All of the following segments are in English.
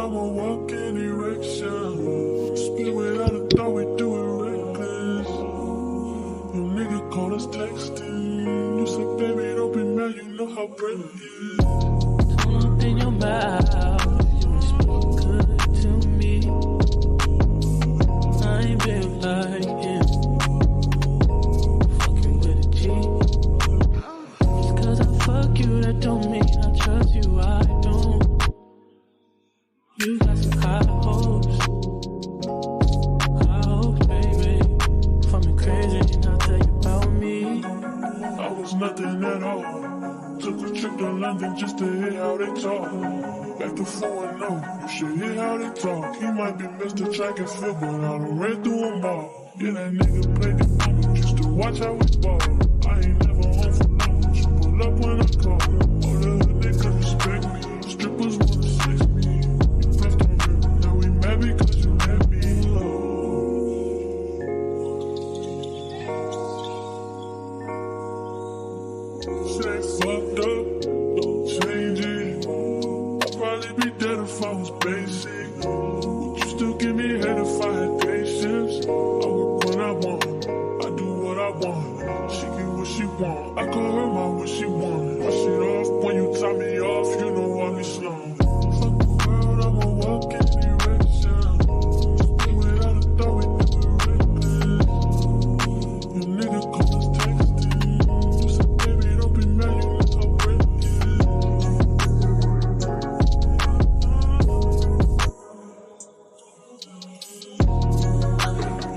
I'm a walking erection. Spit without a thought, we do it reckless. Your nigga called us texting. You said, baby, don't be mad, you know how bread is. Don't open your mouth, you ain't spoken good to me. I ain't built like him, fucking with a G. Just cause I fuck you, that don't mean I trust you, I don't. You got some high hopes, baby. For me crazy, and I'll tell you about me. I was nothing at all. Took a trip to London just to hear how they talk. Back to 4-0, you should hear how they talk. He might be Mr. Track and Field, but I done ran through them all. Yeah, that nigga played the game just to watch how we ball. I ain't never home for long, you pull up when I call. All the hood niggas respect me, strippers wanna sex me. You pressed on me, now we mad because you let me low. Say fucked up, don't change it. I'd probably be dead if I was basic. Would you still give me head if I had patience? I work when I want, I do what I want. She get what she want, I call her mom when she want. Brush it off when you tie me off, you know I'll be slow. Fuck the world, I'm a walking erection. Spit without a thought, we do it reckless. Your nigga call us texting. You said, baby, don't be mad, you know how bread is.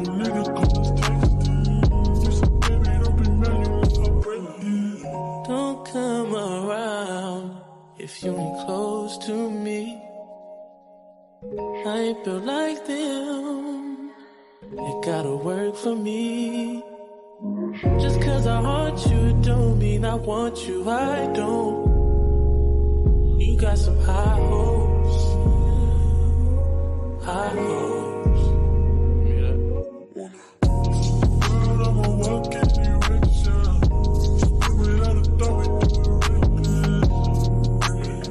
Your nigga call us texting. You said, baby, don't be mad, you know how bread is. Don't come around if you ain't close to me. I ain't built like them. It gotta work for me. Just cause I want you don't mean I want you, I don't. You got some high hopes. High hopes. World, I'm a walking erection. Spit without a thought, we do it reckless.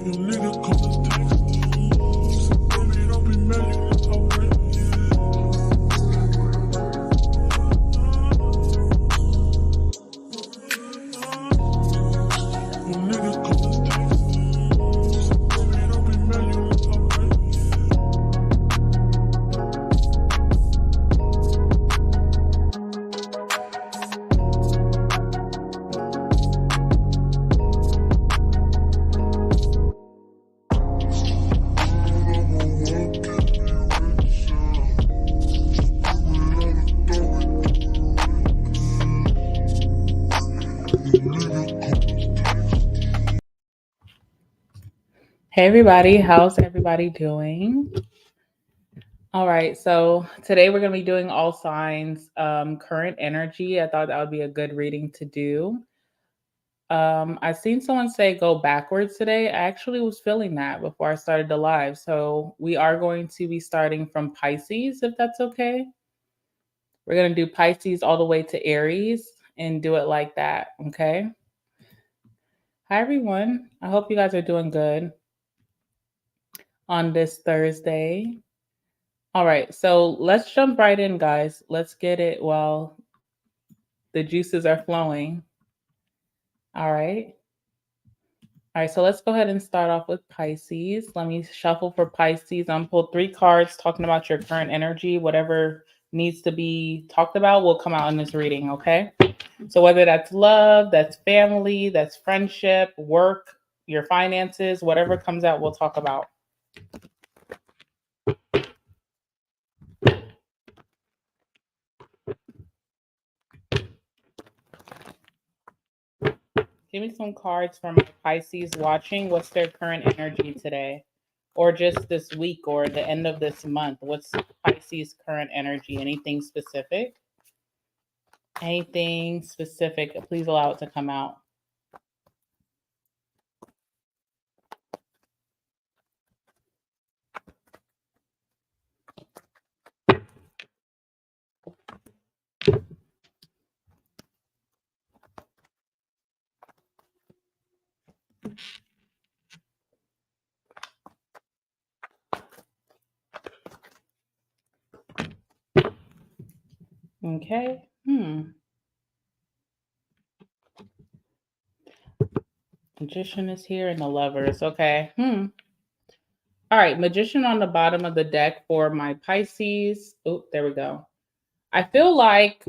Your nigga call us texting. You said, baby, don't be mad, you know how bread is. Your nigga call us texting. You said, baby, don't be mad, you know how bread is. Hey everybody, how's everybody doing? All right, so today we're going to be doing all signs, current energy. I thought that would be a good reading to do. I seen someone say go backwards today. I actually was feeling that before I started the live. So we are going to be starting from Pisces, if that's okay. We're going to do Pisces all the way to Aries and do it like that, okay? Hi everyone. I hope you guys are doing good on this Thursday. All right, so let's jump right in, guys. Let's get it while the juices are flowing. All right. All right, so let's go ahead and start off with Pisces. Let me shuffle for Pisces. I'm pulled 3 cards talking about your current energy. Whatever needs to be talked about will come out in this reading, okay? So whether that's love, that's family, that's friendship, work, your finances, whatever comes out, we'll talk about. Give me some cards from my Pisces watching. What's their current energy today? Or just this week or the end of this month? What's Pisces' current energy? Anything specific? Anything specific? Please allow it to come out. Okay. Magician is here and the Lovers. Okay. All right. Magician on the bottom of the deck for my Pisces. Oh, there we go. I feel like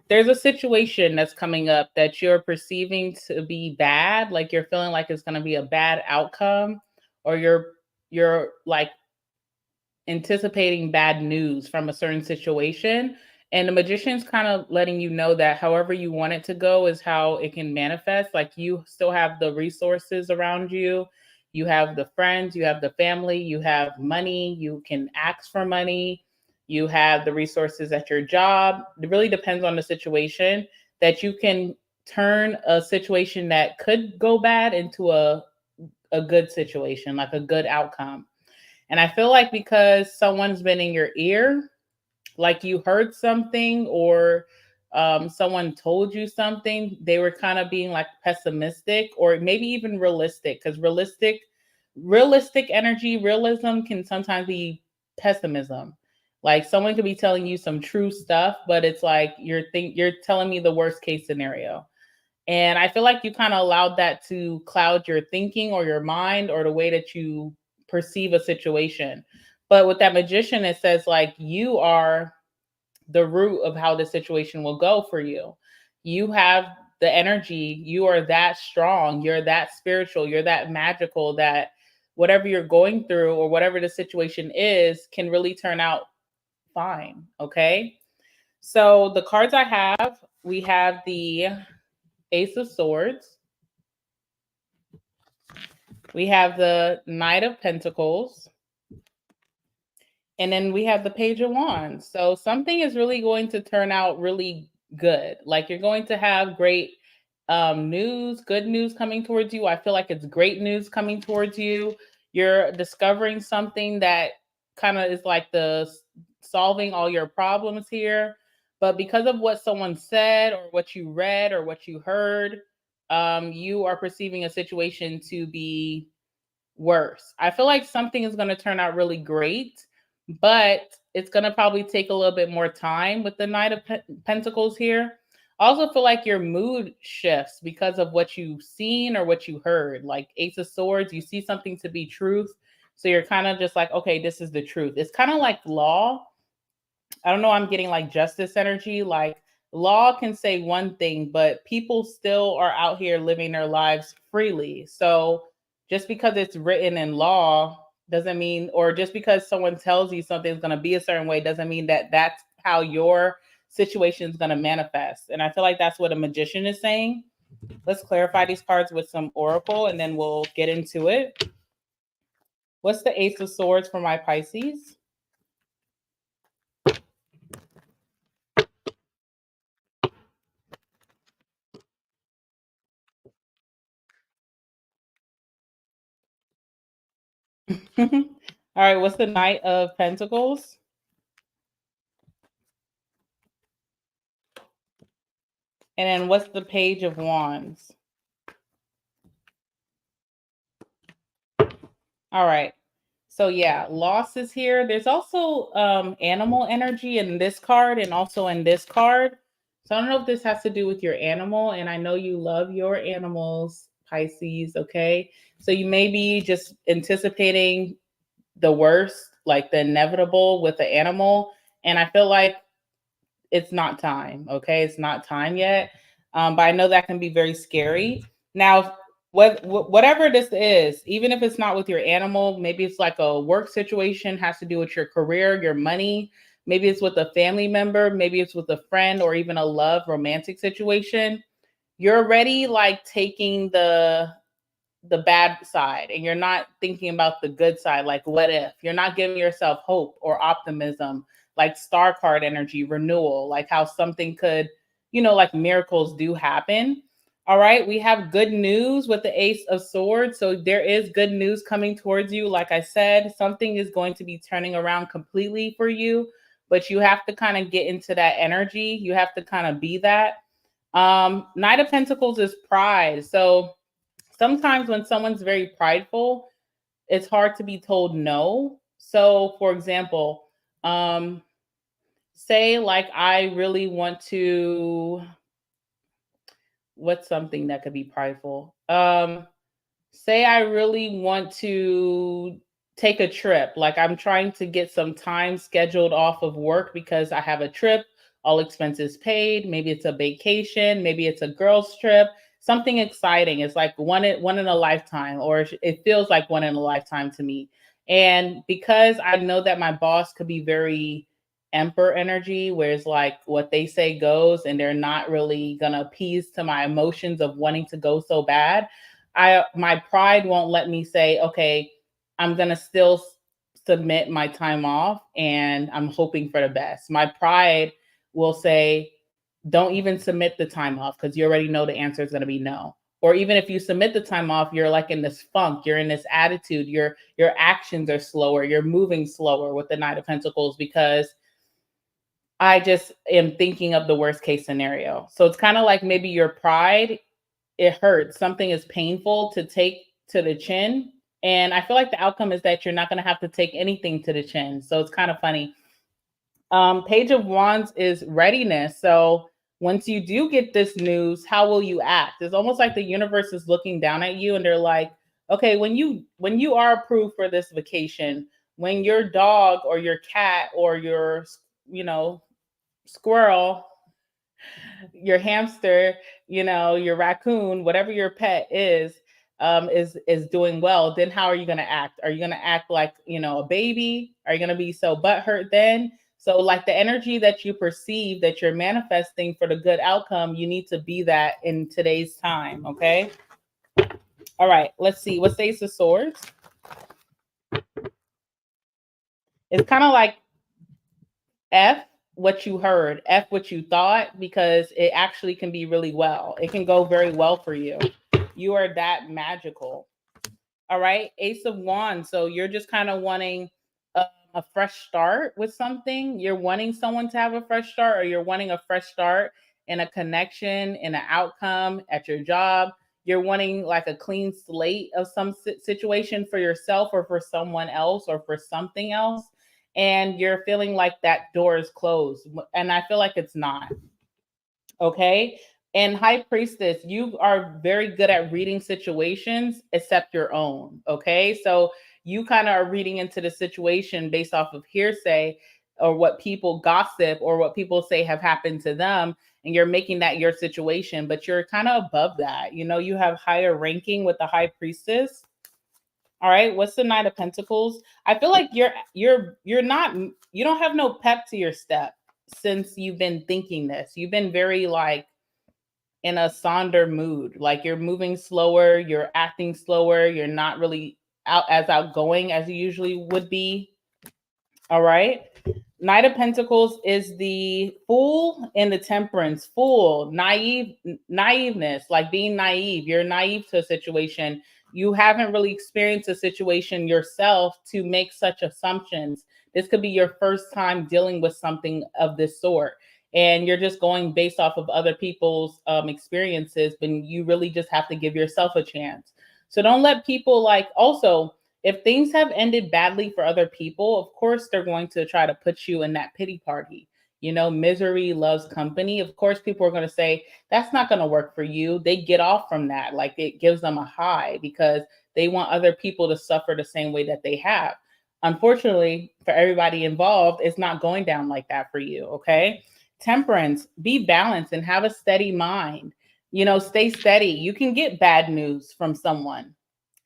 there's a situation that's coming up that you're perceiving to be bad, like you're feeling like it's going to be a bad outcome, or you're like anticipating bad news from a certain situation. And the magician's kind of letting you know that however you want it to go is how it can manifest. Like you still have the resources around you, you have the friends, you have the family, you have money, you can ask for money, you have the resources at your job. It really depends on the situation that you can turn a situation that could go bad into a good situation, like a good outcome. And I feel like because someone's been in your ear, like you heard something or someone told you something, they were kind of being like pessimistic or maybe even realistic. Because realistic energy, realism can sometimes be pessimism. Like someone could be telling you some true stuff, but it's like you're telling me the worst case scenario. And I feel like you kind of allowed that to cloud your thinking or your mind or the way that you perceive a situation. But with that magician, it says like you are the root of how the situation will go for you. You have the energy, you are that strong, you're that spiritual, you're that magical that whatever you're going through or whatever the situation is can really turn out fine. Okay. So the cards I have, we have the Ace of Swords. We have the Knight of Pentacles. And then we have the Page of Wands. So something is really going to turn out really good. Like you're going to have great news, good news coming towards you. I feel like it's great news coming towards you. You're discovering something that kind of is like the solving all your problems here. But because of what someone said or what you read or what you heard, you are perceiving a situation to be worse. I feel like something is going to turn out really great, but it's going to probably take a little bit more time with the Knight of Pentacles here. I also feel like your mood shifts because of what you've seen or what you heard. Like Ace of Swords, you see something to be truth. So you're kind of just like, okay, this is the truth. It's kind of like law. I don't know, I'm getting like justice energy. Like law can say one thing, but people still are out here living their lives freely. So just because it's written in law doesn't mean, or just because someone tells you something's going to be a certain way doesn't mean that that's how your situation is going to manifest. And I feel like that's what a magician is saying. Let's clarify these cards with some oracle and then we'll get into it. What's the Ace of Swords for my Pisces? All right, what's the Knight of Pentacles? And then what's the Page of Wands? All right. So yeah, loss is here. There's also animal energy in this card and also in this card. So I don't know if this has to do with your animal. And I know you love your animals, Pisces, okay? So you may be just anticipating the worst, like the inevitable with the animal. And I feel like it's not time. Okay, it's not time yet. But I know that can be very scary. Now, whatever this is, even if it's not with your animal, maybe it's like a work situation, has to do with your career, your money. Maybe it's with a family member, maybe it's with a friend, or even a love romantic situation. You're already like taking the bad side and you're not thinking about the good side, like what if. You're not giving yourself hope or optimism, like star card energy, renewal, like how something could, like miracles do happen. All right, we have good news with the Ace of Swords. So there is good news coming towards you. Like I said, something is going to be turning around completely for you, but you have to kind of get into that energy. You have to kind of be that. Knight of Pentacles is pride. So sometimes when someone's very prideful, it's hard to be told no. So, for example, say like I really want to, what's something that could be prideful? Say I really want to take a trip. Like I'm trying to get some time scheduled off of work because I have a trip, all expenses paid. Maybe it's a vacation, maybe it's a girls' trip, something exciting. It's like one in a lifetime, or it feels like one in a lifetime to me. And because I know that my boss could be very emperor energy, where it's like what they say goes, and they're not really gonna appease to my emotions of wanting to go so bad. My pride won't let me say, okay, I'm gonna still submit my time off and I'm hoping for the best. My pride will say, don't even submit the time off because you already know the answer is gonna be no. Or even if you submit the time off, you're like in this funk, you're in this attitude, your actions are slower, you're moving slower with the Knight of Pentacles because I just am thinking of the worst case scenario. So it's kind of like maybe your pride, it hurts. Something is painful to take to the chin. And I feel like the outcome is that you're not going to have to take anything to the chin. So it's kind of funny. Page of Wands is readiness. So once you do get this news, how will you act? It's almost like the universe is looking down at you and they're like, okay, when you are approved for this vacation, when your dog or your cat or your, you know, squirrel, your hamster, you know, your raccoon, whatever your pet is doing well, then how are you going to act? Are you going to act like, you know, a baby? Are you going to be so butthurt then? So like the energy that you perceive that you're manifesting for the good outcome, you need to be that in today's time. Okay. All right. Let's see. What's the Ace of Swords? It's kind of like F what you heard, F what you thought, because it actually can be really well. It can go very well for you. You are that magical. All right. Ace of Wands. So you're just kind of wanting a fresh start with something. You're wanting someone to have a fresh start, or you're wanting a fresh start in a connection, in an outcome at your job. You're wanting like a clean slate of some situation for yourself or for someone else or for something else. And you're feeling like that door is closed. And I feel like it's not. Okay. And High Priestess, you are very good at reading situations except your own. Okay. So you kind of are reading into the situation based off of hearsay or what people gossip or what people say have happened to them. And you're making that your situation, but you're kind of above that. You know, you have higher ranking with the High Priestess. All right. What's the Knight of Pentacles? I feel like you're not, you don't have no pep to your step since you've been thinking this. You've been very like in a sonder mood. Like you're moving slower, you're acting slower, you're not really outgoing as you usually would be. All right. Knight of Pentacles is the Fool and the Temperance. Fool, naiveness, like being naive. You're naive to a situation. You haven't really experienced a situation yourself to make such assumptions. This could be your first time dealing with something of this sort. And you're just going based off of other people's experiences, but you really just have to give yourself a chance. So don't let people like, also, if things have ended badly for other people, of course, they're going to try to put you in that pity party. You know, misery loves company. Of course, people are going to say, that's not going to work for you. They get off from that. Like it gives them a high because they want other people to suffer the same way that they have. Unfortunately, for everybody involved, it's not going down like that for you. Okay. Temperance, be balanced and have a steady mind. You know, stay steady. You can get bad news from someone,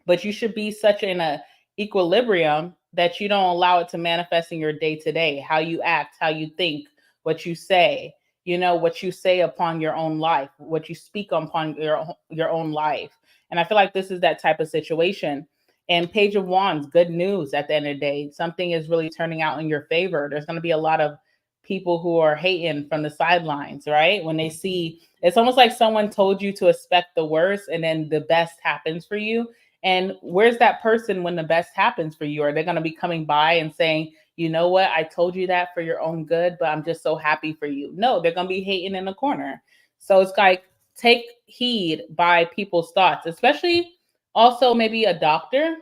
but you should be such in a equilibrium that you don't allow it to manifest in your day to day, how you act, how you think, what you say, you know, what you say upon your own life, what you speak upon your own life. And I feel like this is that type of situation. And Page of Wands, good news at the end of the day. Something is really turning out in your favor. There's going to be a lot of people who are hating from the sidelines, right? When they see, it's almost like someone told you to expect the worst and then the best happens for you. And where's that person when the best happens for you? Are they going to be coming by and saying, you know what, I told you that for your own good, but I'm just so happy for you? No, they're going to be hating in the corner. So it's like, take heed by people's thoughts, especially also maybe a doctor.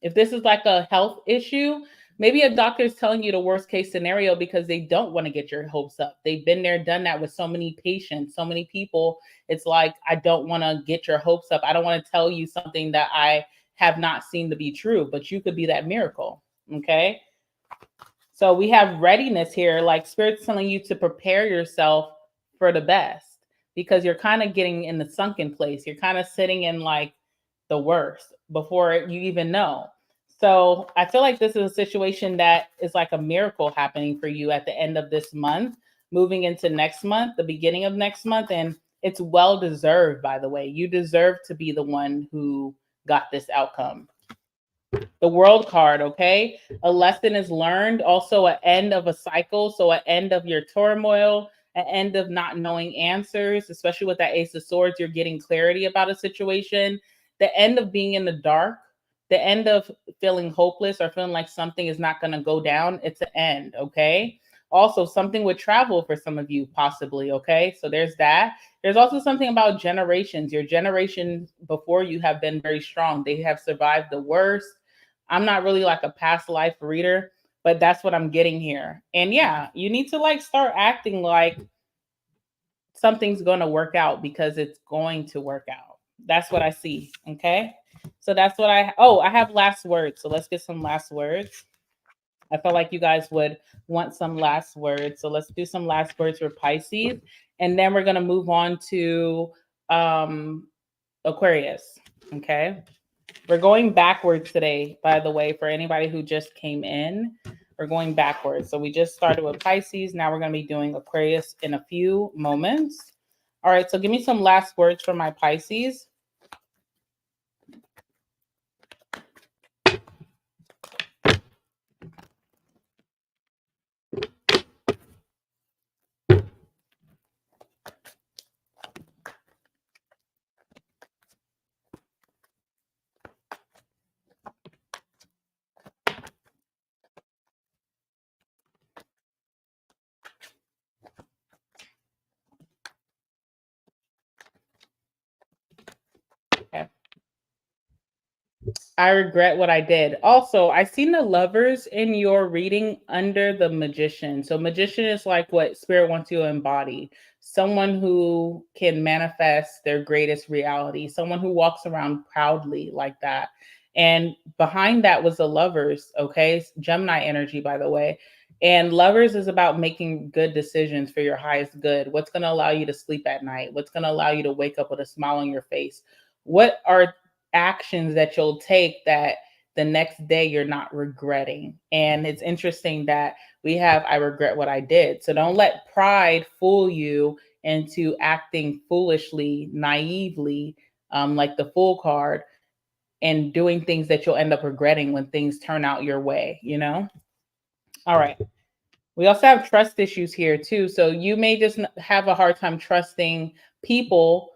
If this is like a health issue, Maybe a doctor is telling you the worst case scenario because they don't want to get your hopes up. They've been there, done that with so many patients, so many people. It's like, I don't want to get your hopes up. I don't want to tell you something that I have not seen to be true, but you could be that miracle. Okay. So we have readiness here, like Spirit's telling you to prepare yourself for the best because you're kind of getting in the sunken place. You're kind of sitting in like the worst before you even know. So I feel like this is a situation that is like a miracle happening for you at the end of this month, moving into next month, the beginning of next month. And it's well deserved, by the way. You deserve to be the one who got this outcome. The World card, okay? A lesson is learned, also an end of a cycle, so an end of your turmoil, an end of not knowing answers, especially with that Ace of Swords, you're getting clarity about a situation, the end of being in the dark, the end of feeling hopeless or feeling like something is not going to go down. It's an end, okay? Also, something with travel for some of you, possibly, okay? So there's that. There's also something about generations. Your generation before you have been very strong. They have survived the worst. I'm not really like a past life reader, but that's what I'm getting here. And yeah, you need to like start acting like something's going to work out because it's going to work out. That's what I see. Okay. So that's what I have last words. So let's get some last words. I felt like you guys would want some last words. So let's do some last words for Pisces. And then we're going to move on to Aquarius. Okay. We're going backwards today, by the way, for anybody who just came in. We're going backwards. So we just started with Pisces. Now we're going to be doing Aquarius in a few moments. All right. So give me some last words for my Pisces. Okay. I regret what I did. Also, I seen the Lovers in your reading under the Magician. So Magician is like what Spirit wants you to embody. Someone who can manifest their greatest reality. Someone who walks around proudly like that. And behind that was the Lovers, okay? Gemini energy, by the way. And Lovers is about making good decisions for your highest good. What's going to allow you to sleep at night? What's going to allow you to wake up with a smile on your face? What are actions that you'll take that the next day you're not regretting? And it's interesting that we have I regret what I did. So don't let pride fool you into acting foolishly, naively, like the Fool card, and doing things that you'll end up regretting when things turn out your way, you know? All right. We also have trust issues here too. So you may just have a hard time trusting people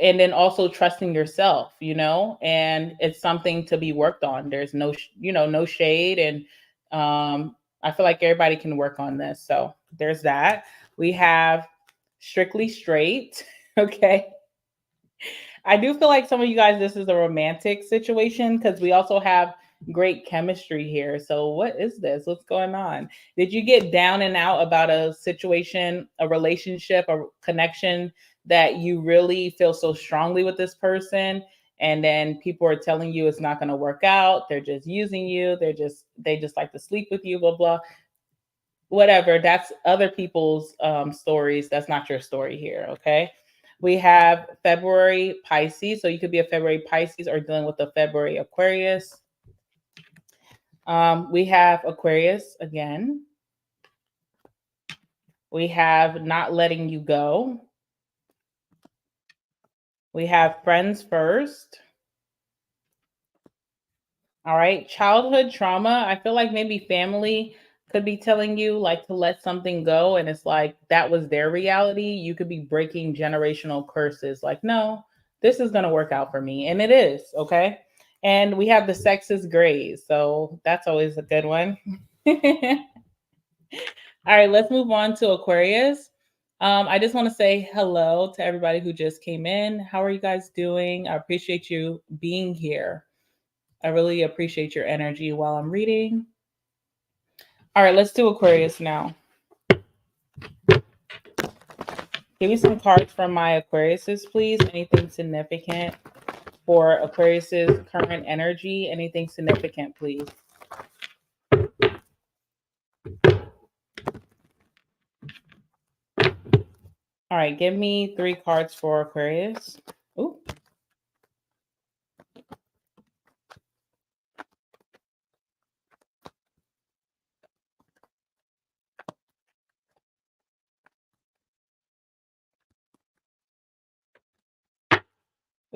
and then also trusting yourself, you know, and it's something to be worked on. There's no, no shade. And I feel like everybody can work on this. So there's that. We have Strictly Straight. Okay. I do feel like some of you guys, this is a romantic situation because we also have great chemistry here. So what is this? What's going on? Did you get down and out about a situation, a relationship, a connection that you really feel so strongly with this person, and then people are telling you it's not going to work out, they're just using you, they just like to sleep with you, blah blah, whatever? That's other people's stories. That's not your story here. Okay. We have February Pisces. So you could be a February Pisces or dealing with a February Aquarius. We have Aquarius again. We have Not Letting You Go. We have Friends First. All right. Childhood trauma. I feel like maybe family could be telling you like to let something go. And it's like that was their reality. You could be breaking generational curses. Like, no, this is going to work out for me. And it is. Okay. And we have the sexes grays. So that's always a good one. All right, let's move on to Aquarius. I just want to say hello to everybody who just came in. How are you guys doing? I appreciate you being here. I really appreciate your energy while I'm reading. All right, let's do Aquarius now. Give me some cards from my Aquariuses, please. Anything significant for Aquarius's current energy? Anything significant, please? All right, give me 3 cards for Aquarius. Ooh.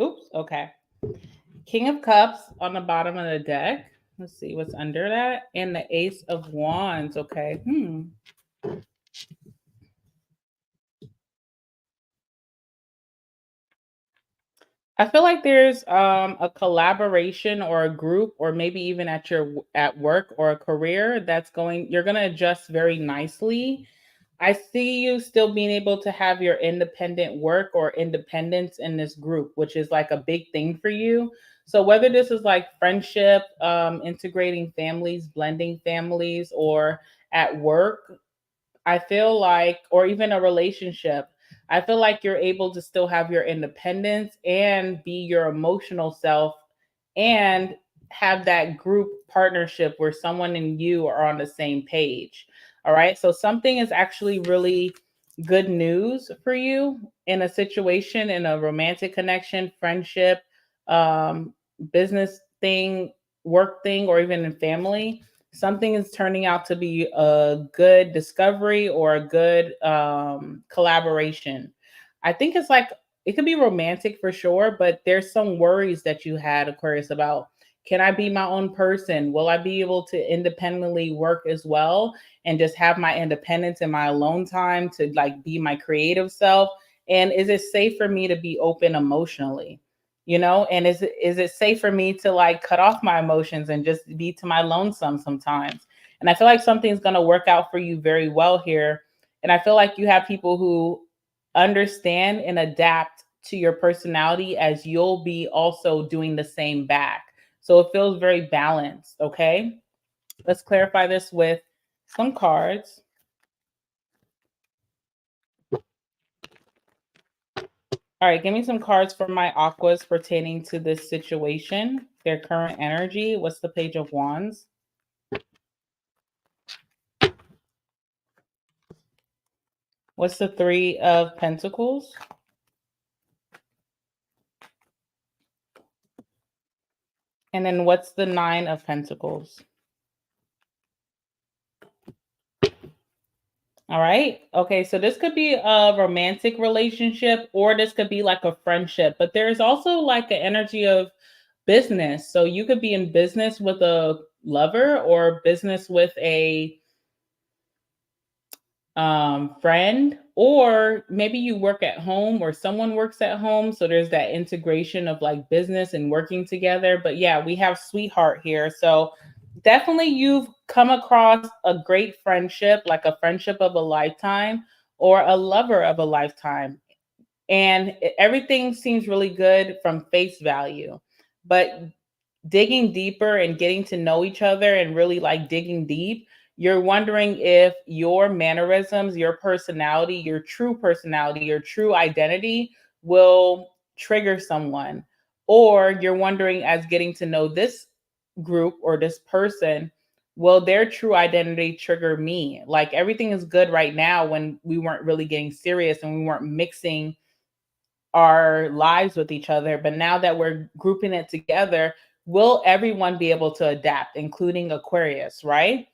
Oops, okay. King of Cups on the bottom of the deck. Let's see what's under that. And the Ace of Wands, okay. I feel like there's a collaboration or a group, or maybe even at work or a career that's you're going to adjust very nicely. I see you still being able to have your independent work or independence in this group, which is like a big thing for you. So whether this is like friendship, integrating families, blending families, or at work, I feel like, or even a relationship, I feel like you're able to still have your independence and be your emotional self and have that group partnership where someone and you are on the same page. All right. So something is actually really good news for you in a situation, in a romantic connection, friendship, business thing, work thing, or even in family. Something is turning out to be a good discovery or a good collaboration. I think it's like it could be romantic for sure, but there's some worries that you had, Aquarius, about can I be my own person? Will I be able to independently work as well and just have my independence and my alone time to like be my creative self? And is it safe for me to be open emotionally? And is it safe for me to like cut off my emotions and just be to my lonesome sometimes? And I feel like something's going to work out for you very well here. And I feel like you have people who understand and adapt to your personality as you'll be also doing the same back. So it feels very balanced. Okay. Let's clarify this with some cards. All right, give me some cards for my aquas pertaining to this situation, their current energy. What's the Page of Wands? What's the Three of Pentacles? And then what's the Nine of Pentacles? All right. Okay, so this could be a romantic relationship or this could be like a friendship, but there's also like an energy of business. So you could be in business with a lover or business with a friend, or maybe you work at home or someone works at home. So there's that integration of like business and working together. But yeah, we have sweetheart here. So definitely you've come across a great friendship, like a friendship of a lifetime or a lover of a lifetime. And everything seems really good from face value. But digging deeper and getting to know each other and really like digging deep, you're wondering if your mannerisms, your personality, your true identity will trigger someone. Or you're wondering, as getting to know this group or this person, will their true identity trigger me? Like everything is good right now when we weren't really getting serious and we weren't mixing our lives with each other. But now that we're grouping it together, will everyone be able to adapt, including Aquarius, right?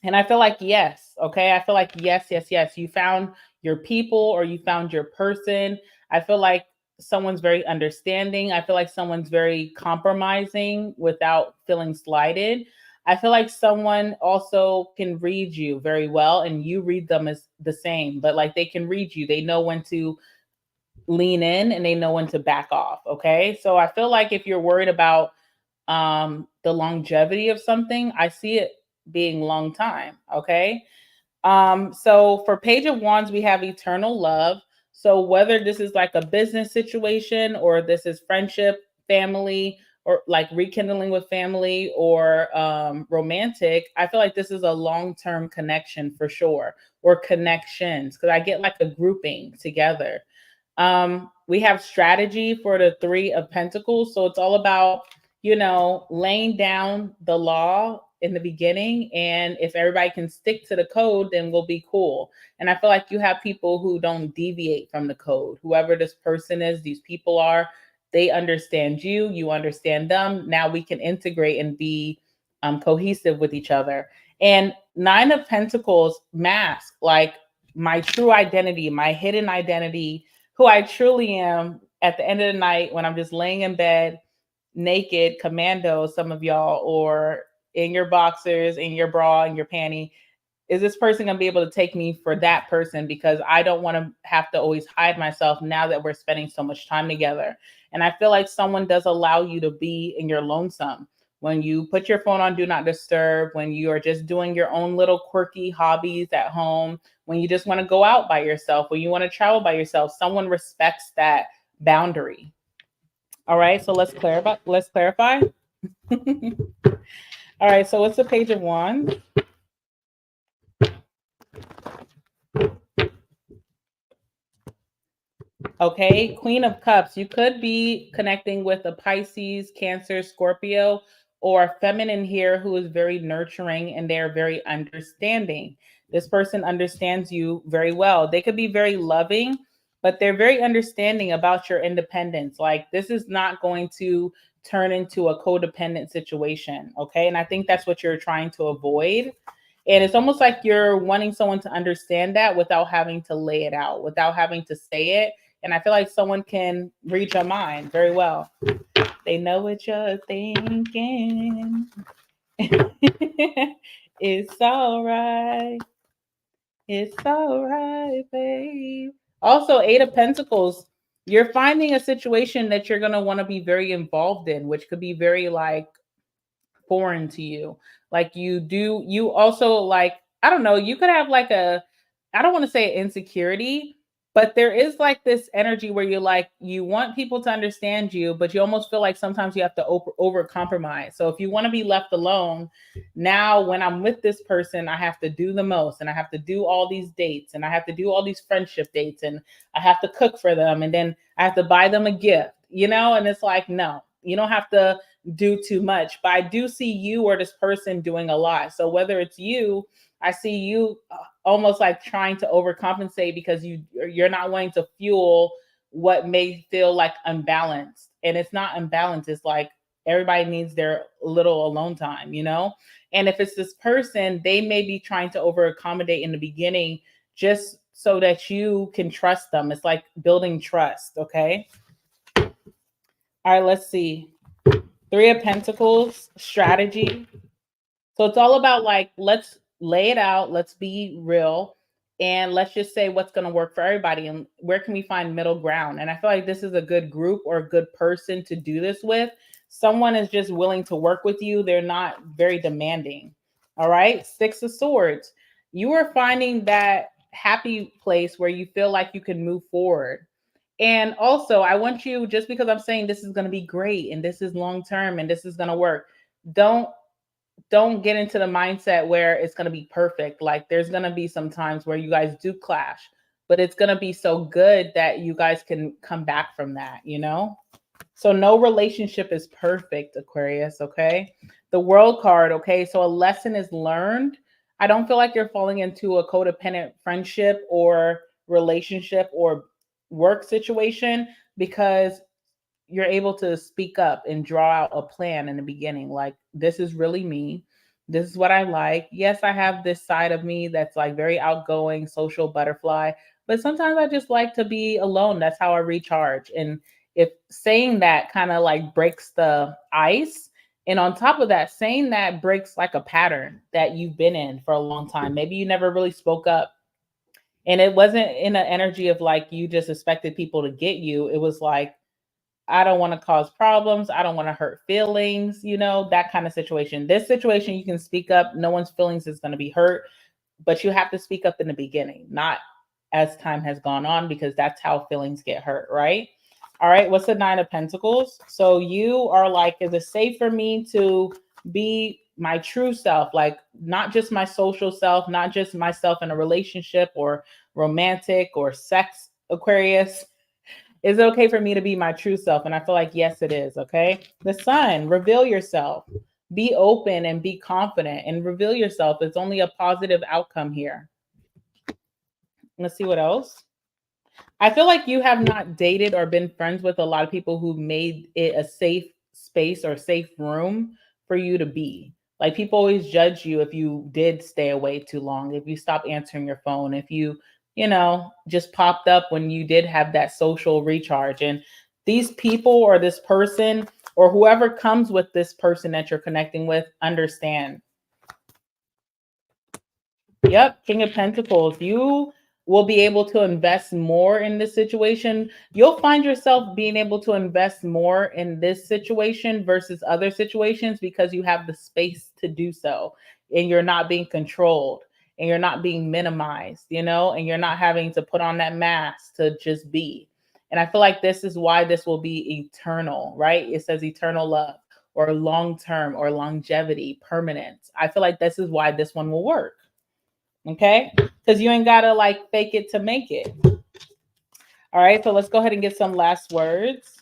And I feel like yes, okay? I feel like yes, yes, yes. You found your people or you found your person. I feel like someone's very understanding. I feel like someone's very compromising without feeling slighted. I feel like someone also can read you very well and you read them as the same, but like they can read you. They know when to lean in and they know when to back off. Okay. So I feel like if you're worried about the longevity of something, I see it being long time. Okay. So for Page of Wands, we have eternal love. So whether this is like a business situation or this is friendship, family, or like rekindling with family or romantic, I feel like this is a long-term connection for sure, or connections, because I get like a grouping together. We have strategy for the Three of Pentacles. So it's all about, laying down the law in the beginning. And if everybody can stick to the code, then we'll be cool. And I feel like you have people who don't deviate from the code. Whoever this person is, these people are, they understand you, you understand them. Now we can integrate and be cohesive with each other. And Nine of Pentacles mask like my true identity, my hidden identity, who I truly am at the end of the night when I'm just laying in bed, naked, commando, some of y'all, or in your boxers, in your bra, in your panty. Is this person going to be able to take me for that person? Because I don't want to have to always hide myself now that we're spending so much time together. And I feel like someone does allow you to be in your lonesome. When you put your phone on Do Not Disturb, when you are just doing your own little quirky hobbies at home, when you just want to go out by yourself, when you want to travel by yourself, someone respects that boundary. All right, so let's clarify. All right, so what's the Page of Wands? Okay, Queen of Cups. You could be connecting with a Pisces, Cancer, Scorpio, or a feminine here who is very nurturing and they're very understanding. This person understands you very well. They could be very loving, but they're very understanding about your independence. Like, this is not going to turn into a codependent situation. Okay, and I think that's what you're trying to avoid. And it's almost like you're wanting someone to understand that without having to lay it out, without having to say it. And I feel like someone can read your mind very well. They know what you're thinking. It's all right. It's all right, babe. Also, Eight of Pentacles. You're finding a situation that you're going to want to be very involved in, which could be very like foreign to you. Like you also like, I don't know, you could have like I don't want to say insecurity, but there is like this energy where you're like, you want people to understand you, but you almost feel like sometimes you have to over compromise. So if you want to be left alone, now when I'm with this person, I have to do the most, and I have to do all these dates, and I have to do all these friendship dates, and I have to cook for them, and then I have to buy them a gift, and it's like, no, you don't have to do too much. But I do see you or this person doing a lot. So whether it's you, I see you almost like trying to overcompensate because you're not wanting to fuel what may feel like unbalanced. And it's not unbalanced. It's like everybody needs their little alone time, And if it's this person, they may be trying to over accommodate in the beginning just so that you can trust them. It's like building trust. Okay. All right, let's see. Three of Pentacles, strategy. So it's all about like, let's lay it out. Let's be real. And let's just say what's going to work for everybody. And where can we find middle ground? And I feel like this is a good group or a good person to do this with. Someone is just willing to work with you. They're not very demanding. All right. Six of Swords. You are finding that happy place where you feel like you can move forward. And also, I want you, just because I'm saying this is going to be great and this is long term and this is going to work, don't get into the mindset where it's going to be perfect. Like, there's going to be some times where you guys do clash, but it's going to be so good that you guys can come back from that, So no relationship is perfect, Aquarius, okay? The World card, okay? So a lesson is learned. I don't feel like you're falling into a codependent friendship or relationship or work situation because you're able to speak up and draw out a plan in the beginning. Like, this is really me. This is what I like. Yes, I have this side of me that's like very outgoing, social butterfly, but sometimes I just like to be alone. That's how I recharge. And if saying that kind of like breaks the ice, and on top of that, saying that breaks like a pattern that you've been in for a long time. Maybe you never really spoke up. And it wasn't in an energy of like you just expected people to get you. It was like, I don't want to cause problems. I don't want to hurt feelings, that kind of situation. This situation, you can speak up. No one's feelings is going to be hurt, but you have to speak up in the beginning, not as time has gone on, because that's how feelings get hurt, right? All right, what's the Nine of Pentacles? So you are like, is it safe for me to be my true self? Like not just my social self, not just myself in a relationship or romantic or sex, Aquarius. Is it okay for me to be my true self? And I feel like, yes, it is. Okay. The Sun, reveal yourself. Be open and be confident and reveal yourself. It's only a positive outcome here. Let's see what else. I feel like you have not dated or been friends with a lot of people who made it a safe space or safe room for you to be. Like people always judge you if you did stay away too long, if you stopped answering your phone, if you know, just popped up when you did have that social recharge. And these people or this person or whoever comes with this person that you're connecting with understand. Yep, King of Pentacles. You will be able to invest more in this situation. You'll find yourself being able to invest more in this situation versus other situations because you have the space to do so and you're not being controlled and you're not being minimized, you know, and you're not having to put on that mask to just be. And I feel like this is why this will be eternal, right? It says eternal love or long term or longevity, permanence. I feel like this is why this one will work. Okay, because you ain't gotta like fake it to make it. All right, so let's go ahead and get some last words.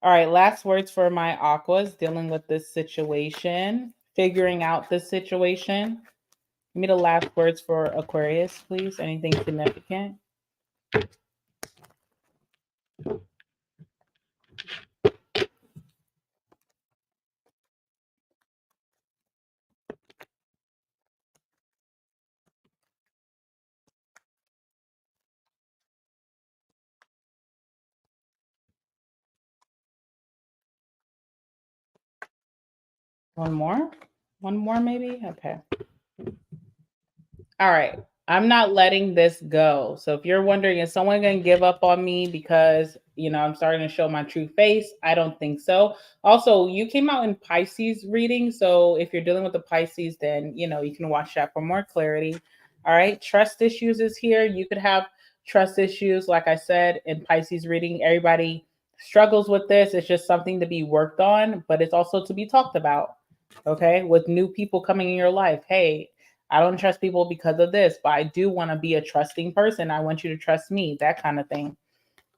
All right, last words for my aquas dealing with this situation, figuring out this situation. Give me the last words for Aquarius, please. Anything significant? One more? One more, maybe? Okay. All right. I'm not letting this go. So if you're wondering, is someone going to give up on me because, you know, I'm starting to show my true face? I don't think so. Also, you came out in Pisces reading. So if you're dealing with the Pisces, then, you know, you can watch that for more clarity. All right. Trust issues is here. You could have trust issues. Like I said, in Pisces reading, everybody struggles with this. It's just something to be worked on, but it's also to be talked about. Okay. With new people coming in your life. Hey, I don't trust people because of this, but I do want to be a trusting person. I want you to trust me, that kind of thing.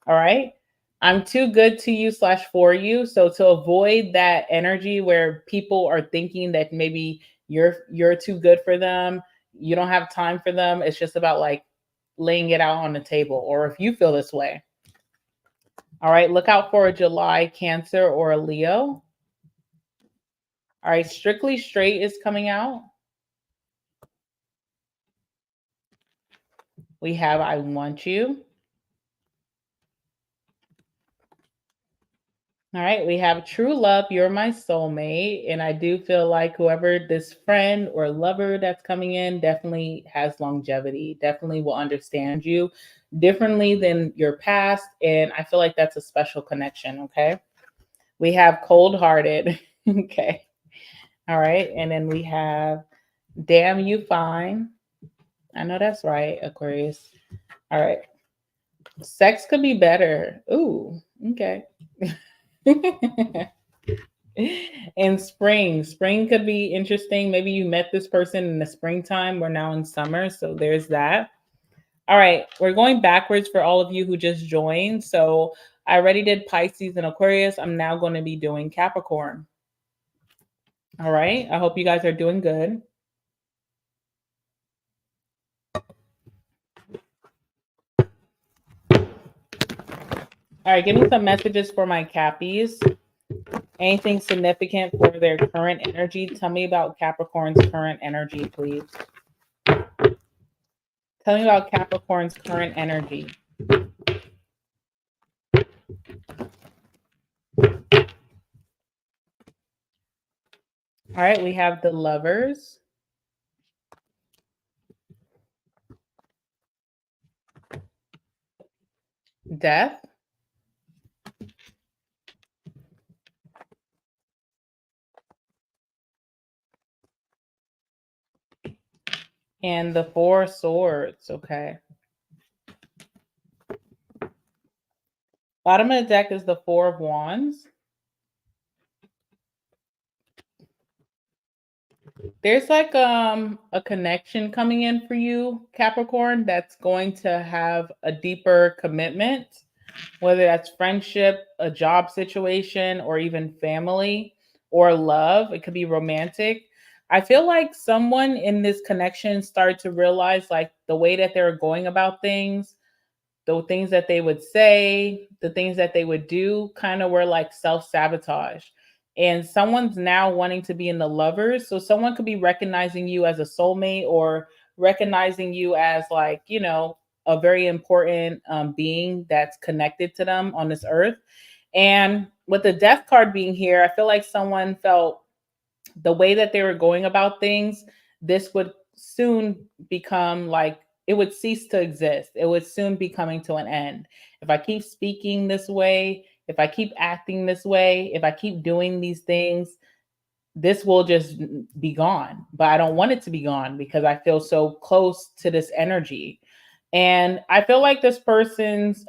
All right. I'm too good to you / for you. So to avoid that energy where people are thinking that maybe you're too good for them, you don't have time for them. It's just about like laying it out on the table, or if you feel this way. All right. Look out for a July Cancer or a Leo. All right. Strictly Straight is coming out. We have I Want You. All right, we have true love. You're my soulmate. And I do feel like whoever this friend or lover that's coming in definitely has longevity, definitely will understand you differently than your past. And I feel like that's a special connection. Okay. We have cold hearted. Okay. All right. And then we have damn you fine. I know that's right, Aquarius. All right. Sex could be better. Ooh, okay. In spring could be interesting. Maybe you met this person in the springtime. We're now in summer, so there's that. All right, we're going backwards for all of you who just joined. So I already did Pisces and Aquarius. I'm now going to be doing Capricorn. All right, I hope you guys are doing good. All right, give me some messages for my Cappies. Anything significant for their current energy? Tell me about Capricorn's current energy, please. Tell me about Capricorn's current energy. All right, we have the Lovers. Death. And the Four of Swords. Okay. Bottom of the deck is the Four of Wands. There's like a connection coming in for you, Capricorn, that's going to have a deeper commitment, whether that's friendship, a job situation, or even family or love. It could be romantic. I feel like someone in this connection started to realize like the way that they're going about things, the things that they would say, the things that they would do kind of were like self sabotage. And someone's now wanting to be in the lovers. So someone could be recognizing you as a soulmate or recognizing you as like, you know, a very important being that's connected to them on this earth. And with the death card being here, I feel like someone felt the way that they were going about things, this would soon become like it would cease to exist. It would soon be coming to an end. If I keep speaking this way, if I keep acting this way, if I keep doing these things, this will just be gone. But I don't want it to be gone because I feel so close to this energy. And I feel like this person's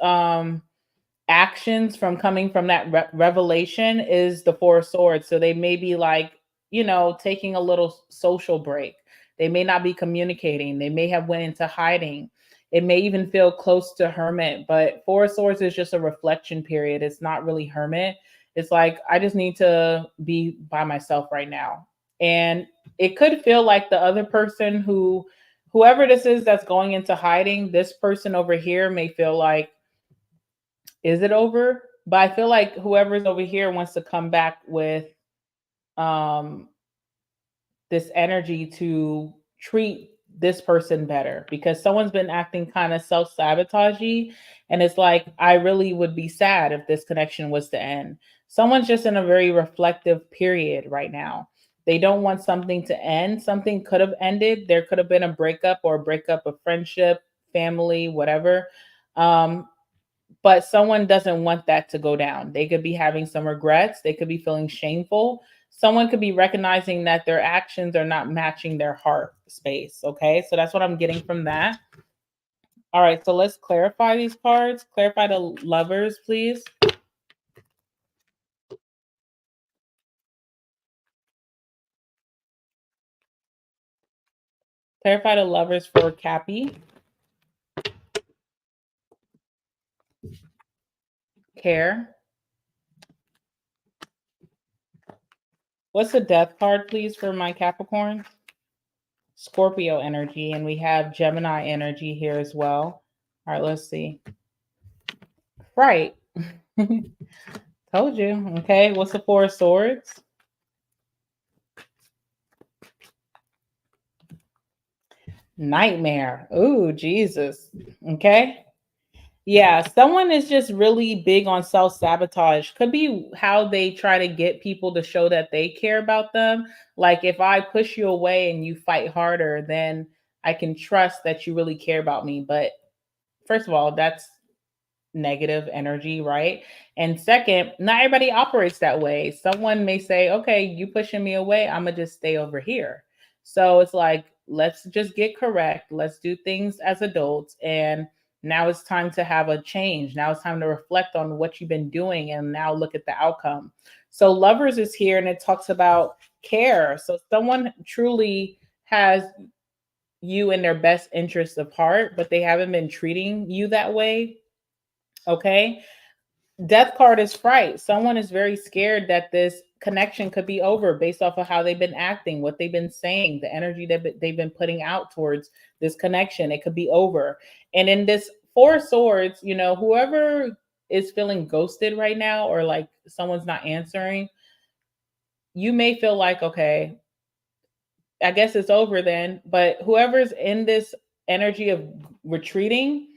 actions from coming from that revelation is the Four of Swords. So they may be like, you know, taking a little social break. They may not be communicating. They may have went into hiding. It may even feel close to hermit, but Four of Swords is just a reflection period. It's not really hermit. It's like, I just need to be by myself right now. And it could feel like the other person whoever this is that's going into hiding, this person over here may feel like, is it over? But I feel like whoever's over here wants to come back with um this energy to treat this person better because someone's been acting kind of self-sabotagey, and it's like I really would be sad if this connection was to end. Someone's just in a very reflective period right now. They don't want something to end. Something could have ended. There could have been a breakup or a breakup of friendship, family, whatever. Um, but someone doesn't want that to go down. They could be having some regrets. They could be feeling shameful. Someone could be recognizing that their actions are not matching their heart space. Okay. So that's what I'm getting from that. All right. So let's clarify these cards. Clarify the lovers, please. Clarify the lovers for Cappy. Care. What's the death card, please, for my Capricorn? Scorpio energy. And we have Gemini energy here as well. All right. Let's see. Right. Told you. Okay. What's the Four of Swords? Nightmare. Ooh, Jesus. Okay. Yeah, someone is just really big on self sabotage. Could be how they try to get people to show that they care about them. Like if I push you away and you fight harder, then I can trust that you really care about me. But first of all, that's negative energy, right? And second, not everybody operates that way. Someone may say, okay, you pushing me away, I'm gonna just stay over here. So it's like, let's just get correct. Let's do things as adults. And now it's time to have a change. Now it's time to reflect on what you've been doing and now look at the outcome. So lovers is here and it talks about care. So someone truly has you in their best interest of heart, but they haven't been treating you that way. Okay. Death card is fright. Someone is very scared that this connection could be over based off of how they've been acting, what they've been saying, the energy that they've been putting out towards this connection. It could be over. And in this Four of Swords, you know, whoever is feeling ghosted right now or like someone's not answering, you may feel like, okay, I guess it's over then. But whoever's in this energy of retreating,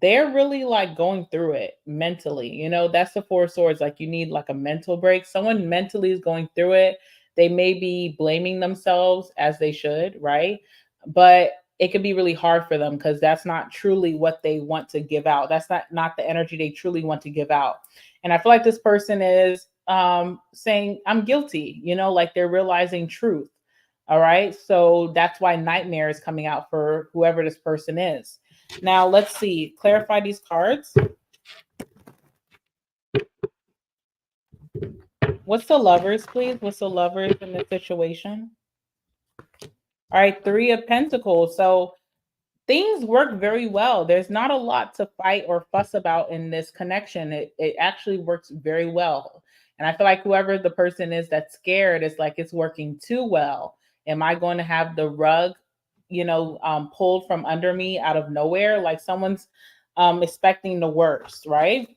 they're really like going through it mentally. You know, that's the Four of Swords. Like you need like a mental break. Someone mentally is going through it. They may be blaming themselves as they should, right? But it can be really hard for them because that's not truly what they want to give out. That's not the energy they truly want to give out. And I feel like this person is saying, I'm guilty, you know, like they're realizing truth. All right. So that's why nightmare is coming out for whoever this person is. Now, let's see. Clarify these cards. What's the lovers, please? What's the lovers in this situation? All right. 3 of Pentacles. So things work very well. There's not a lot to fight or fuss about in this connection. It actually works very well. And I feel like whoever the person is that's scared is like, it's working too well. Am I going to have the rug, pulled from under me out of nowhere? Like someone's expecting the worst, right?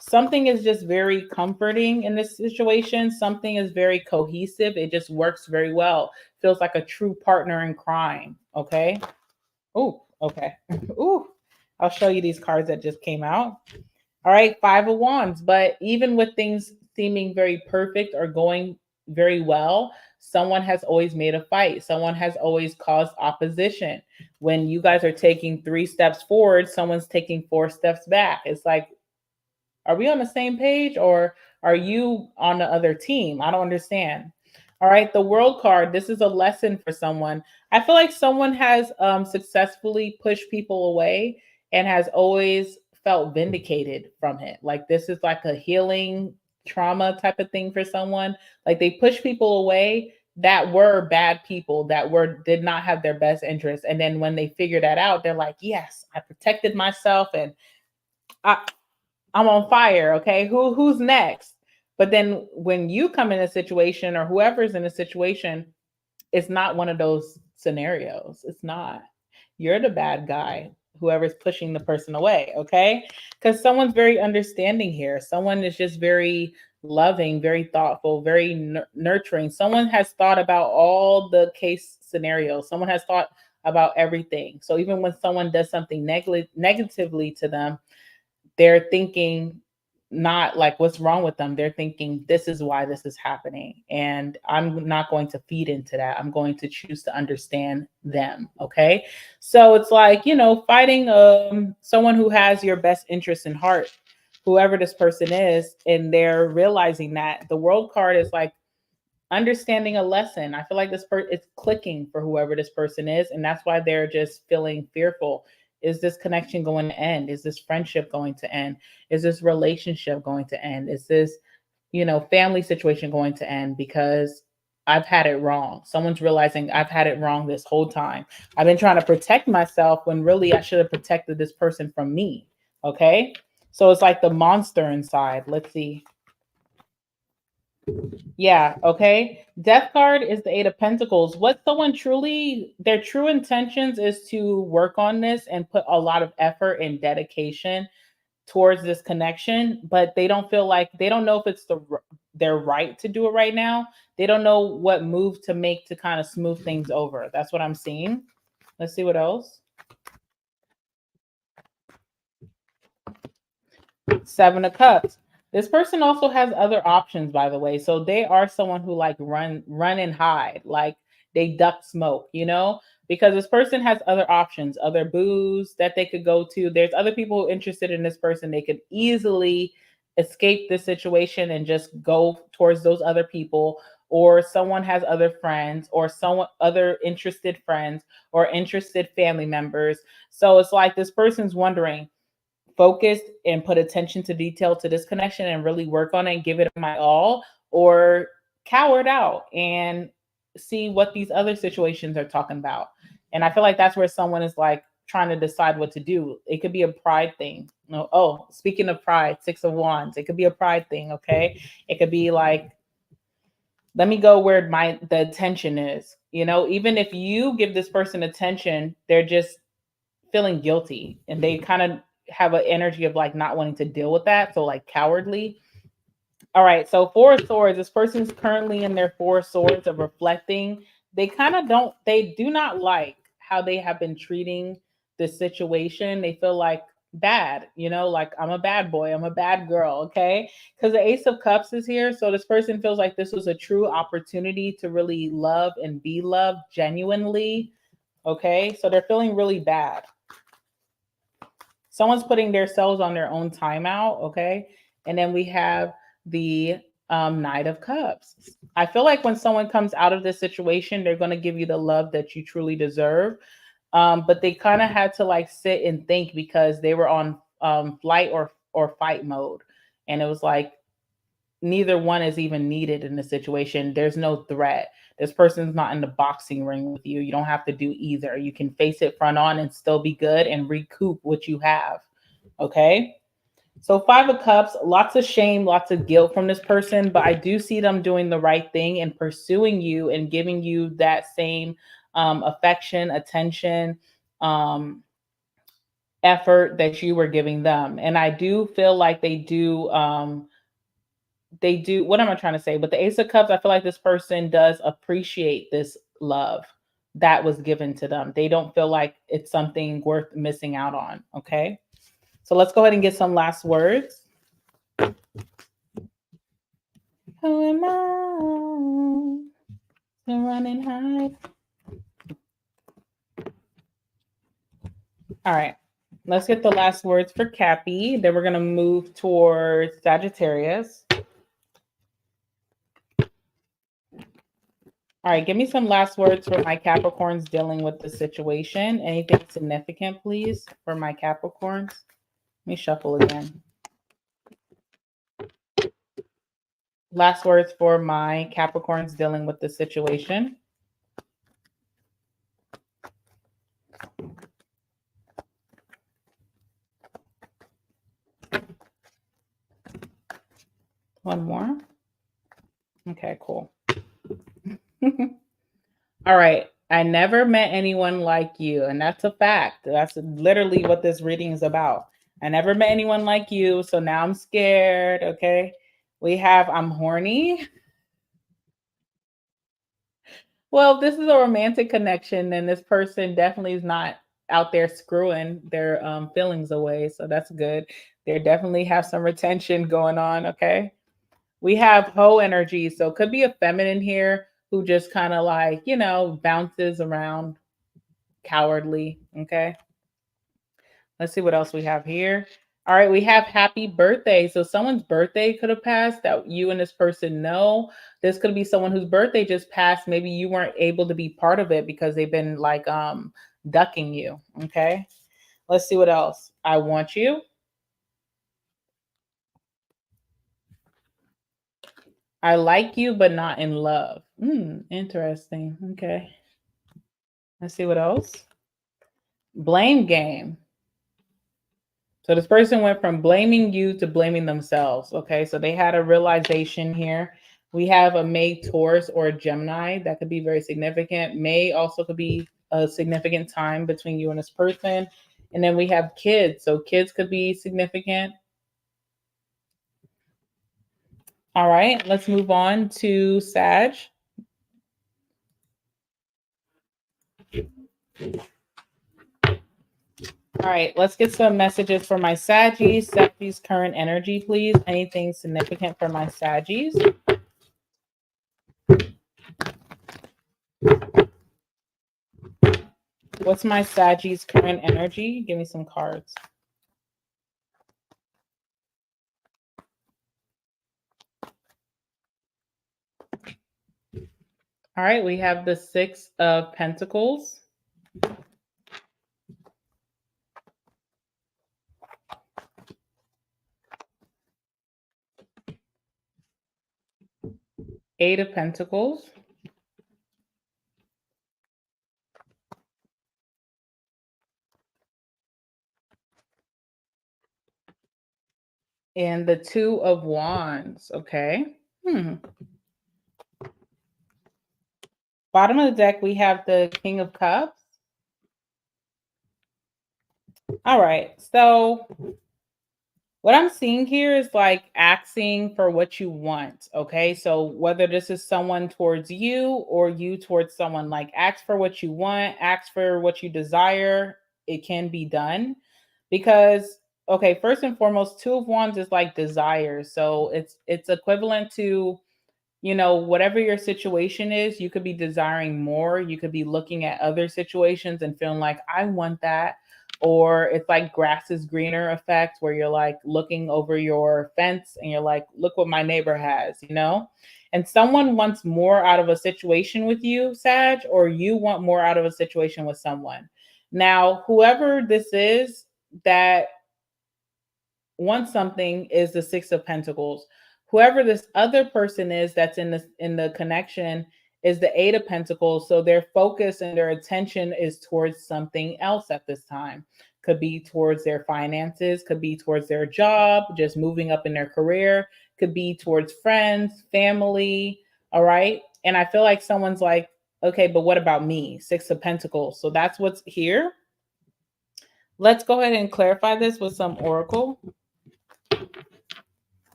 Something is just very comforting in this situation. Something is very cohesive. It just works very well. Feels like a true partner in crime. Okay. Oh, okay. Ooh, I'll show you these cards that just came out. All right, 5 of Wands. But even with things seeming very perfect or going very well, someone has always made a fight. Someone has always caused opposition. When you guys are taking 3 steps forward, someone's taking 4 steps back. It's like, are we on the same page or are you on the other team? I don't understand. All right, the World card. This is a lesson for someone. I feel like someone has successfully pushed people away and has always felt vindicated from it. Like this is like a healing trauma type of thing for someone. Like they push people away that were bad people, that did not have their best interests. And then when they figure that out, they're like, yes, I protected myself and I'm on fire. Okay. Who's next? But then when you come in a situation or whoever's in a situation, it's not one of those scenarios. It's not. You're the bad guy, whoever's pushing the person away. Okay. Because someone's very understanding here. Someone is just very loving, very thoughtful, very nurturing. Someone has thought about all the case scenarios. Someone has thought about everything. So even when someone does something negatively to them, they're thinking not like what's wrong with them. They're thinking this is why this is happening. And I'm not going to feed into that. I'm going to choose to understand them. Okay. So it's like, fighting someone who has your best interest in heart, whoever this person is, and they're realizing that. The World card is like understanding a lesson. I feel like this person it's clicking for whoever this person is, and that's why they're just feeling fearful. Is this connection going to end? Is this friendship going to end? Is this relationship going to end? Is this, family situation going to end because I've had it wrong? Someone's realizing I've had it wrong this whole time. I've been trying to protect myself when really I should have protected this person from me. Okay. So it's like the monster inside. Let's see. Yeah, okay. Death card is the 8 of Pentacles. What someone their true intentions is to work on this and put a lot of effort and dedication towards this connection, but they don't feel like they don't know if it's their right to do it right now. They don't know what move to make to kind of smooth things over. That's what I'm seeing. Let's see what else. 7 of Cups. This person also has other options, by the way. So they are someone who like run and hide, like they duck smoke, because this person has other options, other booze that they could go to. There's other people interested in this person. They could easily escape this situation and just go towards those other people, or someone has other friends or someone other interested friends or interested family members. So it's like this person's wondering, focused and put attention to detail to this connection and really work on it and give it my all, or cowered out and see what these other situations are talking about. And I feel like that's where someone is like trying to decide what to do. It could be a pride thing. Oh, speaking of pride, 6 of Wands, it could be a pride thing. Okay. It could be like, let me go where the attention is. Even if you give this person attention, they're just feeling guilty and they kind of have an energy of like not wanting to deal with that. So like cowardly. All right. So 4 of Swords, this person's currently in their 4 of Swords of reflecting. They do not like how they have been treating this situation. They feel like bad, like I'm a bad boy, I'm a bad girl. Okay. Because the Ace of Cups is here. So this person feels like this was a true opportunity to really love and be loved genuinely. Okay. So they're feeling really bad. Someone's putting themselves on their own timeout, okay? And then we have the Knight of Cups. I feel like when someone comes out of this situation, they're going to give you the love that you truly deserve. But they kind of had to like sit and think because they were on flight or fight mode. And it was like, neither one is even needed in the situation. There's no threat. This person's not in the boxing ring with you. You don't have to do either. You can face it front on and still be good and recoup what you have. Okay. So 5 of Cups, lots of shame, lots of guilt from this person, but I do see them doing the right thing and pursuing you and giving you that same affection, attention, effort that you were giving them. And I do feel like they do, what am I trying to say? But the Ace of Cups, I feel like this person does appreciate this love that was given to them. They don't feel like it's something worth missing out on. Okay. So let's go ahead and get some last words. Who am I to run and hide? All right. Let's get the last words for Cappy. Then we're going to move towards Sagittarius. All right. Give me some last words for my Capricorns dealing with the situation. Anything significant, please, for my Capricorns? Let me shuffle again. Last words for my Capricorns dealing with the situation. One more. Okay, cool. All right. I never met anyone like you. And that's a fact. That's literally what this reading is about. I never met anyone like you. So now I'm scared. Okay. We have I'm horny. Well, if this is a romantic connection, then this person definitely is not out there screwing their feelings away. So that's good. They definitely have some retention going on. Okay. We have hoe energy. So it could be a feminine here who just kind of like, bounces around cowardly. Okay. Let's see what else we have here. All right, we have happy birthday. So someone's birthday could have passed that you and this person know. This could be someone whose birthday just passed. Maybe you weren't able to be part of it because they've been like ducking you. Okay. Let's see what else. I want you. I like you, but not in love. Interesting. Okay. Let's see what else. Blame game. So this person went from blaming you to blaming themselves. Okay. So they had a realization here. We have a May Taurus or a Gemini. That could be very significant. May also could be a significant time between you and this person. And then we have kids. So kids could be significant. All right. Let's move on to Sag. All right, let's get some messages for my Saggies. Saggies current energy, please. Anything significant for my Saggies? What's my Saggies current energy? Give me some cards. All right, we have the 6 of Pentacles. Eight of Pentacles. And the 2 of Wands. Okay. Bottom of the deck, we have the King of Cups. All right. So what I'm seeing here is like asking for what you want. Okay. So whether this is someone towards you or you towards someone, like ask for what you want, ask for what you desire. It can be done because, okay, first and foremost, 2 of Wands is like desire. So it's equivalent to, whatever your situation is, you could be desiring more. You could be looking at other situations and feeling like, I want that. or it's like grass is greener effect, where you're like looking over your fence and you're like, look what my neighbor has, you know? And someone wants more out of a situation with you, Sag, or you want more out of a situation with someone. Now, whoever this is that wants something is the Six of Pentacles. Whoever this other person is that's in the connection is the Eight of Pentacles. So their focus and their attention is towards something else at this time. Could be towards their finances, could be towards their job, just moving up in their career, could be towards friends, family. All right. And I feel like someone's like, okay, but what about me? Six of Pentacles. So that's what's here. Let's go ahead and clarify this with some oracle.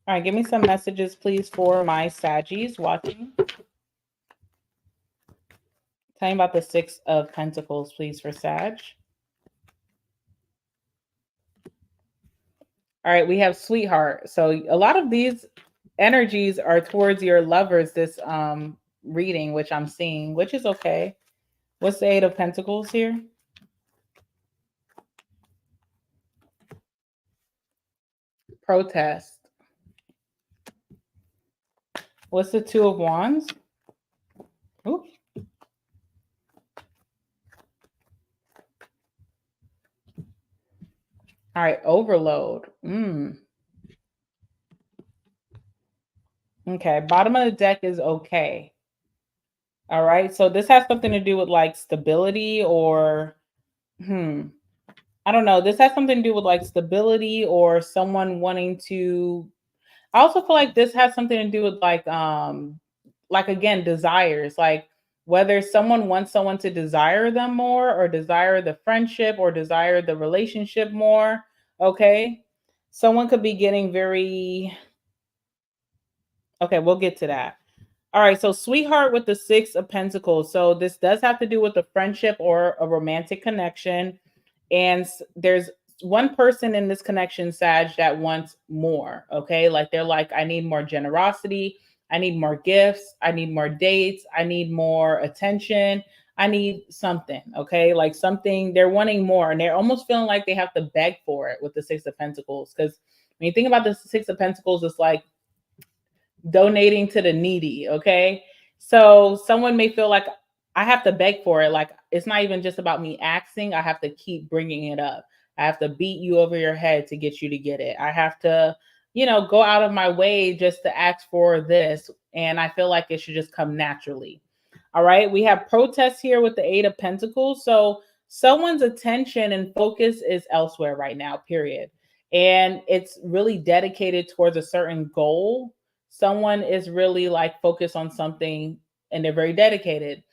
All right, give me some messages, please, for my Saggies watching. Tell me about the Six of Pentacles, please, for Sag. All right, we have Sweetheart. So a lot of these energies are towards your lovers this reading, which I'm seeing, which is okay. What's the Eight of Pentacles here? Protest. What's the Two of Wands? Oops. All right, overload. Okay, bottom of the deck is okay. All right, so this has something to do with like stability or, I don't know. This has something to do with like stability or someone wanting to. I also feel like this has something to do with like again, desires, like whether someone wants someone to desire them more or desire the friendship or desire the relationship more. Okay. Someone could be getting very, okay, we'll get to that. All right. So, Sweetheart with the Six of Pentacles. So, this does have to do with a friendship or a romantic connection. And there's one person in this connection, Sag, that wants more. Okay. Like they're like, I need more generosity. I need more gifts. I need more dates. I need more attention. I need something. Okay. Like something, they're wanting more. And they're almost feeling like they have to beg for it with the Six of Pentacles. Because when you think about the Six of Pentacles, it's like donating to the needy. Okay. So someone may feel like I have to beg for it. Like it's not even just about me asking. I have to keep bringing it up. I have to beat you over your head to get you to get it. I have to, go out of my way just to ask for this. And I feel like it should just come naturally. All right. We have protests here with the Eight of Pentacles. So someone's attention and focus is elsewhere right now, period. And it's really dedicated towards a certain goal. Someone is really like focused on something and they're very dedicated.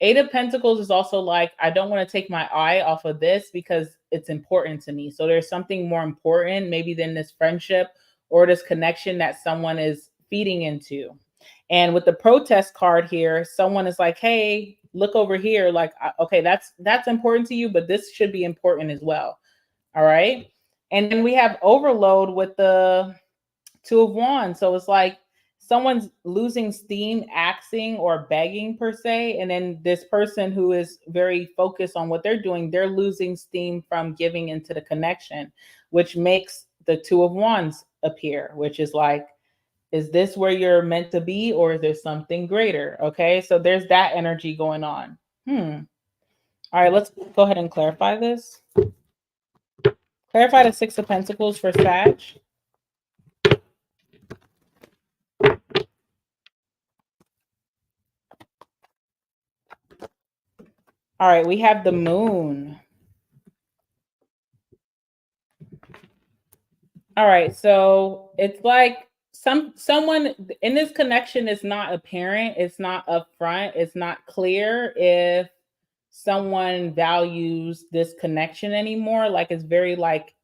Eight of Pentacles is also like, I don't want to take my eye off of this because it's important to me. So there's something more important maybe than this friendship or this connection that someone is feeding into. And with the protest card here, someone is like, hey, look over here. Like, okay, that's important to you, but this should be important as well. All right. And then we have overload with the Two of Wands. So it's like someone's losing steam, axing or begging per se. And then this person who is very focused on what they're doing, they're losing steam from giving into the connection, which makes the Two of Wands appear, which is like, is this where you're meant to be or is there something greater? Okay, so there's that energy going on. All right, let's go ahead and clarify this. Clarify the Six of Pentacles for Sag. All right, we have the Moon. All right, so it's like someone in this connection is not apparent, it's not upfront, it's not clear if someone values this connection anymore. Like it's very like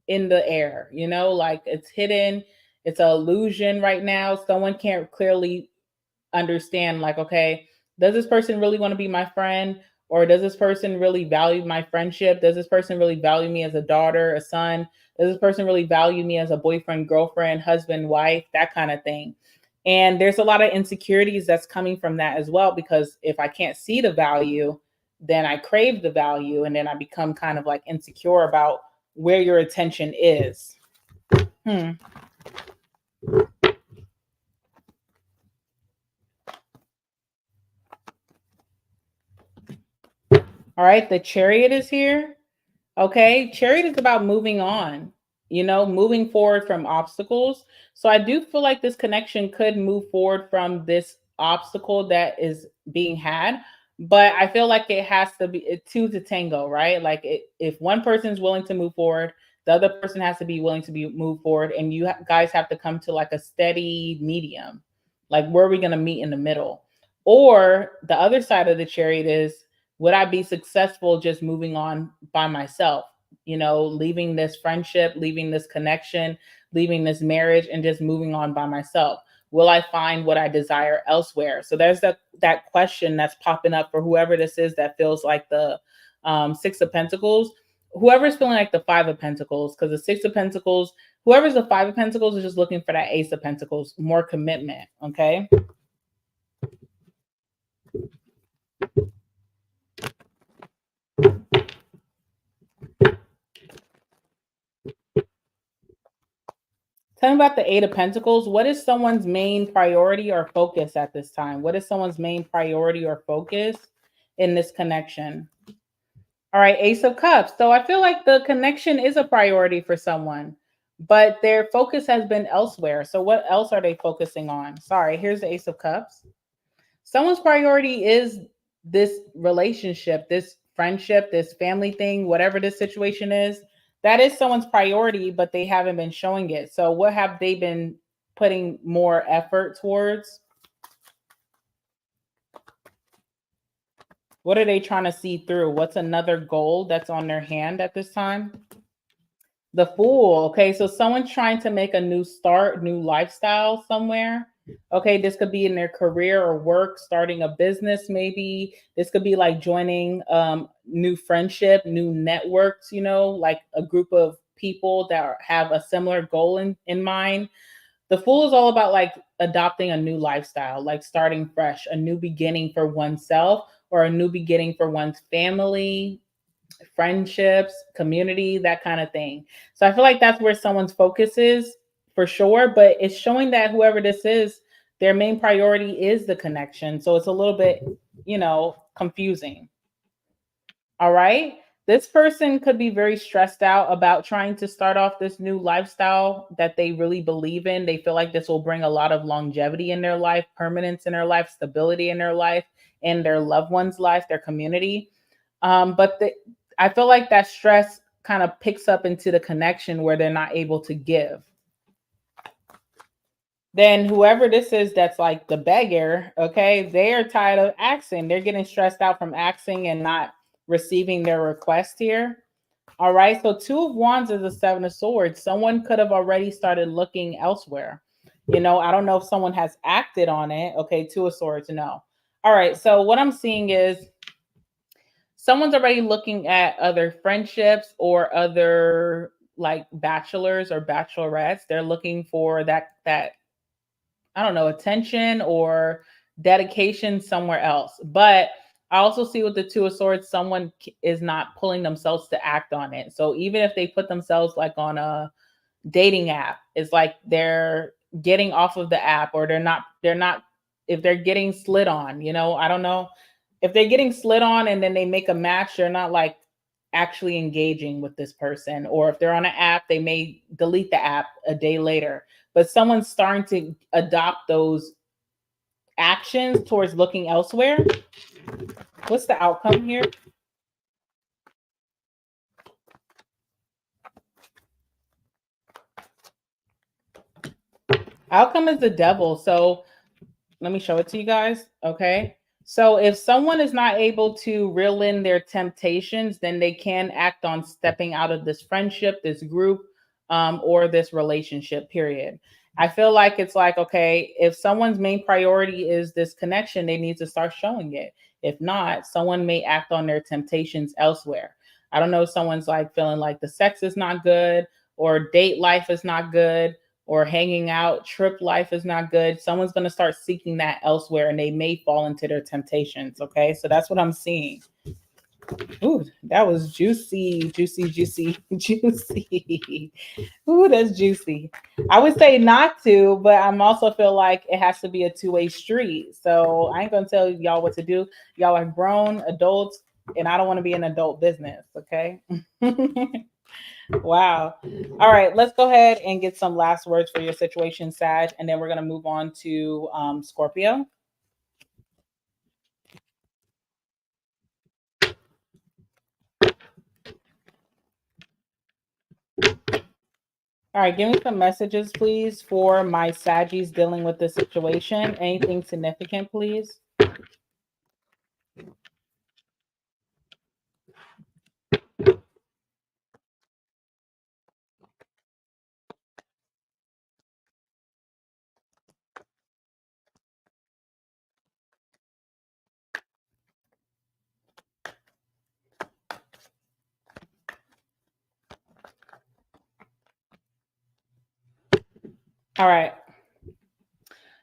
in the air, like it's hidden, it's an illusion right now. Someone can't clearly understand, like, okay, does this person really want to be my friend? Or does this person really value my friendship? Does this person really value me as a daughter, a son? Does this person really value me as a boyfriend, girlfriend, husband, wife, that kind of thing? And there's a lot of insecurities that's coming from that as well, because if I can't see the value, then I crave the value, and then I become kind of like insecure about where your attention is. All right, the Chariot is here. Okay, Chariot is about moving on, moving forward from obstacles. So I do feel like this connection could move forward from this obstacle that is being had, but I feel like it has to be two to tango, right? Like if one person is willing to move forward, the other person has to be willing to be move forward, and you guys have to come to like a steady medium. Like, where are we going to meet in the middle? Or the other side of the Chariot is, would I be successful just moving on by myself, leaving this friendship, leaving this connection, leaving this marriage, and just moving on by myself? Will I find what I desire elsewhere? So there's that question that's popping up for whoever this is that feels like the Six of Pentacles. Whoever's feeling like the Five of Pentacles, because the Six of Pentacles, whoever's the Five of Pentacles is just looking for that Ace of Pentacles, more commitment, okay? Tell me about the Eight of Pentacles. What is someone's main priority or focus at this time? What is someone's main priority or focus in this connection? All right, Ace of Cups. So I feel like the connection is a priority for someone, but their focus has been elsewhere. So what else are they focusing on? Sorry, here's the Ace of Cups. Someone's priority is this relationship, this friendship, this family thing, whatever this situation is. That is someone's priority, but they haven't been showing it. So what have they been putting more effort towards? What are they trying to see through? What's another goal that's on their hand at this time? The Fool. Okay, so someone's trying to make a new start, new lifestyle somewhere. Okay, this could be in their career or work, starting a business maybe. This could be like joining new friendship, new networks, like a group of people that have a similar goal in mind. The Fool is all about like adopting a new lifestyle, like starting fresh, a new beginning for oneself or a new beginning for one's family, friendships, community, that kind of thing. So I feel like that's where someone's focus is for sure, but it's showing that whoever this is, their main priority is the connection. So it's a little bit, confusing. All right. This person could be very stressed out about trying to start off this new lifestyle that they really believe in. They feel like this will bring a lot of longevity in their life, permanence in their life, stability in their life, in their loved one's life, their community. I feel like that stress kind of picks up into the connection where they're not able to give. Then whoever this is that's like the beggar, okay, they are tired of asking. They're getting stressed out from asking and not receiving their request here. All right, so Two of Wands is a Seven of Swords. Someone could have already started looking elsewhere. I don't know if someone has acted on it. Okay, Two of Swords, no. All right, so what I'm seeing is someone's already looking at other friendships or other like bachelors or bachelorettes. They're looking for that I don't know, attention or dedication somewhere else. But I also see with the Two of Swords, someone is not pulling themselves to act on it. So even if they put themselves like on a dating app, it's like they're getting off of the app, or they're not, if they're getting slid on, I don't know. If they're getting slid on and then they make a match, they're not like actually engaging with this person. Or if they're on an app, they may delete the app a day later. But someone's starting to adopt those actions towards looking elsewhere. What's the outcome here? Outcome is the Devil. So let me show it to you guys. Okay. So if someone is not able to reel in their temptations, then they can act on stepping out of this friendship, this group, or this relationship, period. I feel like it's like, okay, if someone's main priority is this connection, they need to start showing it. If not, someone may act on their temptations elsewhere. I don't know, someone's like feeling like the sex is not good, or date life is not good, or hanging out, trip life is not good. Someone's going to start seeking that elsewhere and they may fall into their temptations. Okay. So that's what I'm seeing. Ooh, that was juicy, juicy, juicy, juicy. Ooh, that's juicy. I would say not to, but I'm also feel like it has to be a two-way street. So I ain't gonna tell y'all what to do. Y'all are grown adults, and I don't want to be an adult business. Okay. Wow. All right, let's go ahead and get some last words for your situation, Sag, and then we're gonna move on to Scorpio. All right, give me some messages, please, for my Saggies dealing with this situation. Anything significant, please? All right.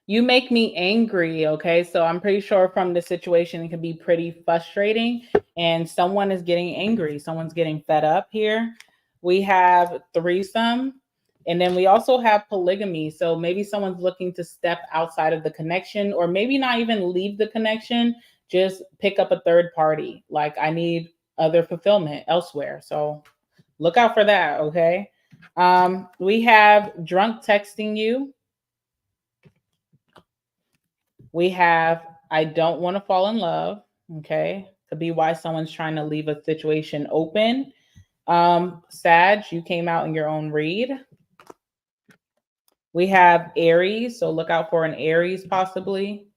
You make me angry, okay? So I'm pretty sure from the situation, it can be pretty frustrating, and someone is getting angry. Someone's getting fed up here. We have threesome, and then we also have polygamy. So maybe someone's looking to step outside of the connection, or maybe not even leave the connection, just pick up a third party. Like, I need other fulfillment elsewhere. So look out for that, okay? We have drunk texting you. We have I don't want to fall in love. Okay. Could be why someone's trying to leave a situation open. Sag, you came out in your own read. We have Aries, so look out for an Aries possibly.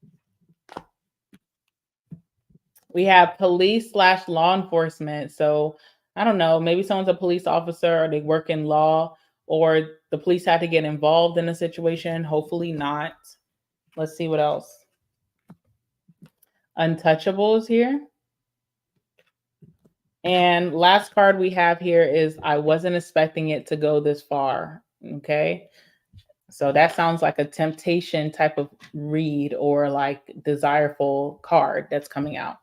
We have police / law enforcement. So I don't know, maybe someone's a police officer or they work in law, or the police had to get involved in a situation. Hopefully not. Let's see what else. Untouchables here. And last card we have here is I wasn't expecting it to go this far. Okay. So that sounds like a temptation type of read, or like desireful card that's coming out.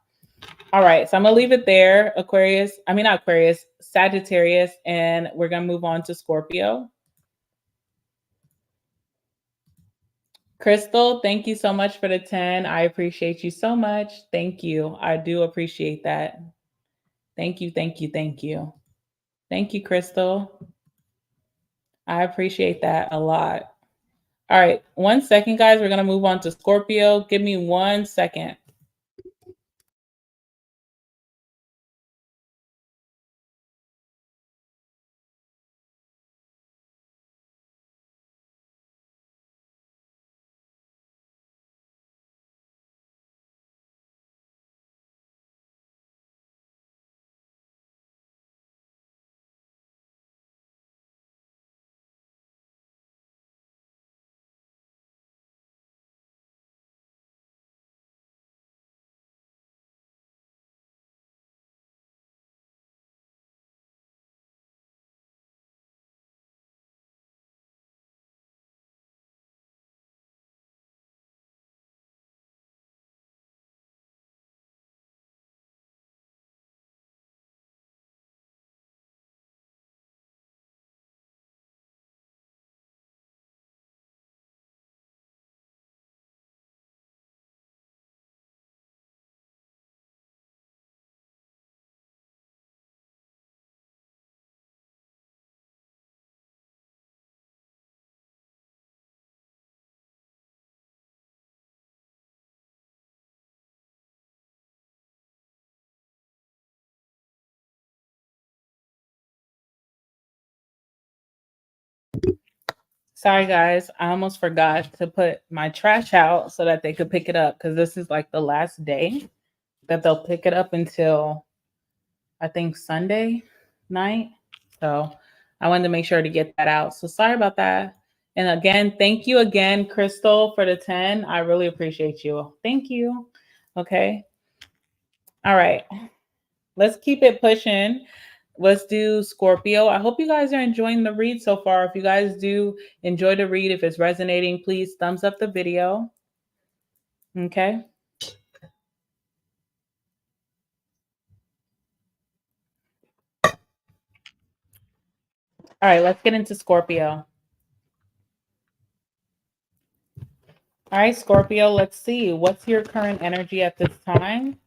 All right. So I'm going to leave it there, not Aquarius, Sagittarius, and we're going to move on to Scorpio. Crystal, thank you so much for the 10. I appreciate you so much. Thank you. I do appreciate that. Thank you, thank you, thank you. Thank you, Crystal. I appreciate that a lot. All right, 1 second, guys. We're going to move on to Scorpio. Give me 1 second. Sorry, guys. I almost forgot to put my trash out so that they could pick it up, because this is like the last day that they'll pick it up until, I think, Sunday night. So I wanted to make sure to get that out. So sorry about that. And again, thank you again, Crystal, for the 10. I really appreciate you. Thank you. Okay. All right. Let's keep it pushing. Let's do Scorpio. I hope you guys are enjoying the read so far. If you guys do enjoy the read, if it's resonating, please thumbs up the video. Okay. All right, let's get into Scorpio. All right, Scorpio, let's see. What's your current energy at this time?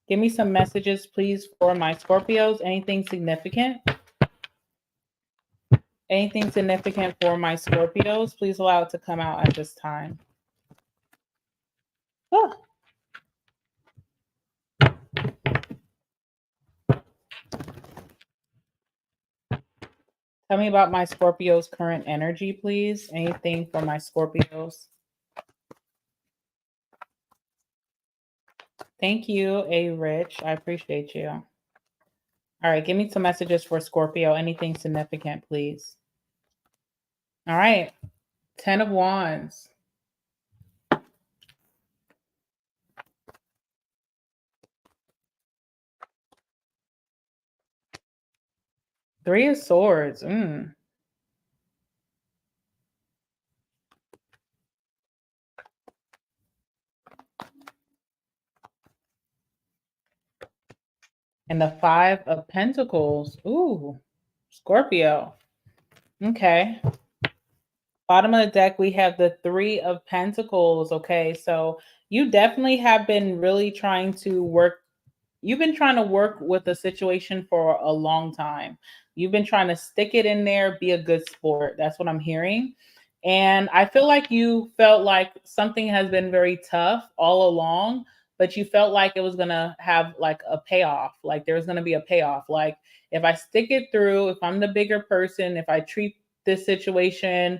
Give me some messages, please, for my Scorpios. Anything significant? Anything significant for my Scorpios? Please allow it to come out at this time. Oh. Tell me about my Scorpio's current energy, please. Anything for my Scorpios? Thank you, A Rich. I appreciate you. All right, give me some messages for Scorpio. Anything significant, please. All right, 10 of Wands. Three of Swords. And the Five of Pentacles. Ooh, Scorpio. Okay. Bottom of the deck, we have the Three of Pentacles. Okay, so you definitely have been really trying to work. You've been trying to work with a situation for a long time. You've been trying to stick it in there, be a good sport. That's what I'm hearing. And I feel like you felt like something has been very tough all along, but you felt like it was going to have like a payoff. Like there's going to be a payoff. Like if I stick it through, if I'm the bigger person, if I treat this situation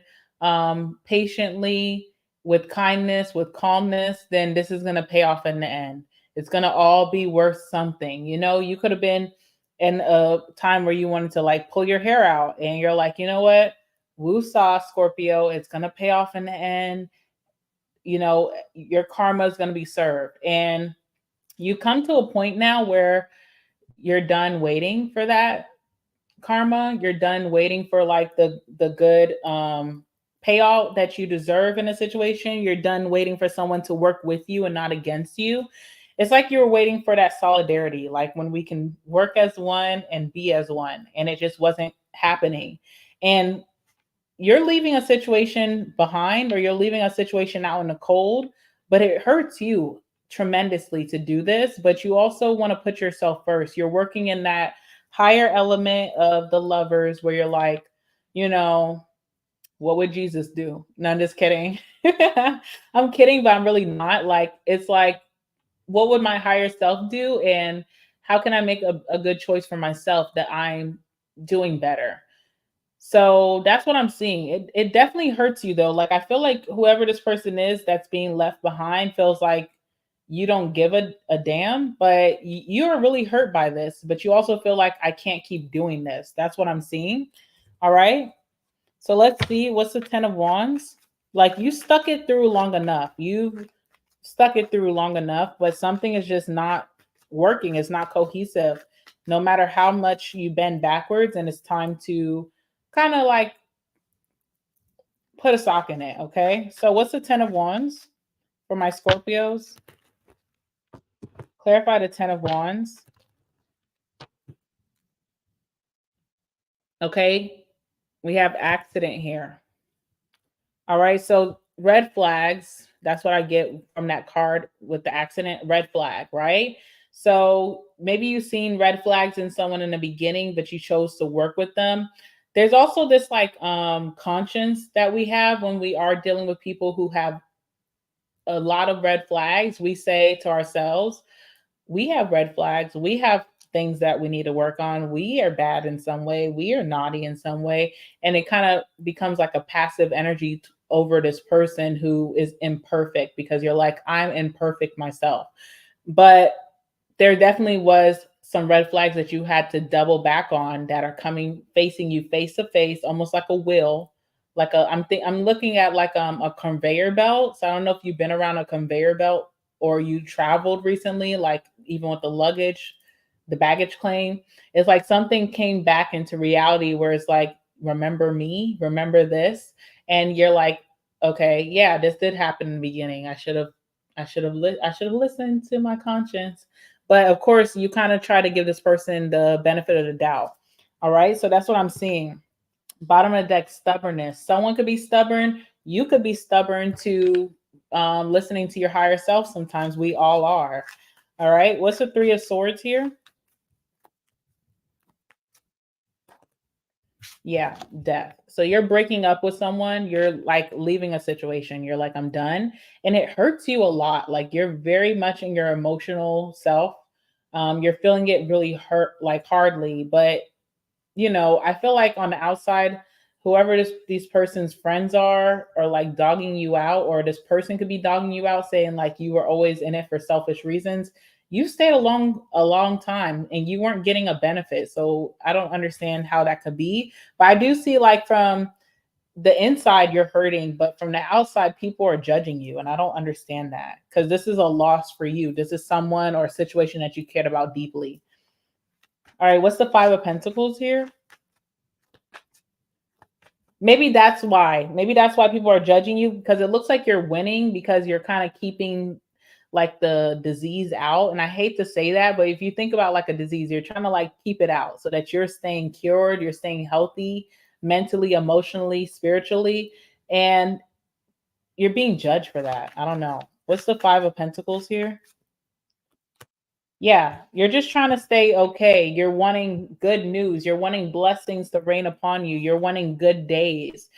patiently, with kindness, with calmness, then this is going to pay off in the end. It's going to all be worth something. You know, you could have been in a time where you wanted to like pull your hair out and you're like, you know what? Woo-saw, Scorpio. It's going to pay off in the end. You know, your karma is going to be served. And you come to a point now where you're done waiting for that karma. You're done waiting for like the good payout that you deserve in a situation. You're done waiting for someone to work with you and not against you. It's like you were waiting for that solidarity, like when we can work as one and be as one, and it just wasn't happening. And you're leaving a situation behind, or you're leaving a situation out in the cold, but it hurts you tremendously to do this. But you also want to put yourself first. You're working in that higher element of the lovers where you're like, you know, what would Jesus do? No, I'm just kidding. I'm kidding, but I'm really not. Like, it's like, what would my higher self do? And how can I make a good choice for myself that I'm doing better? So that's what I'm seeing. It definitely hurts you though. Like I feel like whoever this person is that's being left behind feels like you don't give a damn, but you're really hurt by this, but you also feel like I can't keep doing this. That's what I'm seeing. All right. So let's see what's the 10 of Wands. Like you stuck it through long enough. You stuck it through long enough, but something is just not working. It's not cohesive. No matter how much you bend backwards, and it's time to kind of like put a sock in it. Okay. So what's the 10 of Wands for my Scorpios? Clarify the 10 of Wands. Okay. We have accident here. All right. So red flags. That's what I get from that card with the accident. Red flag, right? So maybe you've seen red flags in someone in the beginning, but you chose to work with them. There's also this like conscience that we have when we are dealing with people who have a lot of red flags. We say to ourselves, we have red flags. We have things that we need to work on. We are bad in some way. We are naughty in some way. And it kind of becomes like a passive energy over this person who is imperfect, because you're like, I'm imperfect myself. But there definitely was some red flags that you had to double back on that are coming, facing you face to face, almost like a wheel. Like I'm looking at like a conveyor belt. So I don't know if you've been around a conveyor belt or you traveled recently, like even with the baggage claim, it's like something came back into reality where it's like, remember me, remember this, and you're like, okay, yeah, this did happen in the beginning. I should have listened to my conscience. But of course, you kind of try to give this person the benefit of the doubt. All right, so that's what I'm seeing. Bottom of the deck, stubbornness. Someone could be stubborn. You could be stubborn to listening to your higher self. Sometimes we all are. All right, what's the Three of Swords here? Yeah, death. So you're breaking up with someone, you're like leaving a situation, you're like, I'm done. And it hurts you a lot. Like you're very much in your emotional self. You're feeling it really hurt, like hardly. But, you know, I feel like on the outside, whoever these person's friends are like dogging you out, or this person could be dogging you out, saying like you were always in it for selfish reasons. You stayed a long time and you weren't getting a benefit. So I don't understand how that could be. But I do see like from the inside you're hurting, but from the outside people are judging you, and I don't understand that, because this is a loss for you. This is someone or a situation that you cared about deeply. All right, what's the Five of Pentacles here? Maybe that's why. Maybe that's why people are judging you, because it looks like you're winning because you're kind of keeping like the disease out. And I hate to say that, but if you think about like a disease, you're trying to like keep it out so that you're staying cured, you're staying healthy mentally, emotionally, spiritually, and you're being judged for that. I don't know. What's the Five of Pentacles here? Yeah, you're just trying to stay okay. You're wanting good news. You're wanting blessings to rain upon you. You're wanting good days.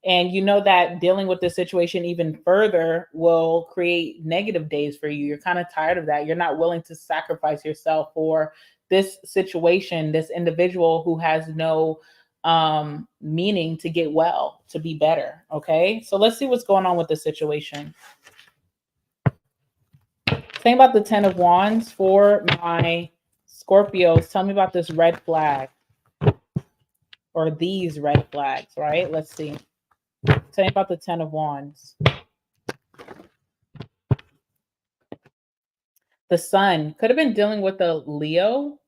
And you know that dealing with this situation even further will create negative days for you. You're kind of tired of that. You're not willing to sacrifice yourself for this situation, this individual who has no meaning to get well, to be better. Okay. So let's see what's going on with the situation. Think about the Ten of Wands for my Scorpios. Tell me about this red flag or these red flags, right? Let's see. Tell me about the Ten of Wands. The Sun could have been dealing with a Leo.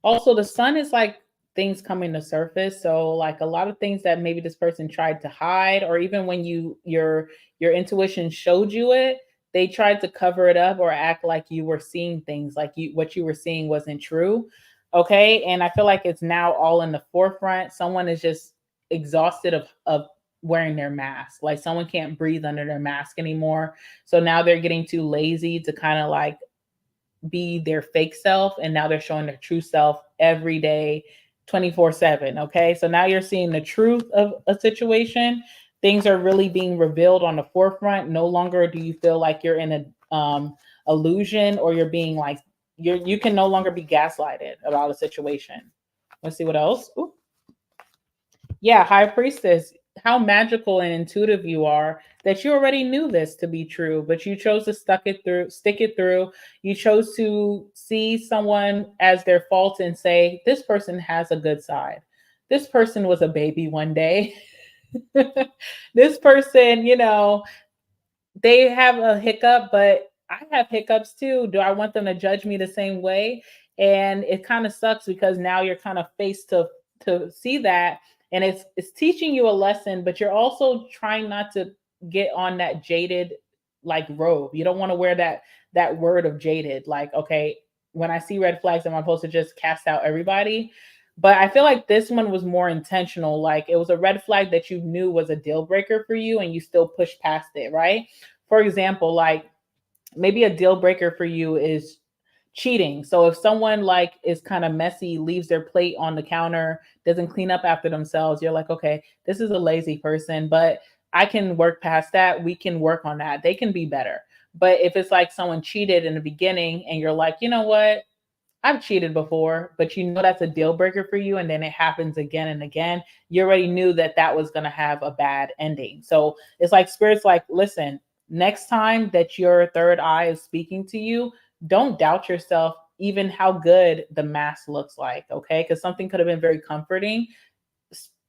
Also, the Sun is like things coming to surface. So like a lot of things that maybe this person tried to hide, or even when your intuition showed you it, they tried to cover it up or act like you were seeing things like what you were seeing wasn't true. Okay. And I feel like it's now all in the forefront. Someone is just exhausted of wearing their mask. Like someone can't breathe under their mask anymore. So now they're getting too lazy to kind of like be their fake self, and now they're showing their true self every day, 24/7. Okay, so now you're seeing the truth of a situation. Things are really being revealed on the forefront. No longer do you feel like you're in a illusion, or you're being like you can no longer be gaslighted about a situation. Let's see what else. Ooh. Yeah, High Priestess, how magical and intuitive you are that you already knew this to be true, but you chose to stick it through. You chose to see someone as their fault and say, this person has a good side. This person was a baby one day. This person, you know, they have a hiccup, but I have hiccups too. Do I want them to judge me the same way? And it kind of sucks because now you're kind of faced to see that, and it's teaching you a lesson, but you're also trying not to get on that jaded like robe. You don't want to wear that word of jaded. Like, okay, when I see red flags, am I supposed to just cast out everybody? But I feel like this one was more intentional. Like it was a red flag that you knew was a deal breaker for you, and you still pushed past it, right? For example, like maybe a deal breaker for you is cheating. So if someone like is kind of messy, leaves their plate on the counter, doesn't clean up after themselves, you're like, okay, this is a lazy person, but I can work past that. We can work on that. They can be better. But if it's like someone cheated in the beginning and you're like, you know what? I've cheated before, but you know that's a deal breaker for you, and then it happens again and again. You already knew that that was going to have a bad ending. So it's like spirit's like, listen, next time that your third eye is speaking to you, don't doubt yourself, even how good the mask looks like, okay? Because something could have been very comforting.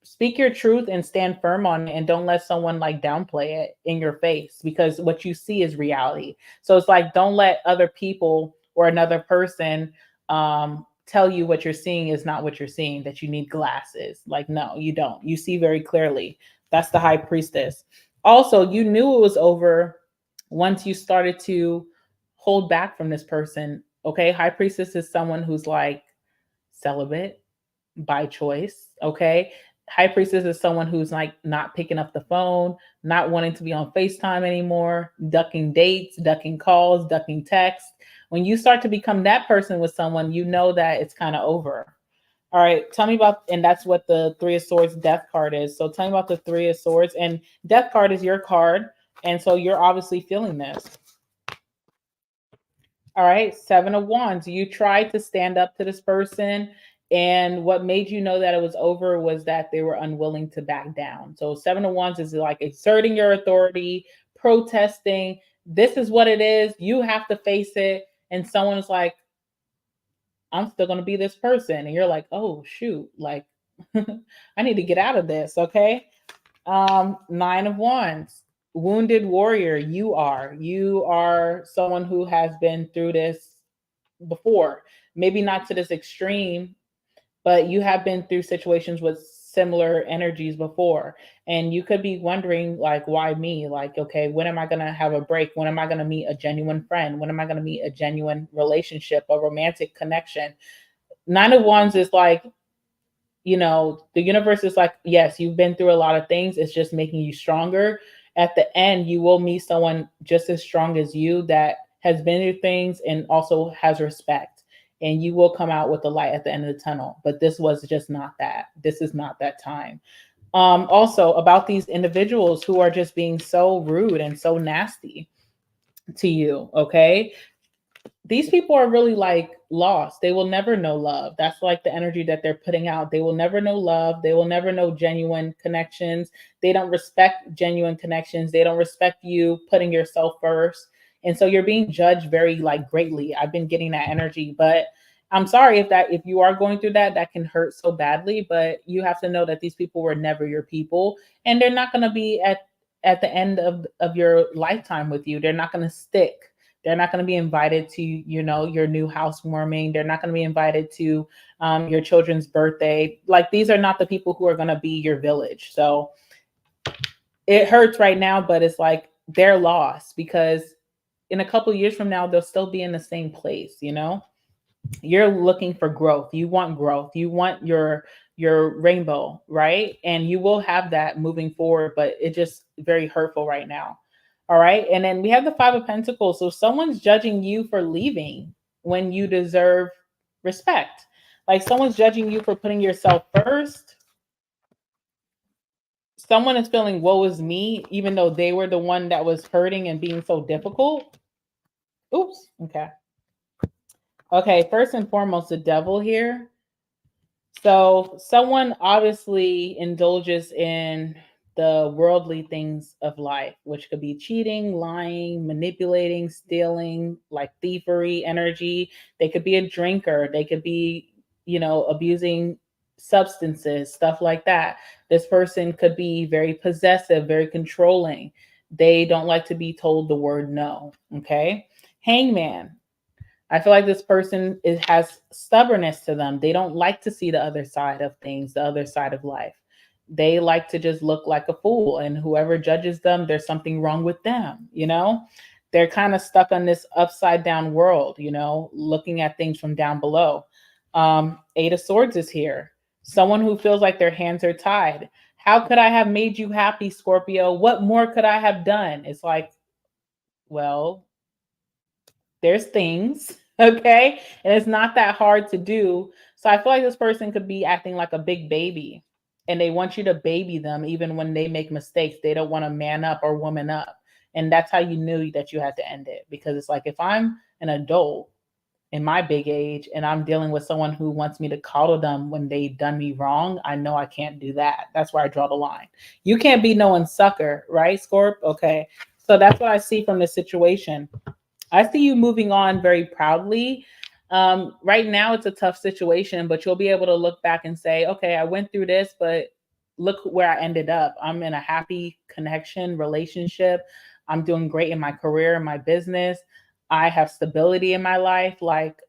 speak your truth and stand firm on it, and don't let someone like downplay it in your face, because what you see is reality. So it's like, don't let other people or another person tell you what you're seeing is not what you're seeing, that you need glasses. Like, no, you don't. You see very clearly. That's the high priestess. Also, you knew it was over once you started to hold back from this person. Okay. High priestess is someone who's like celibate by choice. Okay. High priestess is someone who's like not picking up the phone, not wanting to be on FaceTime anymore, ducking dates, ducking calls, ducking texts. When you start to become that person with someone, you know that it's kind of over. All right, tell me about, and that's what the Three of Swords Death card is. So tell me about the Three of Swords, and Death card is your card. And so you're obviously feeling this. All right, Seven of Wands. You tried to stand up to this person, and what made you know that it was over was that they were unwilling to back down. So Seven of Wands is like exerting your authority, protesting. This is what it is. You have to face it. And someone is like, I'm still going to be this person. And you're like, oh, shoot, like, I need to get out of this. Okay. Nine of Wands, wounded warrior. You are someone who has been through this before, maybe not to this extreme, but you have been through situations with similar energies before. And you could be wondering, like, why me? Like, okay, when am I going to have a break? When am I going to meet a genuine friend? When am I going to meet a genuine relationship, a romantic connection? Nine of Wands is like, the universe is like, yes, you've been through a lot of things. It's just making you stronger. At the end, you will meet someone just as strong as you that has been through things and also has respect. And you will come out with the light at the end of the tunnel. But this was just not that. This is not that time. Also, about these individuals who are just being so rude and so nasty to you, okay? These people are really like lost. They will never know love. That's like the energy that they're putting out. They will never know love. They will never know genuine connections. They don't respect genuine connections. They don't respect you putting yourself first. And so you're being judged very like greatly. I've been getting that energy, but I'm sorry if you are going through that, that can hurt so badly, but you have to know that these people were never your people, and they're not going to be at the end of your lifetime with you. They're not going to stick. They're not going to be invited to, your new housewarming. They're not going to be invited to your children's birthday. Like, these are not the people who are going to be your village. So it hurts right now, but it's like they're lost, because in a couple of years from now, they'll still be in the same place. You're looking for growth. You want growth. You want your rainbow, right? And you will have that moving forward, but it's just very hurtful right now. All right. And then we have the Five of Pentacles. So someone's judging you for leaving when you deserve respect. Like, someone's judging you for putting yourself first. Someone is feeling woe is me, even though they were the one that was hurting and being so difficult. Oops. Okay. Okay. First and foremost, the devil here. So someone obviously indulges in the worldly things of life, which could be cheating, lying, manipulating, stealing, like thievery energy. They could be a drinker. They could be, abusing substances, stuff like that. This person could be very possessive, very controlling. They don't like to be told the word no. Okay. Hangman. I feel like this person has stubbornness to them. They don't like to see the other side of things, the other side of life. They like to just look like a fool, and whoever judges them, there's something wrong with them. They're kind of stuck on this upside down world, looking at things from down below. Eight of Swords is here. Someone who feels like their hands are tied. How could I have made you happy, Scorpio? What more could I have done? It's like, well, there's things, okay? And it's not that hard to do. So I feel like this person could be acting like a big baby, and they want you to baby them even when they make mistakes. They don't want to man up or woman up. And that's how you knew that you had to end it, because it's like, if I'm an adult in my big age and I'm dealing with someone who wants me to coddle them when they've done me wrong, I know I can't do that. That's where I draw the line. You can't be no one's sucker, right, Scorp? Okay. So that's what I see from this situation. I see you moving on very proudly. Right now, it's a tough situation, but you'll be able to look back and say, okay, I went through this, but look where I ended up. I'm in a happy connection relationship. I'm doing great in my career, in my business. I have stability in my life. Like,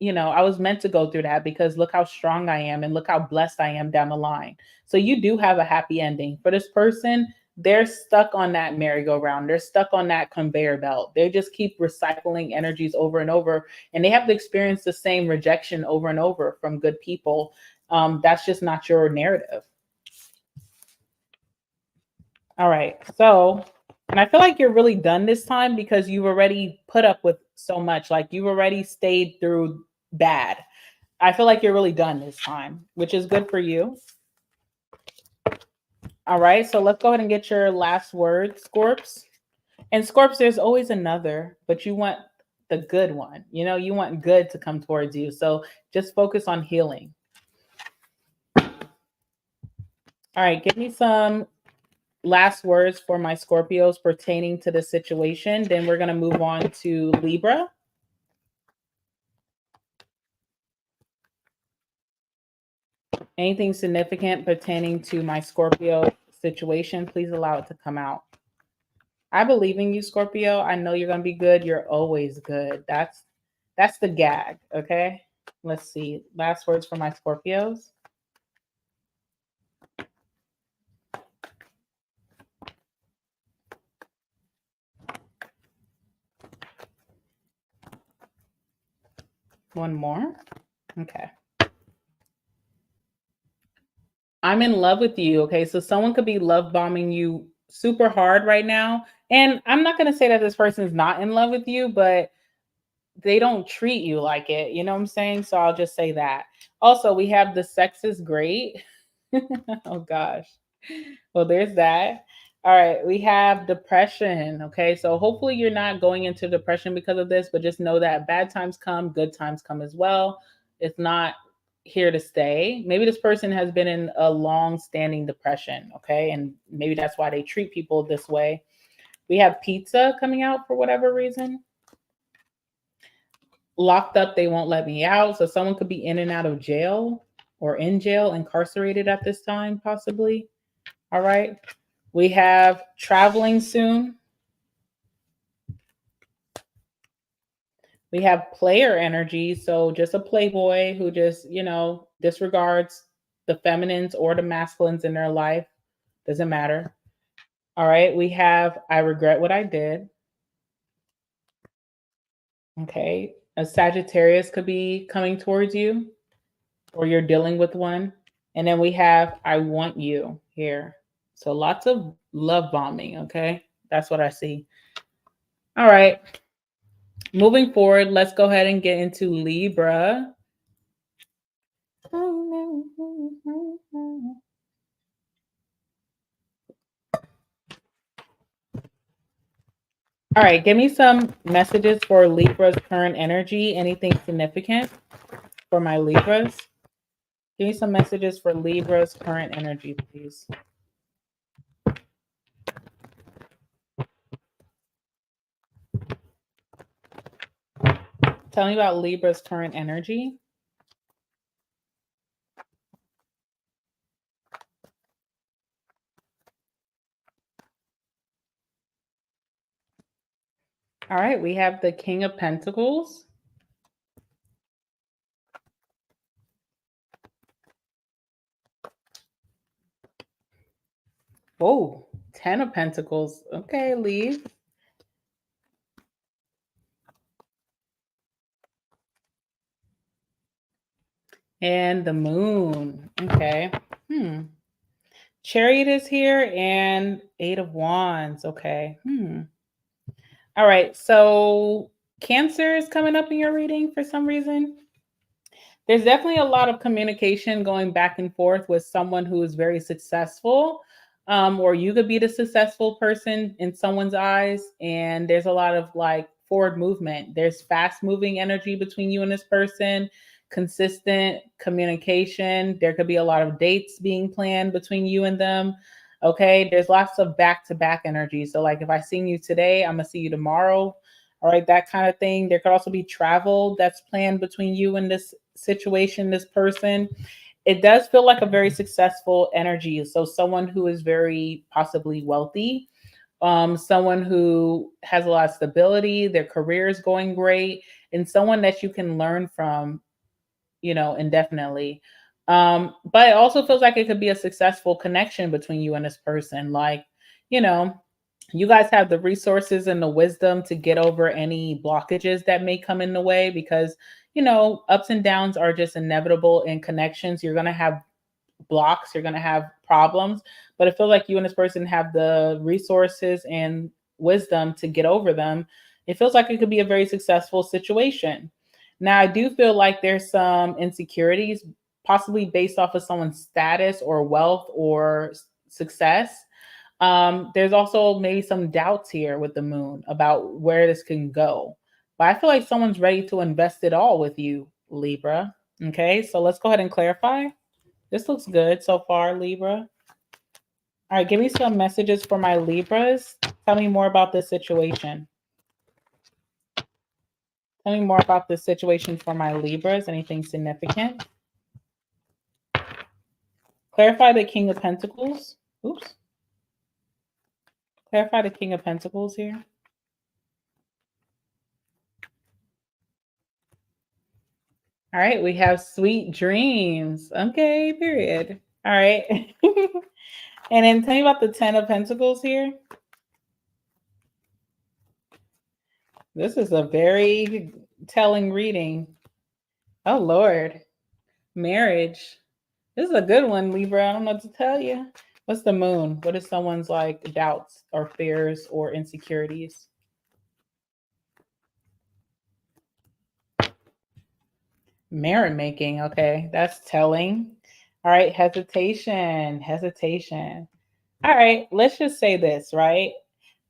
I was meant to go through that because look how strong I am and look how blessed I am down the line. So you do have a happy ending. For this person, they're stuck on that merry-go-round. They're stuck on that conveyor belt. They just keep recycling energies over and over, and they have to experience the same rejection over and over from good people. That's just not your narrative. All right. So, and I feel like you're really done this time because you've already put up with so much. Like you've already stayed through bad. I feel like you're really done this time, which is good for you. All right. So let's go ahead and get your last word, Scorps. And Scorps, there's always another, but you want the good one. You want good to come towards you. So just focus on healing. All right. Give me some last words for my Scorpios pertaining to the situation. Then we're going to move on to Libra. Anything significant pertaining to my Scorpio situation, please allow it to come out. I believe in you, Scorpio. I know you're going to be good. You're always good. That's the gag, okay? Let's see. Last words for my Scorpios. One more. Okay. I'm in love with you, okay? So someone could be love bombing you super hard right now. And I'm not going to say that this person is not in love with you, but they don't treat you like it. You know what I'm saying? So I'll just say that. Also, we have the sex is great. Oh, gosh. Well, there's that. All right. We have depression. Okay. So hopefully you're not going into depression because of this, but just know that bad times come, good times come as well. It's not here to stay. Maybe this person has been in a long standing depression. Okay. And maybe that's why they treat people this way. We have pizza coming out for whatever reason. Locked up, they won't let me out. So someone could be in and out of jail or in jail, incarcerated at this time, possibly. All right. We have traveling soon. We have player energy. So just a playboy who just, disregards the feminines or the masculines in their life. Doesn't matter. All right. We have I regret what I did. Okay. A Sagittarius could be coming towards you or you're dealing with one. And then we have I want you here. So lots of love bombing. Okay. That's what I see. All right. Moving forward, let's go ahead and get into Libra. All right, give me some messages for Libra's current energy. Anything significant for my Libras? Give me some messages for Libra's current energy, please. Tell me about Libra's current energy. All right, we have the King of Pentacles. Oh, 10 of Pentacles. Okay, leave. And the Moon. Okay. Chariot is here and 8 of Wands. Okay. All right. So Cancer is coming up in your reading for some reason. There's definitely a lot of communication going back and forth with someone who is very successful, or you could be the successful person in someone's eyes. And there's a lot of like forward movement. There's fast moving energy between you and this person, consistent communication. There could be a lot of dates being planned between you and them. Okay. There's lots of back to back energy. So like if I seen you today, I'm going to see you tomorrow. All right, that kind of thing. There could also be travel that's planned between you and this situation, this person. it does feel like a very successful energy. So someone who is very possibly wealthy, someone who has a lot of stability, their career is going great, and someone that you can learn from, indefinitely. But it also feels like it could be a successful connection between you and this person. Like, you know, you guys have the resources and the wisdom to get over any blockages that may come in the way because, ups and downs are just inevitable in connections. You're going to have blocks, you're going to have problems, but I feel like you and this person have the resources and wisdom to get over them. It feels like it could be a very successful situation. Now, I do feel like there's some insecurities, possibly based off of someone's status or wealth or success. There's also maybe some doubts here with the moon about where this can go. But I feel like someone's ready to invest it all with you, Libra. Okay, so let's go ahead and clarify. This looks good so far, Libra. All right, give me some messages for my Libras. Tell me more about this situation. Tell me more about this situation for my Libras. Anything significant? Clarify the King of Pentacles. Oops. Clarify the King of Pentacles here. All right, we have sweet dreams. Okay, period. All right. And then tell me about the 10 of Pentacles here. This is a very telling reading. Oh, Lord. Marriage. This is a good one, Libra. I don't know what to tell you. What's the moon? What is someone's like doubts or fears or insecurities? Merit making. Okay, that's telling. All right, hesitation. All right, let's just say this, right?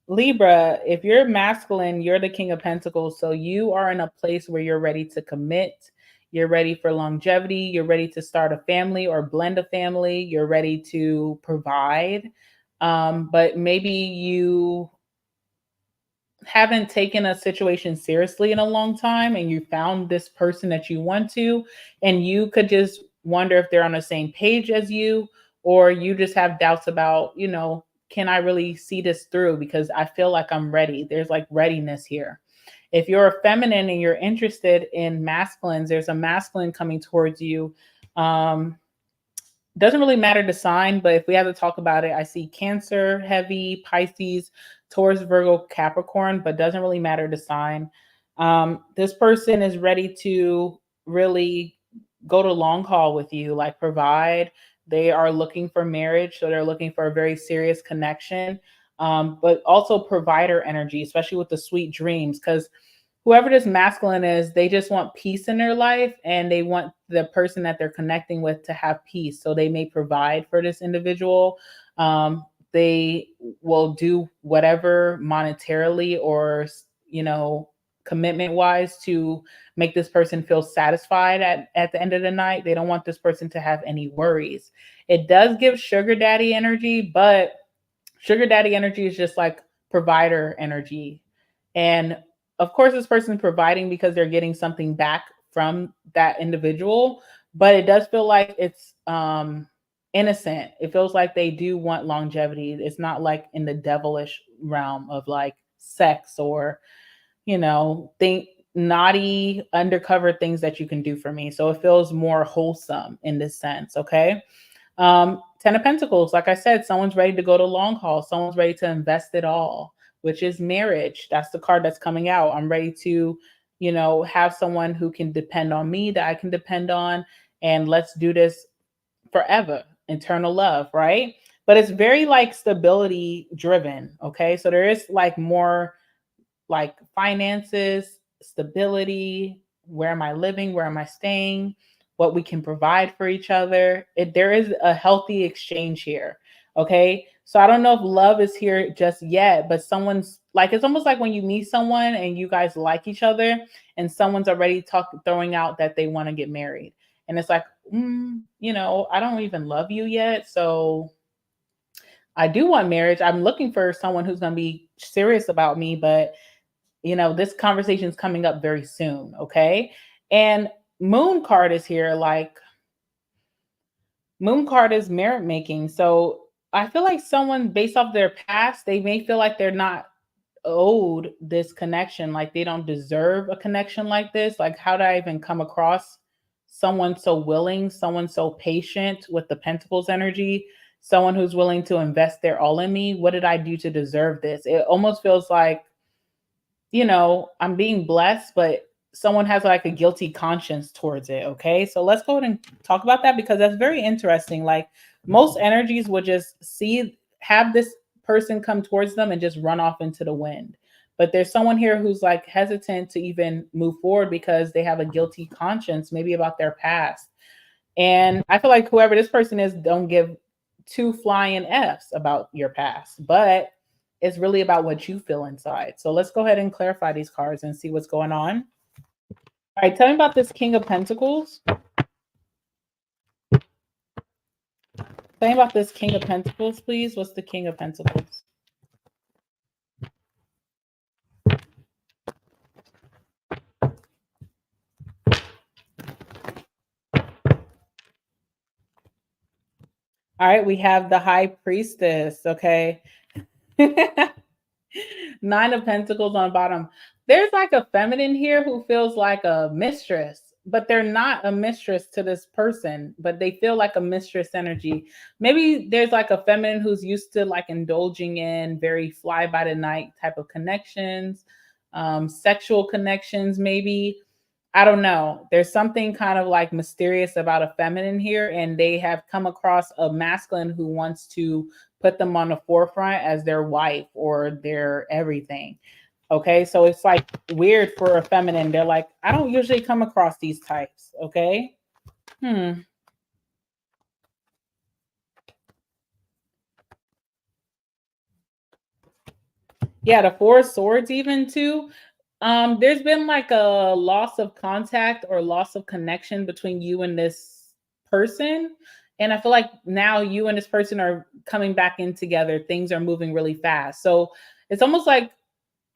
Libra, if you're masculine, you're the King of Pentacles. So you are in a place where you're ready to commit. You're ready for longevity. You're ready to start a family or blend a family. You're ready to provide. But maybe you haven't taken a situation seriously in a long time and you found this person that you want to, and you could just wonder if they're on the same page as you, or you just have doubts about, can I really see this through? Because I feel like I'm ready. There's like readiness here. If you're a feminine and you're interested in masculines, there's a masculine coming towards you. Doesn't really matter the sign, but if we have to talk about it, I see Cancer, heavy, Pisces, Taurus, Virgo, Capricorn, but doesn't really matter the sign. This person is ready to really go to long haul with you, like provide. They are looking for marriage, so they're looking for a very serious connection, but also provider energy, especially with the sweet dreams, because whoever this masculine is, they just want peace in their life and they want the person that they're connecting with to have peace. So they may provide for this individual. They will do whatever monetarily or, commitment wise to make this person feel satisfied at the end of the night. They don't want this person to have any worries. It does give sugar daddy energy, but sugar daddy energy is just like provider energy. And of course, this person is providing because they're getting something back from that individual, but it does feel like it's innocent. It feels like they do want longevity. It's not like in the devilish realm of like sex or, think naughty undercover things that you can do for me. So it feels more wholesome in this sense. Okay. 10 of Pentacles, like I said, someone's ready to go to long haul. Someone's ready to invest it all, which is marriage. That's the card that's coming out. I'm ready to, have someone who can depend on me, that I can depend on, and let's do this forever. Eternal love, right? But it's very like stability driven. Okay. So there is like more like finances, stability, where am I living, where am I staying, what we can provide for each other. There is a healthy exchange here. Okay. So I don't know if love is here just yet, but someone's like, it's almost like when you meet someone and you guys like each other and someone's already throwing out that they want to get married. And it's like, I don't even love you yet. So I do want marriage. I'm looking for someone who's going to be serious about me, but this conversation is coming up very soon. Okay. And moon card is here. Like, Moon card is merit making. So I feel like someone based off their past, they may feel like they're not owed this connection, like they don't deserve a connection like this. Like, how did I even come across someone so willing, someone so patient with the Pentacles energy, someone who's willing to invest their all in me? What did I do to deserve this? It almost feels like, I'm being blessed, but someone has like a guilty conscience towards it. Okay. So let's go ahead and talk about that because that's very interesting. Like most energies would just have this person come towards them and just run off into the wind. But there's someone here who's like hesitant to even move forward because they have a guilty conscience, maybe about their past. And I feel like whoever this person is, don't give two flying F's about your past, but it's really about what you feel inside. So let's go ahead and clarify these cards and see what's going on. All right, tell me about this King of Pentacles. Tell me about this King of Pentacles, please. What's the King of Pentacles? All right, we have the High Priestess, okay? 9 of Pentacles on bottom. There's like a feminine here who feels like a mistress, but they're not a mistress to this person, but they feel like a mistress energy. Maybe there's like a feminine who's used to like indulging in very fly by the night type of connections, sexual connections, maybe. I don't know. There's something kind of like mysterious about a feminine here, and they have come across a masculine who wants to put them on the forefront as their wife or their everything. Okay, so it's like weird for a feminine. They're like, I don't usually come across these types. Okay. Yeah, the 4 of Swords even too. There's been like a loss of contact or loss of connection between you and this person. And I feel like now you and this person are coming back in together. Things are moving really fast. So it's almost like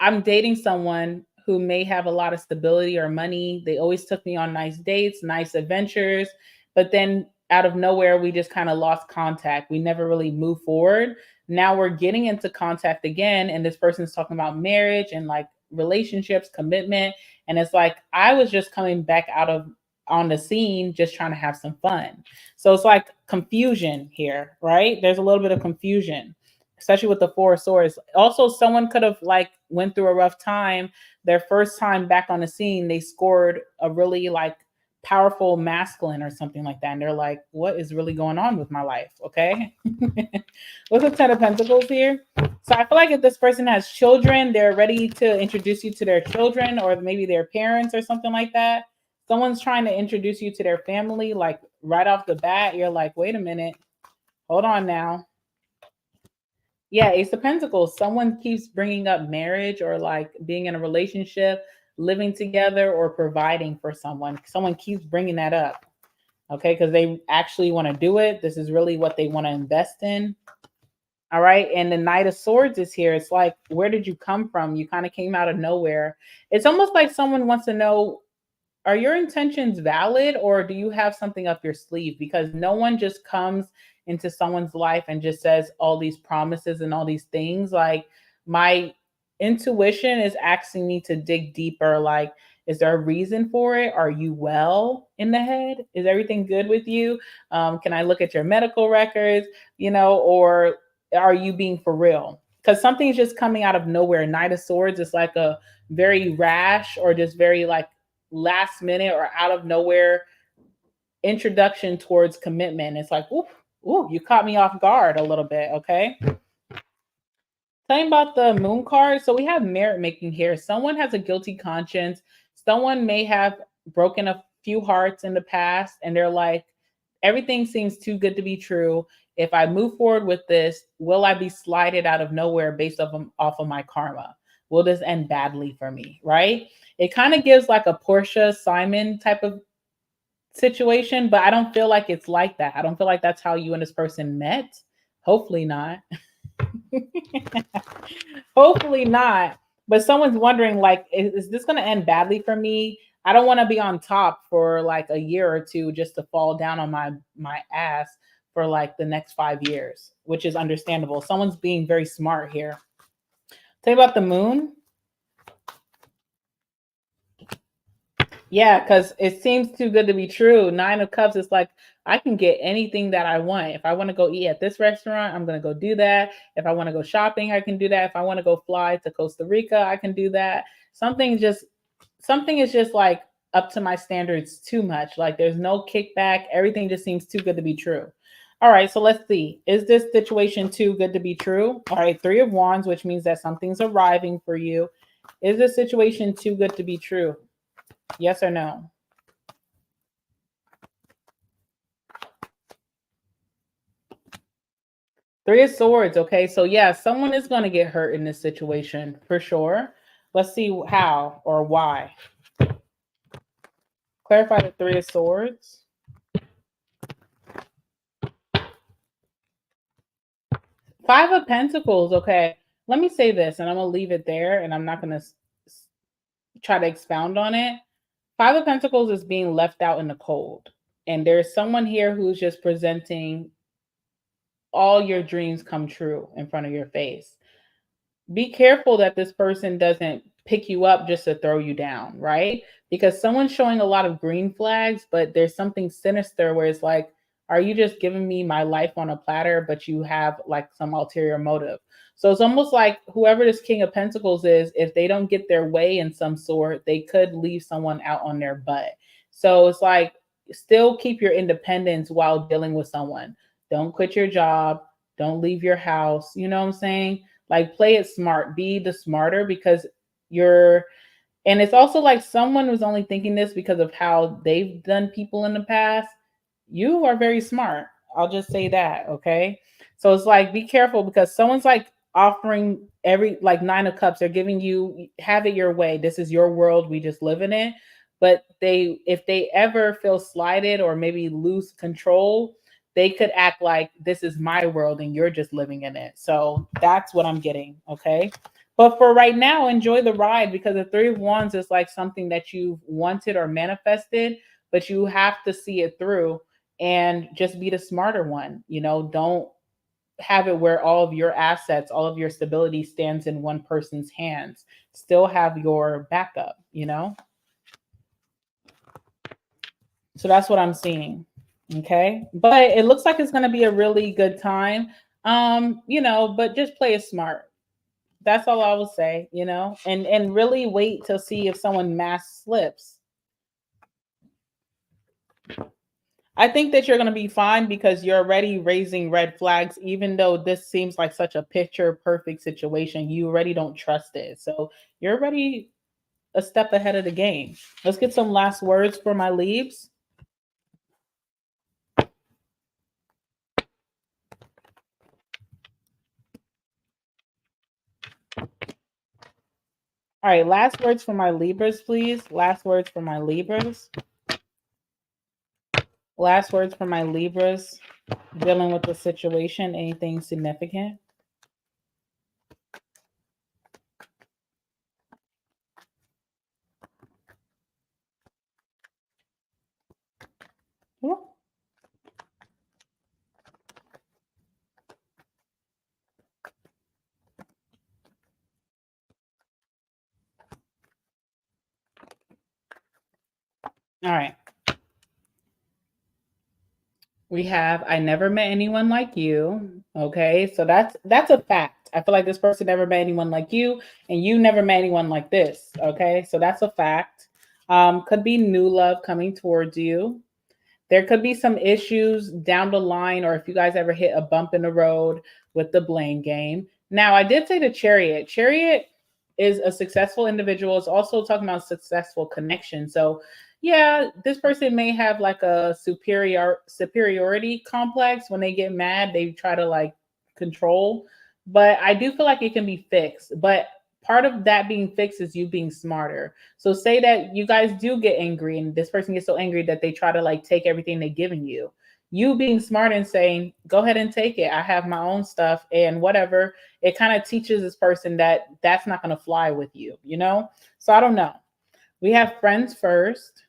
I'm dating someone who may have a lot of stability or money. They always took me on nice dates, nice adventures, but then out of nowhere, we just kind of lost contact. We never really moved forward. Now we're getting into contact again, and this person's talking about marriage and like relationships, commitment. And it's like, I was just coming back out of on the scene, just trying to have some fun. So it's like confusion here, right? There's a little bit of confusion, especially with the 4 of Swords. Also, someone could have like went through a rough time. Their first time back on the scene, they scored a really like powerful masculine or something like that. And they're like, what is really going on with my life? Okay. What's the 10 of Pentacles here? So I feel like if this person has children, they're ready to introduce you to their children or maybe their parents or something like that. Someone's trying to introduce you to their family, like right off the bat. You're like, wait a minute, hold on now. Yeah, Ace of Pentacles. Someone keeps bringing up marriage or like being in a relationship, living together, or providing for someone. Someone keeps bringing that up. Okay, because they actually want to do it. This is really what they want to invest in. All right, and the Knight of Swords is here. It's like, where did you come from? You kind of came out of nowhere. It's almost like someone wants to know, are your intentions valid or do you have something up your sleeve? Because no one just comes into someone's life and just says all these promises and all these things. Like my intuition is asking me to dig deeper. Like, is there a reason for it? Are you well in the head? Is everything good with you? Can I look at your medical records, or are you being for real? Because something's just coming out of nowhere. Knight of Swords is like a very rash or just very like last minute or out of nowhere introduction towards commitment. It's like, ooh, you caught me off guard a little bit. Okay. Tell me about the Moon card. So we have merit making here. Someone has a guilty conscience. Someone may have broken a few hearts in the past and they're like, everything seems too good to be true. If I move forward with this, will I be slighted out of nowhere based off of my karma? Will this end badly for me? Right? It kind of gives like a Portia Simon type of situation, but I don't feel like it's like that. I don't feel like that's how you and this person met. Hopefully not. Hopefully not. But someone's wondering, like, is this going to end badly for me? I don't want to be on top for like a year or two just to fall down on my ass. for like the next 5 years, which is understandable. Someone's being very smart here. Tell you about the moon. Yeah, because it seems too good to be true. 9 of Cups is like, I can get anything that I want. If I want to go eat at this restaurant, I'm going to go do that. If I want to go shopping, I can do that. If I want to go fly to Costa Rica, I can do that. Something is just like up to my standards too much. Like there's no kickback. Everything just seems too good to be true. All right, so let's see. Is this situation too good to be true? All right, 3 of Wands, which means that something's arriving for you. Is this situation too good to be true? Yes or no? Three of Swords. Okay, so yeah, someone is going to get hurt in this situation for sure. Let's see how or why. Clarify the Three of Swords. 5 of Pentacles. Okay, let me say this, and I'm going to leave it there, and I'm not going to try to expound on it. 5 of Pentacles is being left out in the cold, and there's someone here who's just presenting all your dreams come true in front of your face. Be careful that this person doesn't pick you up just to throw you down, right? Because someone's showing a lot of green flags, but there's something sinister where it's like, are you just giving me my life on a platter, but you have like some ulterior motive? So it's almost like whoever this King of Pentacles is, if they don't get their way in some sort, they could leave someone out on their butt. So it's like, still keep your independence while dealing with someone. Don't quit your job. Don't leave your house. You know what I'm saying? Like play it smart, be the smarter because and it's also like someone was only thinking this because of how they've done people in the past. You are very smart. I'll just say that. Okay. So it's like, be careful because someone's like offering every like 9 of Cups. They're giving you, have it your way. This is your world. We just live in it. But if they ever feel slighted or maybe lose control, they could act like this is my world and you're just living in it. So that's what I'm getting. Okay. But for right now, enjoy the ride because the 3 of Wands is like something that you've wanted or manifested, but you have to see it through and just be the smarter one. You know, don't have it where all of your assets, all of your stability stands in one person's hands. Still have your backup, you know? So that's what I'm seeing. Okay. But it looks like it's going to be a really good time. But just play it smart. That's all I will say, and really wait to see if someone mass slips. I think that you're going to be fine because you're already raising red flags, even though this seems like such a picture perfect situation. You already don't trust it. So you're already a step ahead of the game. Let's get some last words for my Libs. All right, last words for my Libras, please. Last words for my Libras. Last words for my Libras dealing with the situation. Anything significant? Yeah. All right. We have I never met anyone like you. Okay. So that's a fact. I feel like this person never met anyone like you, and you never met anyone like this. Okay. So that's a fact. Could be new love coming towards you. There could be some issues down the line, or if you guys ever hit a bump in the road with the blame game. Now, I did say the Chariot. Chariot is a successful individual. It's also talking about successful connection. So, yeah, this person may have like a superiority complex. When they get mad, they try to like control. But I do feel like it can be fixed. But part of that being fixed is you being smarter. So say that you guys do get angry and this person gets so angry that they try to like take everything they've given you. You being smart and saying, go ahead and take it. I have my own stuff and whatever. It kind of teaches this person that that's not going to fly with you, you know? So I don't know. We have friends first.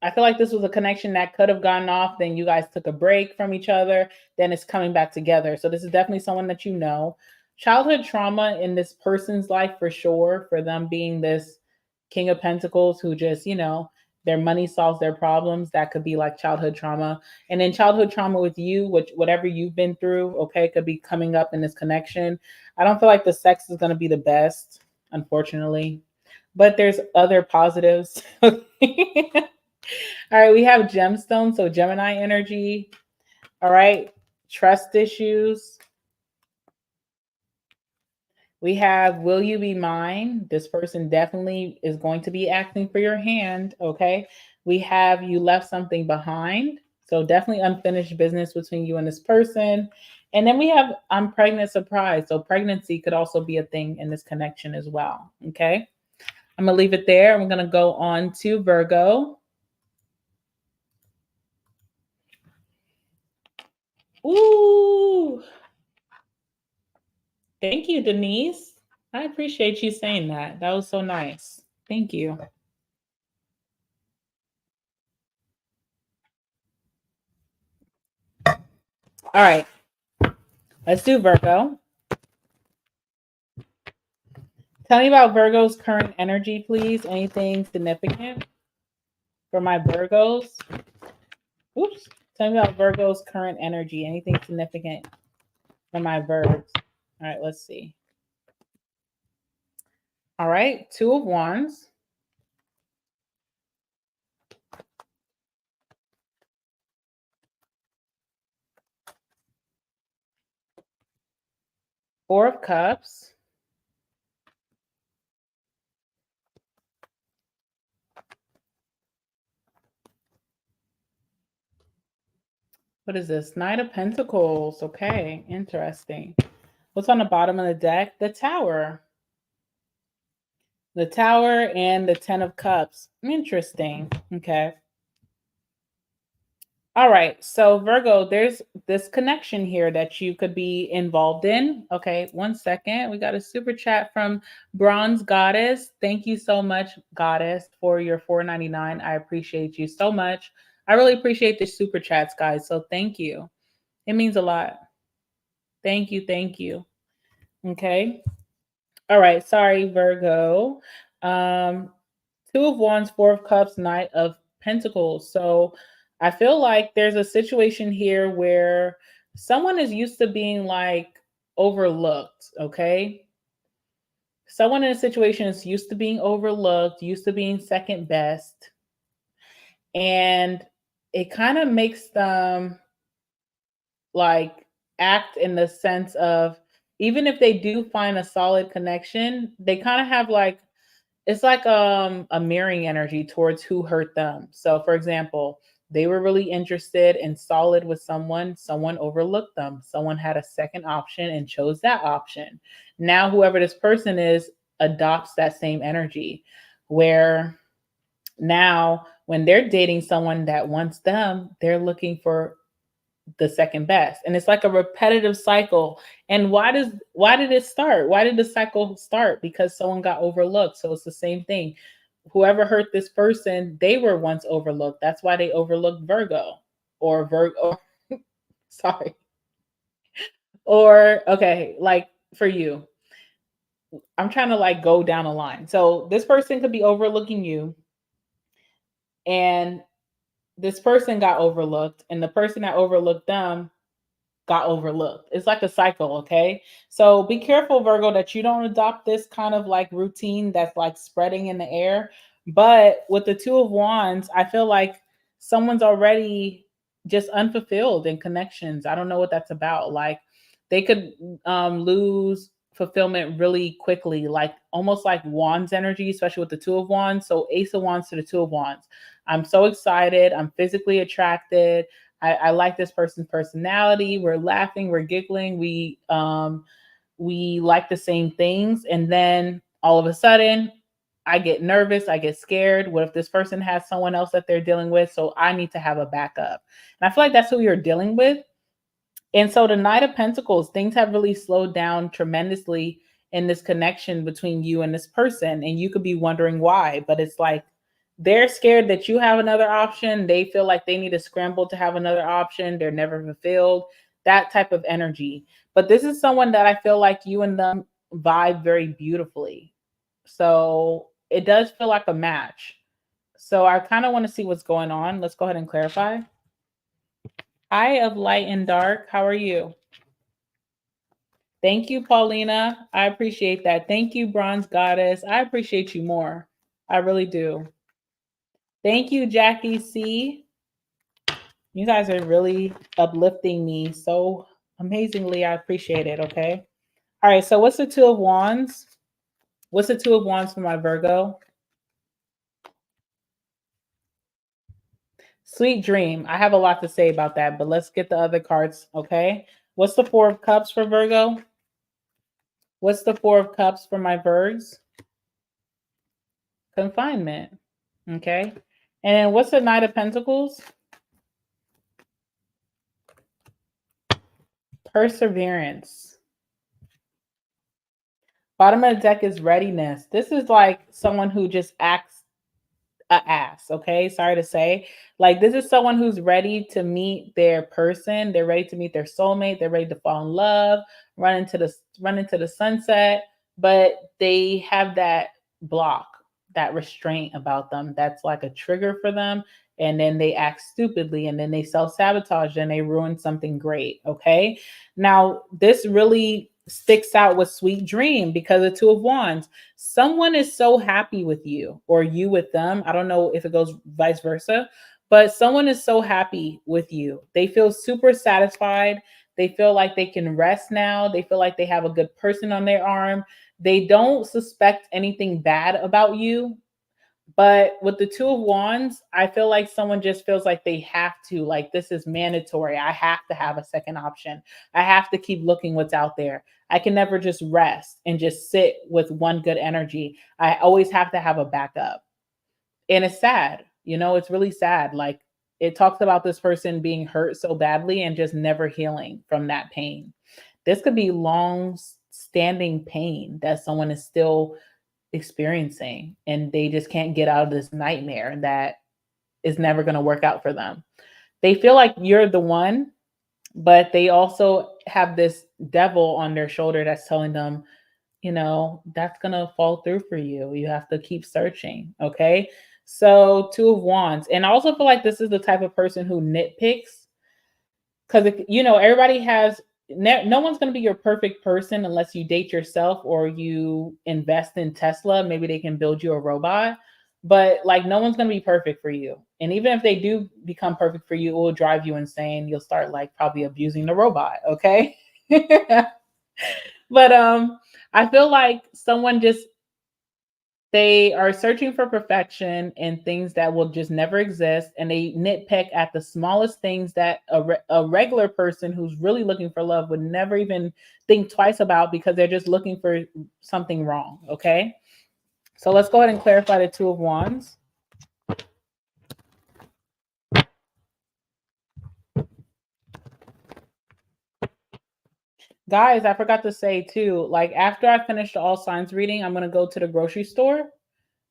I feel like this was a connection that could have gone off. Then you guys took a break from each other. Then it's coming back together. So this is definitely someone that you know. Childhood trauma in this person's life for sure, for them being this King of Pentacles who just, their money solves their problems. That could be like childhood trauma. And then childhood trauma with you, which whatever you've been through, okay, could be coming up in this connection. I don't feel like the sex is going to be the best, unfortunately, but there's other positives. All right, we have gemstones, so Gemini energy. All right, trust issues. We have will you be mine? This person definitely is going to be asking for your hand, okay? We have you left something behind. So definitely unfinished business between you and this person. And then we have I'm pregnant surprise. So pregnancy could also be a thing in this connection as well, okay? I'm going to leave it there. I'm going to go on to Virgo. Ooh. Thank you, Denise. I appreciate you saying that. That was so nice. Thank you. All right. Let's do Virgo. Tell me about Virgo's current energy, please. Anything significant for my Virgos? Oops. Tell me about Virgo's current energy. Anything significant for my Virgs? All right, let's see. All right, Two of Wands. Four of Cups. What is this? Knight of Pentacles. Okay, interesting. What's on the bottom of the deck? The Tower. The Tower and the Ten of Cups. Interesting. Okay. All right. So, Virgo, there's this connection here that you could be involved in. Okay. 1 second. We got a super chat from Bronze Goddess. Thank you so much, Goddess, for your $4.99. I appreciate you so much. I really appreciate the super chats, guys. So, thank you. It means a lot. Thank you. Thank you. Okay. All right. Sorry, Virgo. Two of Wands, Four of Cups, Knight of Pentacles. So I feel like there's a situation here where someone is used to being like overlooked. Okay. Someone in a situation is used to being overlooked, used to being second best. And it kind of makes them like act in the sense of even if they do find a solid connection, they kind of have like it's like a mirroring energy towards who hurt them. So for example, they were really interested and solid with someone overlooked them. Someone had a second option and chose that option. Now whoever this person is adopts that same energy where now when they're dating someone that wants them, they're looking for the second best, and it's like a repetitive cycle. And why did it start? Why did the cycle start? Because someone got overlooked. So it's the same thing. Whoever hurt this person, they were once overlooked. That's why they overlooked Virgo or Virgo. Sorry. Or okay, like for you, I'm trying to like go down a line. So this person could be overlooking you, and this person got overlooked, and the person that overlooked them got overlooked. It's like a cycle, okay? So be careful, Virgo, that you don't adopt this kind of like routine that's like spreading in the air. But with the Two of Wands, I feel like someone's already just unfulfilled in connections. I don't know what that's about. Like they could lose fulfillment really quickly, like almost like Wands energy, especially with the Two of Wands. So Ace of Wands to the Two of Wands. I'm so excited. I'm physically attracted. I like this person's personality. We're laughing, we're giggling, we like the same things. And then all of a sudden, I get nervous, I get scared. What if this person has someone else that they're dealing with? So I need to have a backup. And I feel like that's who you're dealing with. And so the Knight of Pentacles, things have really slowed down tremendously in this connection between you and this person. And you could be wondering why, but it's like They're scared that you have another option. They feel like they need to scramble to have another option. They're never fulfilled. That type of energy. But this is someone that I feel like you and them vibe very beautifully. So it does feel like a match. So I kind of want to see what's going on. Let's go ahead and clarify. Eye of light and dark. How are you? Thank you, Paulina. I appreciate that. Thank you, Bronze Goddess. I appreciate you more. I really do. Thank you, Jackie C. You guys are really uplifting me so amazingly. I appreciate it. Okay. All right. So what's the Two of Wands? What's the Two of Wands for my Virgo? Sweet dream. I have a lot to say about that, but let's get the other cards. Okay. What's the Four of Cups for Virgo? What's the Four of Cups for my Virgs? Confinement. Okay. And then what's the Knight of Pentacles? Perseverance. Bottom of the deck is readiness. This is like someone who just acts a ass, okay? Sorry to say. Like, this is someone who's ready to meet their person. They're ready to meet their soulmate. They're ready to fall in love, run into the sunset, but they have that block, that restraint about them. That's like a trigger for them. And then they act stupidly, and then they self-sabotage, and they ruin something great, okay? Now, this really sticks out with Sweet Dream because of Two of Wands. Someone is so happy with you, or you with them. I don't know if it goes vice versa, but someone is so happy with you. They feel super satisfied. They feel like they can rest now. They feel like they have a good person on their arm. They don't suspect anything bad about you. But with the Two of Wands, I feel like someone just feels like they have to, like, this is mandatory. I have to have a second option. I have to keep looking what's out there. I can never just rest and just sit with one good energy. I always have to have a backup. And it's sad. You know, it's really sad. Like, it talks about this person being hurt so badly and just never healing from that pain. This could be long standing pain that someone is still experiencing, and they just can't get out of this nightmare that is never going to work out for them. They feel like you're the one, but they also have this devil on their shoulder that's telling them, you know, that's going to fall through for you. You have to keep searching. Okay. So, Two of Wands. And I also feel like this is the type of person who nitpicks, because, you know, everybody has, no one's going to be your perfect person unless you date yourself or you invest in Tesla. Maybe they can build you a robot, but like, no one's going to be perfect for you. And even if they do become perfect for you, it will drive you insane. You'll start like probably abusing the robot. Okay. But I feel like someone just, they are searching for perfection and things that will just never exist. And they nitpick at the smallest things that a regular person who's really looking for love would never even think twice about, because they're just looking for something wrong. Okay. So let's go ahead and clarify the Two of Wands. Guys, I forgot to say too, like, after I finish the all signs reading, I'm going to go to the grocery store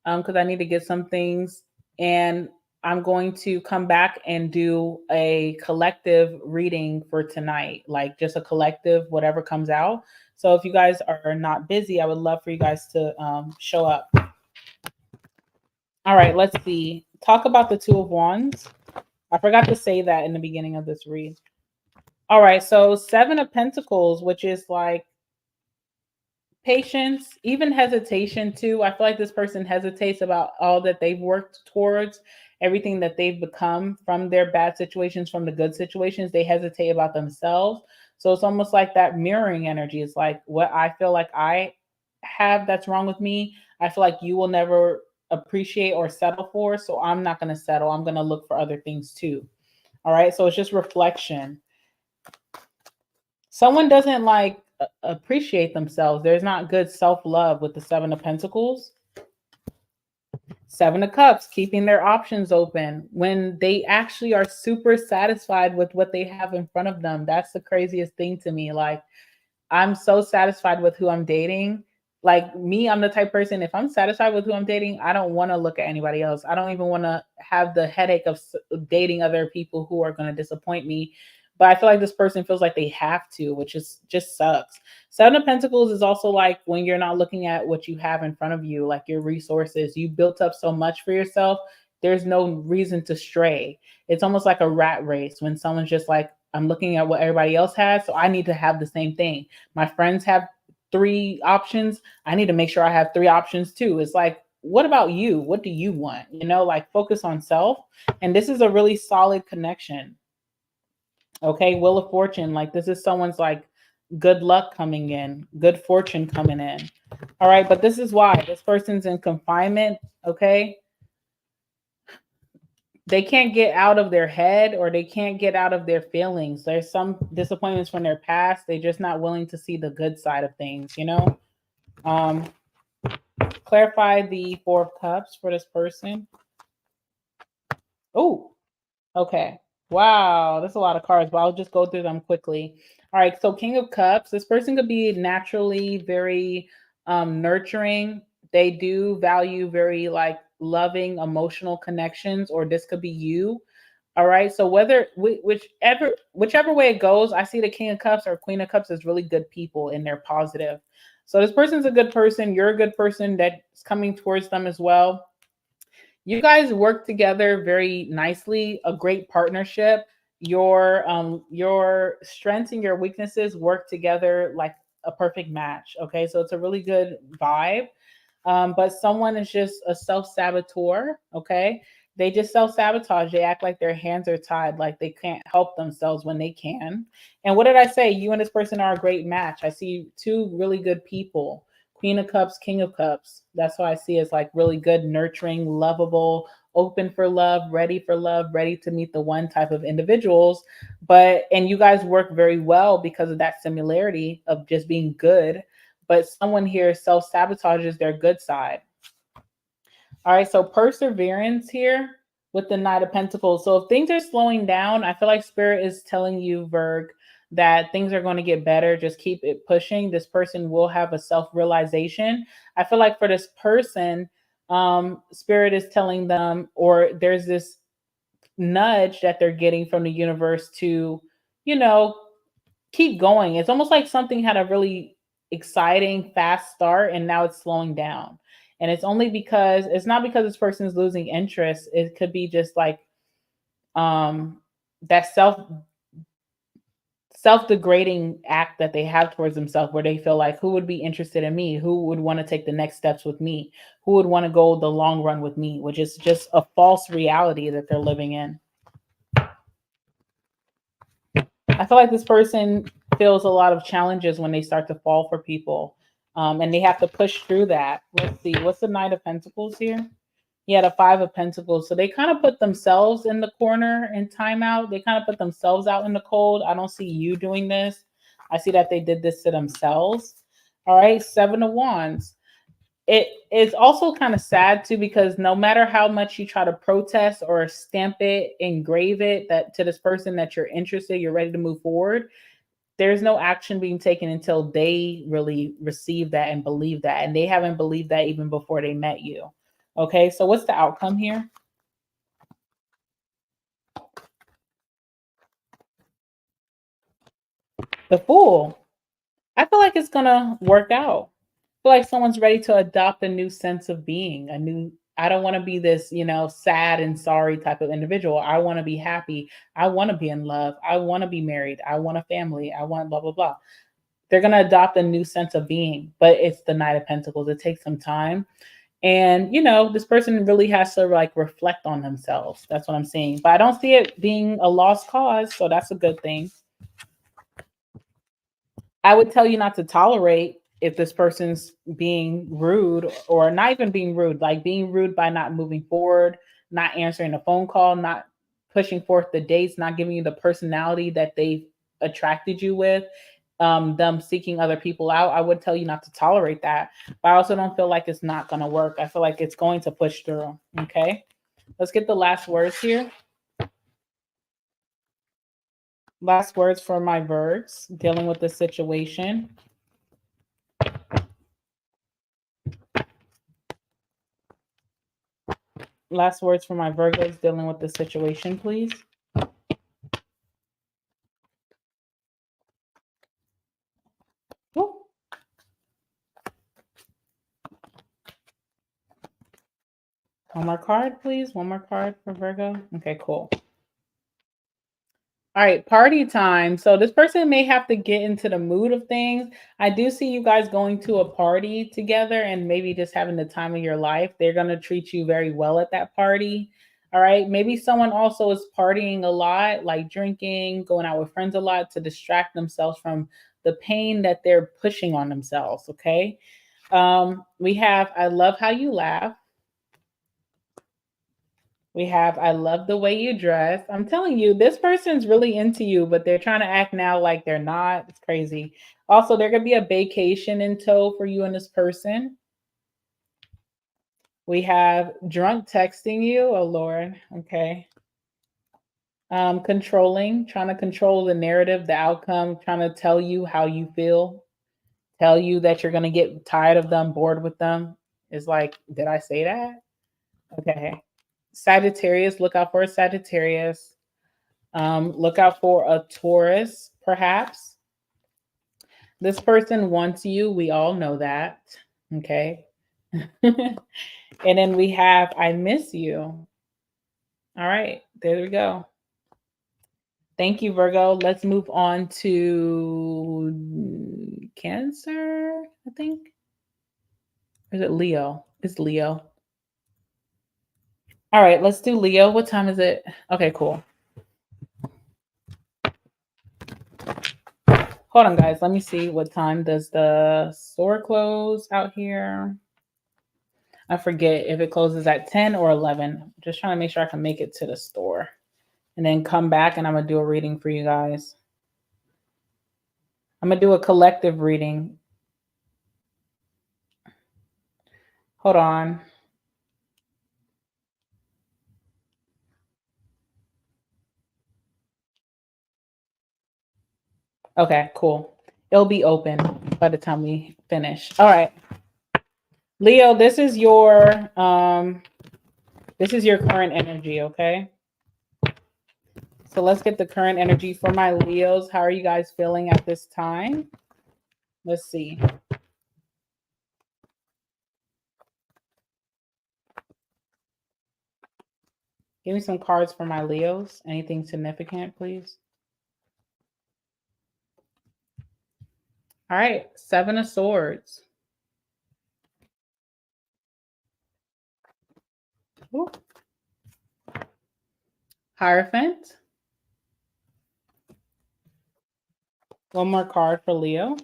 because I need to get some things, and I'm going to come back and do a collective reading for tonight, like just a collective, whatever comes out. So if you guys are not busy, I would love for you guys to show up. All right, let's see. Talk about the Two of Wands. I forgot to say that in the beginning of this read. All right, so Seven of Pentacles, which is like patience, even hesitation too. I feel like this person hesitates about all that they've worked towards, everything that they've become from their bad situations, from the good situations. They hesitate about themselves. So it's almost like that mirroring energy. It's like, what I feel like I have that's wrong with me, I feel like you will never appreciate or settle for. So I'm not going to settle. I'm going to look for other things too. All right. So it's just reflection. Someone doesn't like appreciate themselves. There's not good self-love with the Seven of Pentacles. Seven of Cups, keeping their options open when they actually are super satisfied with what they have in front of them. That's the craziest thing to me. Like, I'm so satisfied with who I'm dating. like me, I'm the type of person, if I'm satisfied with who I'm dating, I don't want to look at anybody else. I don't even want to have the headache of dating other people who are going to disappoint me. But I feel like this person feels like they have to, which is just sucks. Seven of Pentacles is also like when you're not looking at what you have in front of you, like your resources. You built up so much for yourself. There's no reason to stray. It's almost like a rat race when someone's just like, I'm looking at what everybody else has, so I need to have the same thing. My friends have 3 options. I need to make sure I have 3 options too. It's like, what about you? What do you want? You know, like focus on self. And this is a really solid connection. Okay, Wheel of Fortune, like this is someone's like good luck coming in, good fortune coming in. All right, but this is why this person's in confinement. Okay, they can't get out of their head or they can't get out of their feelings. There's some disappointments from their past. They're just not willing to see the good side of things, you know? Clarify the Four of Cups for this person. Oh, okay. Wow, that's a lot of cards, but I'll just go through them quickly. All right, so King of Cups, this person could be naturally very nurturing. They do value very like loving emotional connections, or this could be you. All right, so whichever way it goes, I see the King of Cups or Queen of Cups as really good people and they're positive. So this person's a good person. You're a good person that's coming towards them as well. You guys work together very nicely, a great partnership. Your strengths and your weaknesses work together like a perfect match. Okay, so it's a really good vibe. But someone is just a self-saboteur. Okay, they just self-sabotage. They act like their hands are tied, like they can't help themselves when they can. And what did I say? You and this person are a great match. I see 2 really good people. Queen of Cups, King of Cups. That's what I see as like really good, nurturing, lovable, open for love, ready to meet the one type of individuals. And you guys work very well because of that similarity of just being good. But someone here self sabotages their good side. All right, so perseverance here with the Knight of Pentacles. So if things are slowing down, I feel like Spirit is telling you, Virg, that things are going to get better. Just keep it pushing. This person will have a self-realization. I feel like for this person, Spirit is telling them, or there's this nudge that they're getting from the universe to, you know, keep going. It's almost like something had a really exciting, fast start and now it's slowing down. And it's only because it's not because this person is losing interest. It could be just like that self-degrading act that they have towards themselves where they feel like, who would be interested in me? Who would want to take the next steps with me? Who would want to go the long run with me? Which is just a false reality that they're living in. I feel like this person feels a lot of challenges when they start to fall for people. And they have to push through that. Let's see, what's the Knight of Pentacles here? Yeah, the Five of Pentacles. So they kind of put themselves in the corner in timeout. They kind of put themselves out in the cold. I don't see you doing this. I see that they did this to themselves. All right, Seven of Wands. It is also kind of sad too, because no matter how much you try to protest or stamp it, engrave it that to this person that you're interested, you're ready to move forward, there's no action being taken until they really receive that and believe that. And they haven't believed that even before they met you. Okay, so what's the outcome here? The Fool. I feel like it's gonna work out. I feel like someone's ready to adopt a new sense of being, I don't want to be this, sad and sorry type of individual. I want to be happy. I want to be in love. I want to be married. I want a family. I want blah, blah, blah. They're going to adopt a new sense of being, but it's the Knight of Pentacles. It takes some time. And, this person really has to like reflect on themselves. That's what I'm seeing. But I don't see it being a lost cause. So that's a good thing. I would tell you not to tolerate if this person's being rude, or not even being rude, like being rude by not moving forward, not answering a phone call, not pushing forth the dates, not giving you the personality that they attracted you with, them seeking other people out. I would tell you not to tolerate that. But I also don't feel like it's not going to work. I feel like it's going to push through. Okay. Let's get the last words here. Last words for my Virgs dealing with this situation. Last words for my Virgos dealing with the situation, please. Woo. One more card, please. One more card for Virgo. Okay, cool. All right, party time. So this person may have to get into the mood of things. I do see you guys going to a party together and maybe just having the time of your life. They're going to treat you very well at that party. All right. Maybe someone also is partying a lot, like drinking, going out with friends a lot to distract themselves from the pain that they're pushing on themselves. Okay. We have, I love how you laugh. We have, I love the way you dress. I'm telling you, this person's really into you, but they're trying to act now like they're not. It's crazy. Also, there could be a vacation in tow for you and this person. We have drunk texting you. Oh, Lord. Okay. Controlling, trying to control the narrative, the outcome, trying to tell you how you feel, tell you that you're going to get tired of them, bored with them. It's like, did I say that? Okay. Sagittarius, look out for a Sagittarius. Look out for a Taurus, perhaps. This person wants you. We all know that. Okay. And then we have, I miss you. All right. There we go. Thank you, Virgo. Let's move on to Cancer, I think. Or is it Leo? It's Leo. All right. Let's do Leo. What time is it? Okay, cool. Hold on, guys. Let me see what time does the store close out here. I forget if it closes at 10 or 11. Just trying to make sure I can make it to the store and then come back and I'm going to do a reading for you guys. I'm going to do a collective reading. Hold on. Okay, cool. It'll be open by the time we finish. All right. Leo, this is your current energy, okay? So let's get the current energy for my Leos. How are you guys feeling at this time? Let's see. Give me some cards for my Leos. Anything significant, please? All right, 7 of Swords. Ooh. Hierophant. One more card for Leo.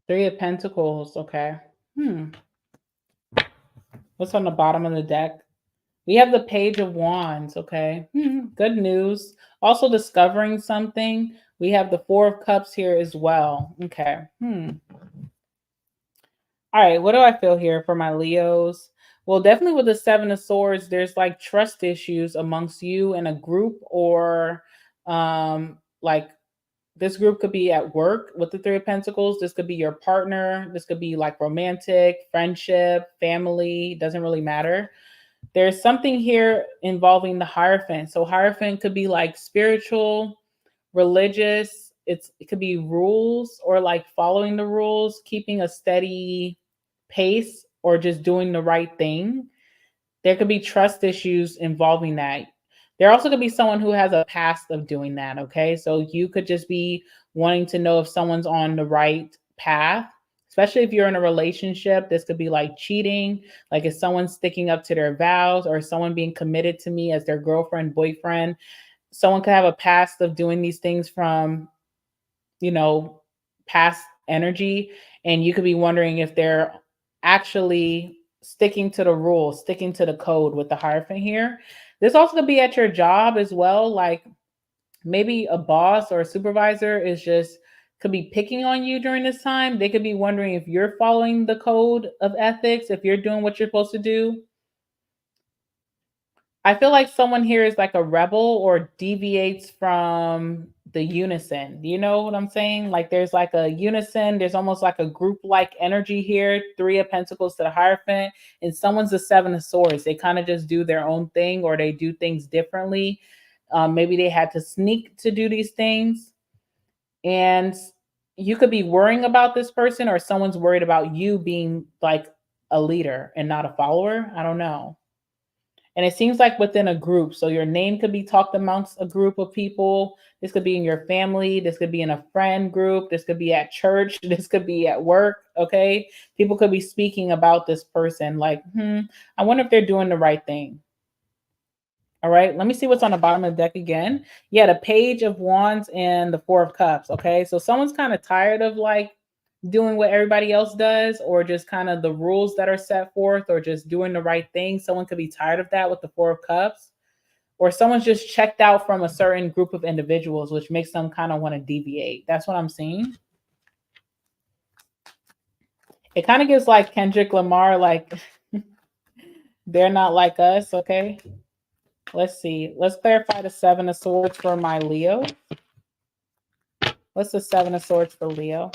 Three of Pentacles. Okay. What's on the bottom of the deck? We have the Page of Wands. Okay. Good news. Also discovering something. We have the Four of Cups here as well. Okay. All right. What do I feel here for my Leos? Well, definitely with the Seven of Swords, there's like trust issues amongst you and a group, or like this group could be at work with the Three of Pentacles. This could be your partner. This could be like romantic, friendship, family. Doesn't really matter. There's something here involving the Hierophant. So Hierophant could be like spiritual, religious. It could be rules or like following the rules, keeping a steady pace, or just doing the right thing. There could be trust issues involving that. There also could be someone who has a past of doing that. Okay. So you could just be wanting to know if someone's on the right path, especially if you're in a relationship. This could be like cheating, like if someone's sticking up to their vows, or someone being committed to me as their girlfriend, boyfriend. Someone could have a past of doing these things from, past energy. And you could be wondering if they're actually sticking to the rules, sticking to the code with the Hierophant here. This also could be at your job as well. Like maybe a boss or a supervisor could be picking on you during this time. They could be wondering if you're following the code of ethics, if you're doing what you're supposed to do. I feel like someone here is like a rebel or deviates from the unison. You know what I'm saying? Like there's like a unison, there's almost like a group like energy here. Three of Pentacles to the Hierophant, and someone's the Seven of Swords. They kind of just do their own thing or they do things differently. Maybe they had to sneak to do these things. And you could be worrying about this person, or someone's worried about you being like a leader and not a follower. I don't know. And it seems like within a group. So your name could be talked amongst a group of people. This could be in your family. This could be in a friend group. This could be at church. This could be at work. Okay. People could be speaking about this person like, I wonder if they're doing the right thing. All right. Let me see what's on the bottom of the deck again. Yeah. The Page of Wands and the Four of Cups. Okay. So someone's kind of tired of like doing what everybody else does, or just kind of the rules that are set forth, or just doing the right thing. Someone could be tired of that with the Four of Cups, or someone's just checked out from a certain group of individuals, which makes them kind of want to deviate. That's what I'm seeing. It kind of gives like Kendrick Lamar, like they're not like us. Okay. Let's see. Let's clarify the Seven of Swords for my Leo. What's the Seven of Swords for Leo?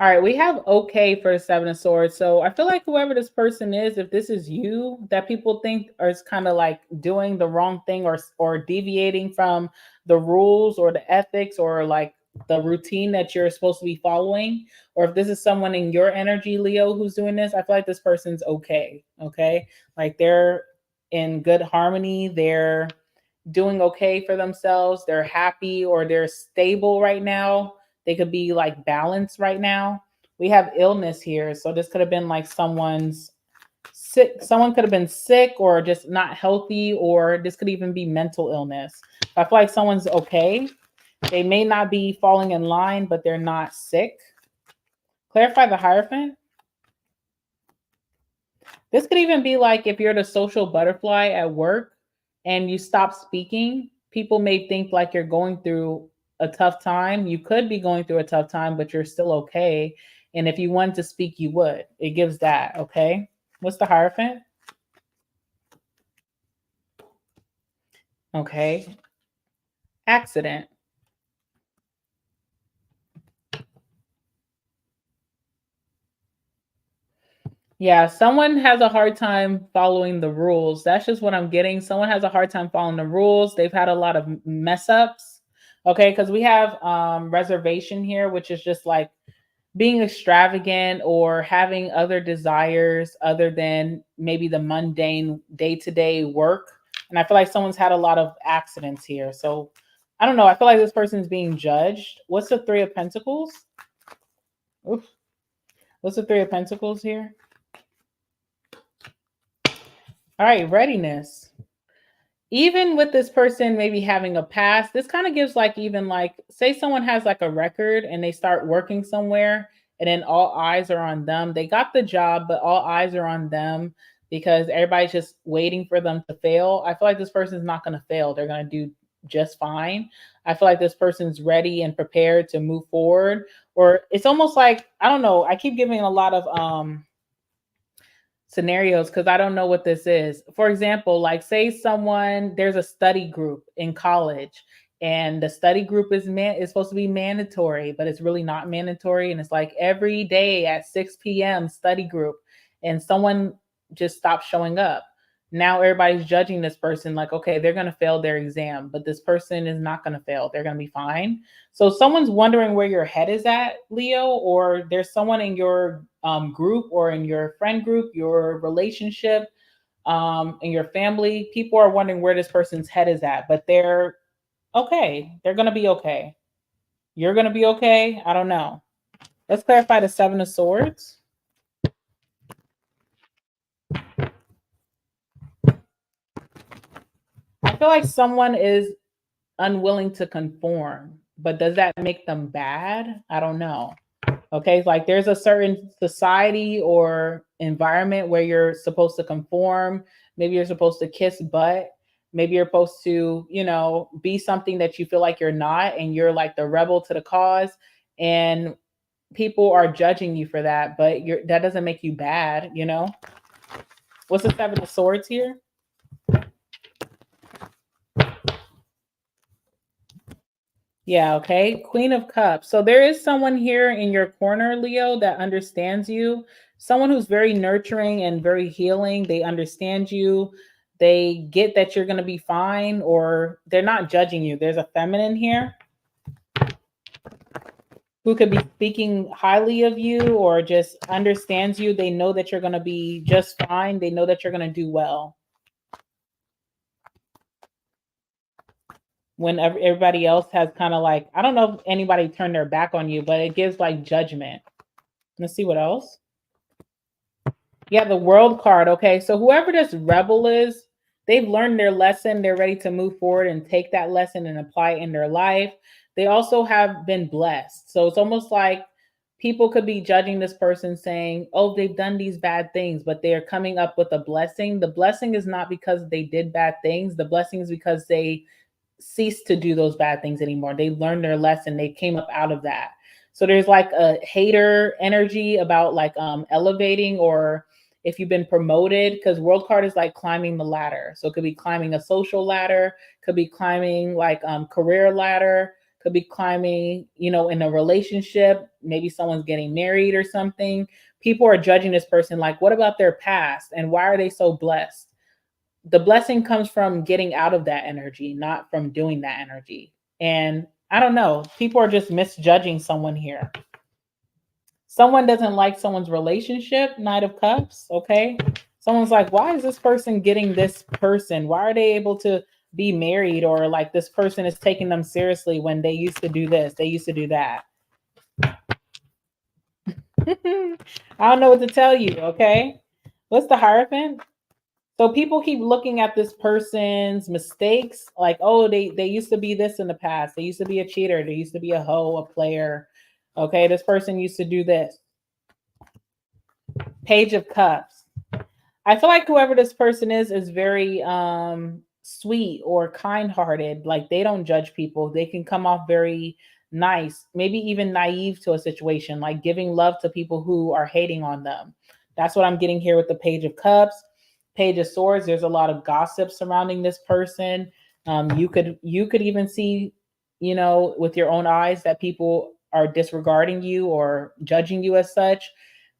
All right, we have okay for the Seven of Swords. So I feel like whoever this person is, if this is you, that people think is kind of like doing the wrong thing, or deviating from the rules or the ethics or like the routine that you're supposed to be following, or if this is someone in your energy, Leo, who's doing this, I feel like this person's okay. Okay. Like they're in good harmony. They're doing okay for themselves. They're happy or they're stable right now. They could be like balanced right now. We have illness here. So this could have been like someone's sick. Someone could have been sick or just not healthy, or this could even be mental illness. I feel like someone's okay. They may not be falling in line, but they're not sick. Clarify the Hierophant. This could even be like if you're the social butterfly at work and you stop speaking, people may think like you're going through a tough time. You could be going through a tough time, but you're still okay. And if you wanted to speak, you would. It gives that, okay? What's the Hierophant? Okay. Accident. Yeah, someone has a hard time following the rules. That's just what I'm getting. Someone has a hard time following the rules. They've had a lot of mess ups. Okay, because we have reservation here, which is just like being extravagant or having other desires other than maybe the mundane day-to-day work. And I feel like someone's had a lot of accidents here. So I don't know. I feel like this person's being judged. What's the Three of Pentacles? Oof. What's the Three of Pentacles here? All right, readiness. Even with this person maybe having a past, this kind of gives like, even like, say someone has like a record and they start working somewhere and then all eyes are on them. They got the job, but all eyes are on them because everybody's just waiting for them to fail. I feel like this person's not going to fail. They're going to do just fine. I feel like this person's ready and prepared to move forward. Or it's almost like, I don't know, I keep giving a lot of scenarios because I don't know what this is. For example, like say there's a study group in college and the study group is supposed to be mandatory, but it's really not mandatory. And it's like every day at 6 p.m. study group, and someone just stopped showing up. Now everybody's judging this person like, okay, they're going to fail their exam, but this person is not going to fail. They're going to be fine. So someone's wondering where your head is at, Leo, or there's someone in your group or in your friend group, your relationship, in your family. People are wondering where this person's head is at, but they're okay. They're going to be okay. You're going to be okay. I don't know. Let's clarify the Seven of Swords. I feel like someone is unwilling to conform, but does that make them bad? I don't know. Okay, like there's a certain society or environment where you're supposed to conform. Maybe you're supposed to kiss butt. Maybe you're supposed to, be something that you feel like you're not, and you're like the rebel to the cause. and people are judging you for that, but that doesn't make you bad, you know? What's the Seven of Swords here? Yeah, okay. Queen of Cups. So there is someone here in your corner, Leo, that understands you. Someone who's very nurturing and very healing. They understand you. They get that you're going to be fine, or they're not judging you. There's a feminine here who could be speaking highly of you or just understands you. They know that you're going to be just fine. They know that you're going to do well. When everybody else has kind of like, I don't know if anybody turned their back on you, but it gives like judgment. Let's see what else. Yeah, the World card. Okay, so whoever this rebel is, they've learned their lesson. They're ready to move forward and take that lesson and apply it in their life. They also have been blessed. So it's almost like people could be judging this person saying, oh, they've done these bad things, but they are coming up with a blessing. The blessing is not because they did bad things. The blessing is because they cease to do those bad things anymore. They learned their lesson. They came up out of that. So there's like a hater energy about like elevating, or if you've been promoted, because world card is like climbing the ladder. So it could be climbing a social ladder, could be climbing like career ladder, could be climbing, you know, in a relationship. Maybe someone's getting married or something. People are judging this person like, what about their past? And why are they so blessed? The blessing comes from getting out of that energy, not from doing that energy. And I don't know, people are just misjudging someone here. Someone doesn't like someone's relationship, Knight of Cups, okay? Someone's like, why is this person getting this person? Why are they able to be married? Or like this person is taking them seriously when they used to do this, they used to do that. I don't know what to tell you, okay? What's the Hierophant? So people keep looking at this person's mistakes like, oh, they used to be this in the past. They used to be a cheater. They used to be a hoe, a player. Okay, this person used to do this. Page of Cups. I feel like whoever this person is very sweet or kind-hearted. Like they don't judge people. They can come off very nice, maybe even naive to a situation, like giving love to people who are hating on them. That's what I'm getting here with the Page of Cups. Page of Swords, there's a lot of gossip surrounding this person. You could even see, you know, with your own eyes that people are disregarding you or judging you as such.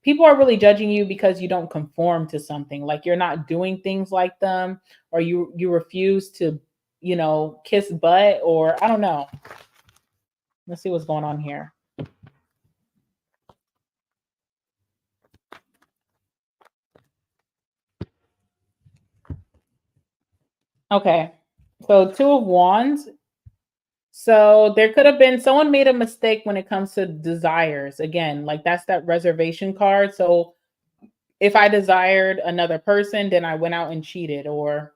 People are really judging you because you don't conform to something, like you're not doing things like them, or you refuse to, you know, kiss butt, or I don't know. Let's see what's going on here. Okay, so Two of Wands. So there could have been someone made a mistake when it comes to desires. Again, like that's that reservation card. So if I desired another person, then I went out and cheated, or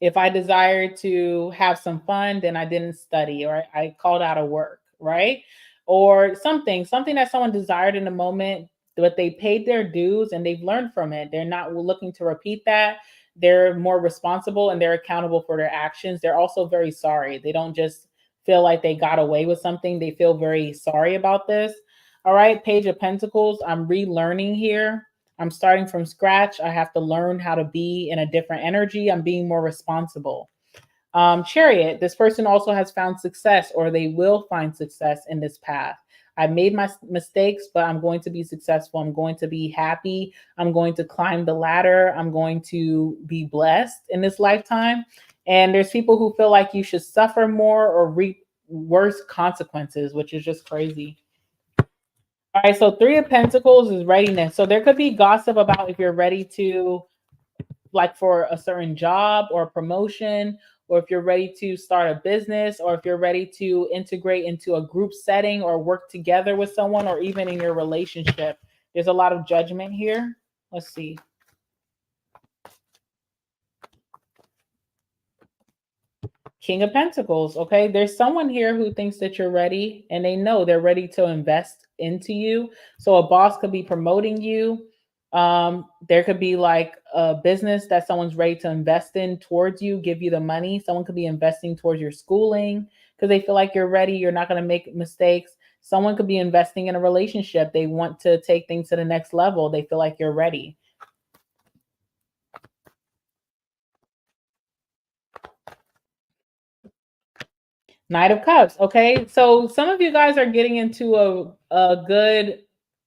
if I desired to have some fun, then I didn't study, or I called out of work, right? Or something that someone desired in the moment, but they paid their dues and they've learned from it. They're not looking to repeat that. They're more responsible and they're accountable for their actions. They're also very sorry. They don't just feel like they got away with something. They feel very sorry about this. All right, Page of Pentacles. I'm relearning here. I'm starting from scratch. I have to learn how to be in a different energy. I'm being more responsible. Chariot, this person also has found success, or they will find success in this path. I made my mistakes, but I'm going to be successful. I'm going to be happy. I'm going to climb the ladder. I'm going to be blessed in this lifetime. And there's people who feel like you should suffer more or reap worse consequences, which is just crazy. All right, so Three of Pentacles is readiness. So there could be gossip about if you're ready to, like for a certain job or promotion, or if you're ready to start a business, or if you're ready to integrate into a group setting or work together with someone, or even in your relationship. There's a lot of judgment here. Let's see. King of Pentacles, okay? There's someone here who thinks that you're ready, and they know they're ready to invest into you. So a boss could be promoting you. There could be like a business that someone's ready to invest in towards you, give you the money. Someone could be investing towards your schooling because they feel like you're ready. You're not going to make mistakes. Someone could be investing in a relationship. They want to take things to the next level. They feel like you're ready. Knight of Cups. Okay. So some of you guys are getting into a good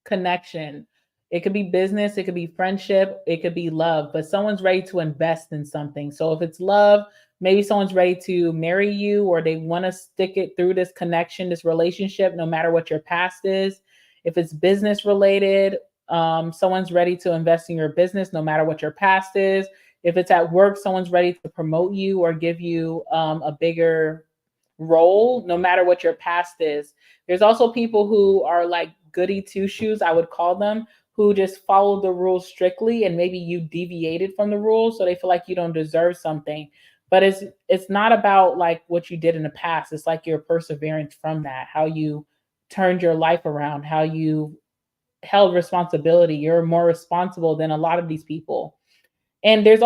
connection. It could be business, it could be friendship, it could be love, but someone's ready to invest in something. So if it's love, maybe someone's ready to marry you, or they want to stick it through this connection, this relationship, no matter what your past is. If it's business related, someone's ready to invest in your business, no matter what your past is. If it's at work, someone's ready to promote you or give you a bigger role, no matter what your past is. There's also people who are like goody two shoes, I would call them, who just follow the rules strictly, and maybe you deviated from the rules, so they feel like you don't deserve something. But it's not about like what you did in the past. It's like your perseverance from that, how you turned your life around, how you held responsibility. You're more responsible than a lot of these people. And there's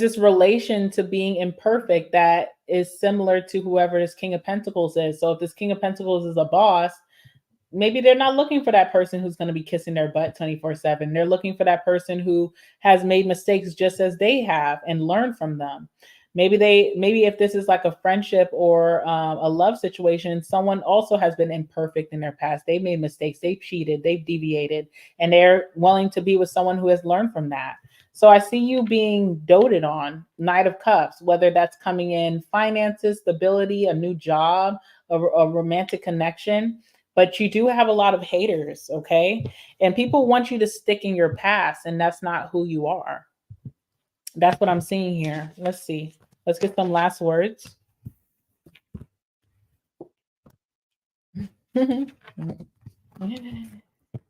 this relation to being imperfect that is similar to whoever this King of Pentacles is. So if this King of Pentacles is a boss, maybe they're not looking for that person who's going to be kissing their butt 24/7. They're looking for that person who has made mistakes just as they have and learn from them. Maybe if this is like a friendship or a love situation, someone also has been imperfect in their past. They made mistakes, they've cheated, they've deviated, and they're willing to be with someone who has learned from that. So I see you being doted on, Knight of Cups, whether that's coming in finances, stability, a new job, a romantic connection. But you do have a lot of haters, okay? And people want you to stick in your past, and that's not who you are. That's what I'm seeing here. Let's see. Let's get some last words.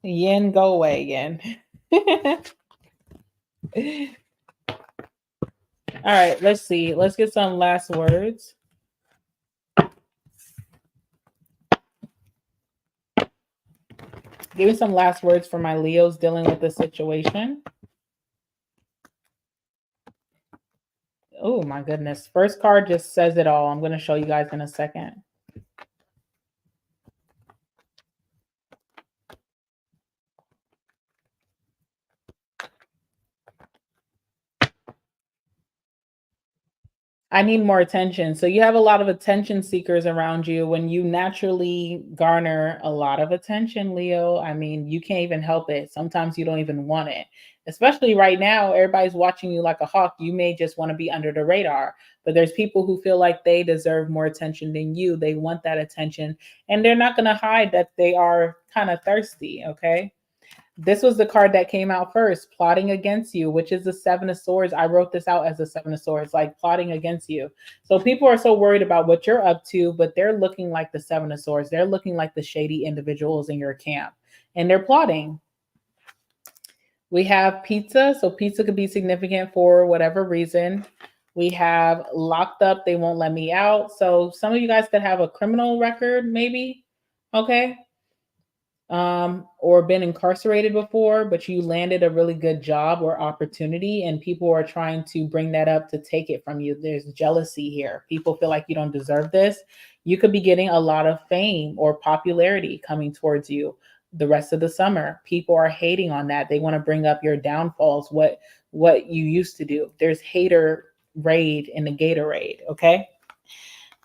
Yin, go away again. All right, let's see. Let's get some last words. Give me some last words for my Leos dealing with this situation. Oh my goodness. First card just says it all. I'm going to show you guys in a second. I need more attention. So you have a lot of attention seekers around you. When you naturally garner a lot of attention, Leo, I mean, you can't even help it. Sometimes you don't even want it. Especially right now, everybody's watching you like a hawk. You may just want to be under the radar. But there's people who feel like they deserve more attention than you. They want that attention. And they're not going to hide that they are kind of thirsty, okay? This was the card that came out first, plotting against you, which is the Seven of Swords. I wrote this out as the Seven of Swords, like plotting against you. So people are so worried about what you're up to, but they're looking like the Seven of Swords. They're looking like the shady individuals in your camp, and they're plotting. We have pizza. So pizza could be significant for whatever reason. We have locked up. They won't let me out. So some of you guys could have a criminal record, maybe. Okay. Or been incarcerated before, but you landed a really good job or opportunity, and people are trying to bring that up to take it from you. There's jealousy here. People feel like you don't deserve this. You could be getting a lot of fame or popularity coming towards you the rest of the summer. People are hating on that. They want to bring up your downfalls, what you used to do. There's hater raid in the Gatorade, okay?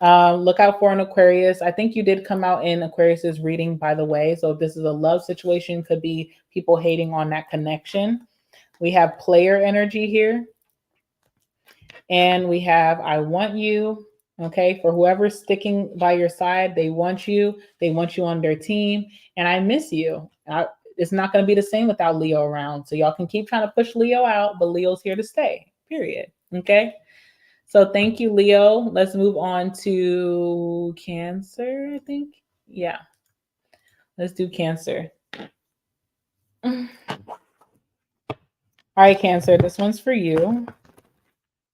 Look out for an Aquarius. I think you did come out in Aquarius's reading, by the way. So if this is a love situation, could be people hating on that connection. We have player energy here. And we have I want you. Okay, for whoever's sticking by your side, they want you. They want you on their team. And I miss you. It's not going to be the same without Leo around. So y'all can keep trying to push Leo out, but Leo's here to stay, period. Okay. So thank you, Leo. Let's move on to Cancer, I think. Yeah. Let's do Cancer. All right, Cancer, this one's for you.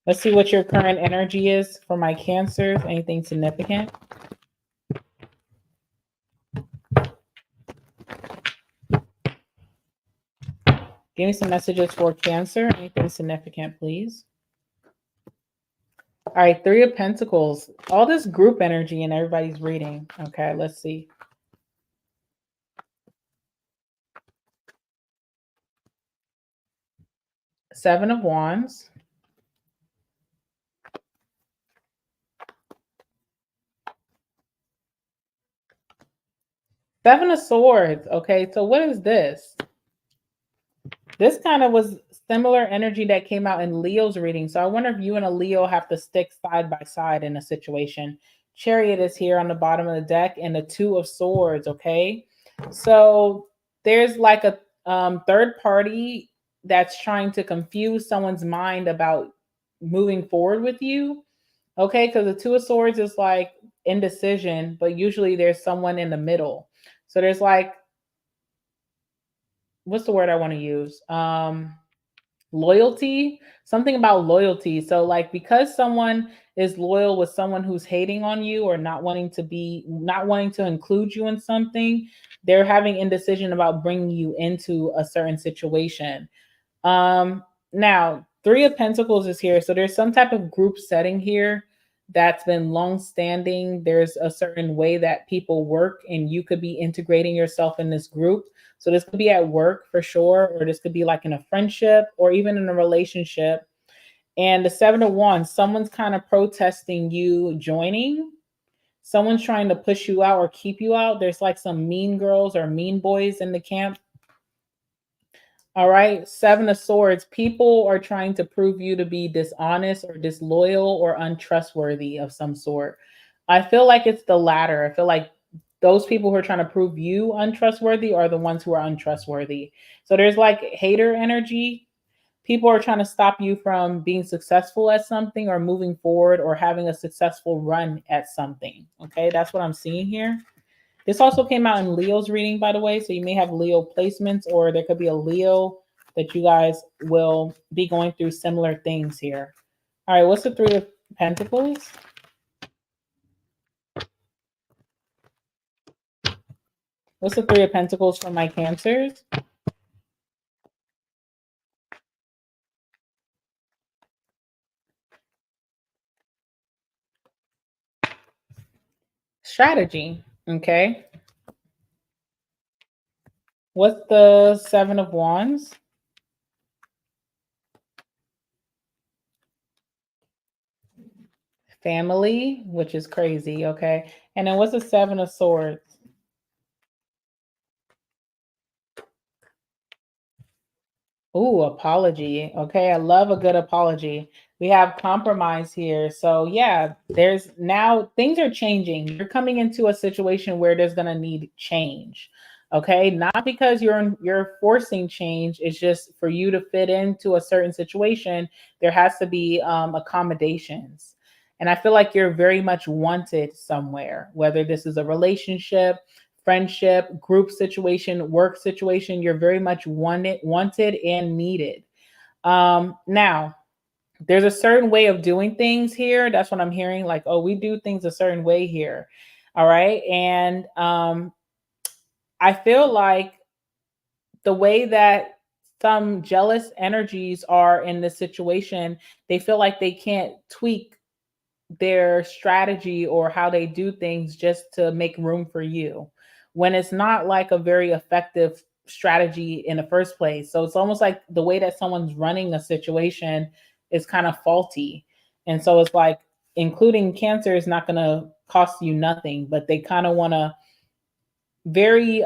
Let's see what your current energy is for my Cancers. Anything significant? Give me some messages for Cancer. Anything significant, please. All right, Three of Pentacles. All this group energy in everybody's reading. Okay, let's see. Seven of Wands. Seven of Swords. Okay, so what is this? This kind of was similar energy that came out in Leo's reading. So I wonder if you and a Leo have to stick side by side in a situation. Chariot is here on the bottom of the deck and the Two of Swords. Okay, so there's like a third party that's trying to confuse someone's mind about moving forward with you. Okay, because the Two of Swords is like indecision, but usually there's someone in the middle. So there's like, what's the word I want to use? Loyalty, something about loyalty. So like, because someone is loyal with someone who's hating on you or not wanting to include you in something, they're having indecision about bringing you into a certain situation. Now Three of Pentacles is here, so there's some type of group setting here that's been long standing. There's a certain way that people work and you could be integrating yourself in this group. So this could be at work for sure, or this could be like in a friendship or even in a relationship. And the Seven of Wands, someone's kind of protesting you joining. Someone's trying to push you out or keep you out. There's like some mean girls or mean boys in the camp. All right. Seven of Swords. People are trying to prove you to be dishonest or disloyal or untrustworthy of some sort. I feel like it's the latter. I feel like those people who are trying to prove you untrustworthy are the ones who are untrustworthy. So there's like hater energy. People are trying to stop you from being successful at something or moving forward or having a successful run at something. Okay. That's what I'm seeing here. This also came out in Leo's reading, by the way. So you may have Leo placements, or there could be a Leo that you guys will be going through similar things here. All right, what's the Three of Pentacles? What's the Three of Pentacles for my Cancers? Strategy. Okay. What's the Seven of Wands? Family, which is crazy. Okay. And then what's the Seven of Swords? Ooh, apology. Okay, I love a good apology. We have compromise here. So yeah, there's now things are changing. You're coming into a situation where there's gonna need change. Okay, not because you're forcing change. It's just for you to fit into a certain situation. There has to be accommodations, and I feel like you're very much wanted somewhere. Whether this is a relationship, friendship, group situation, work situation, you're very much wanted and needed. Now, there's a certain way of doing things here. That's what I'm hearing. Like, oh, we do things a certain way here. All right. And I feel like the way that some jealous energies are in this situation, they feel like they can't tweak their strategy or how they do things just to make room for you when it's not like a very effective strategy in the first place. So it's almost like the way that someone's running a situation is kind of faulty. And so it's like including Cancer is not going to cost you nothing, but they kind of want to very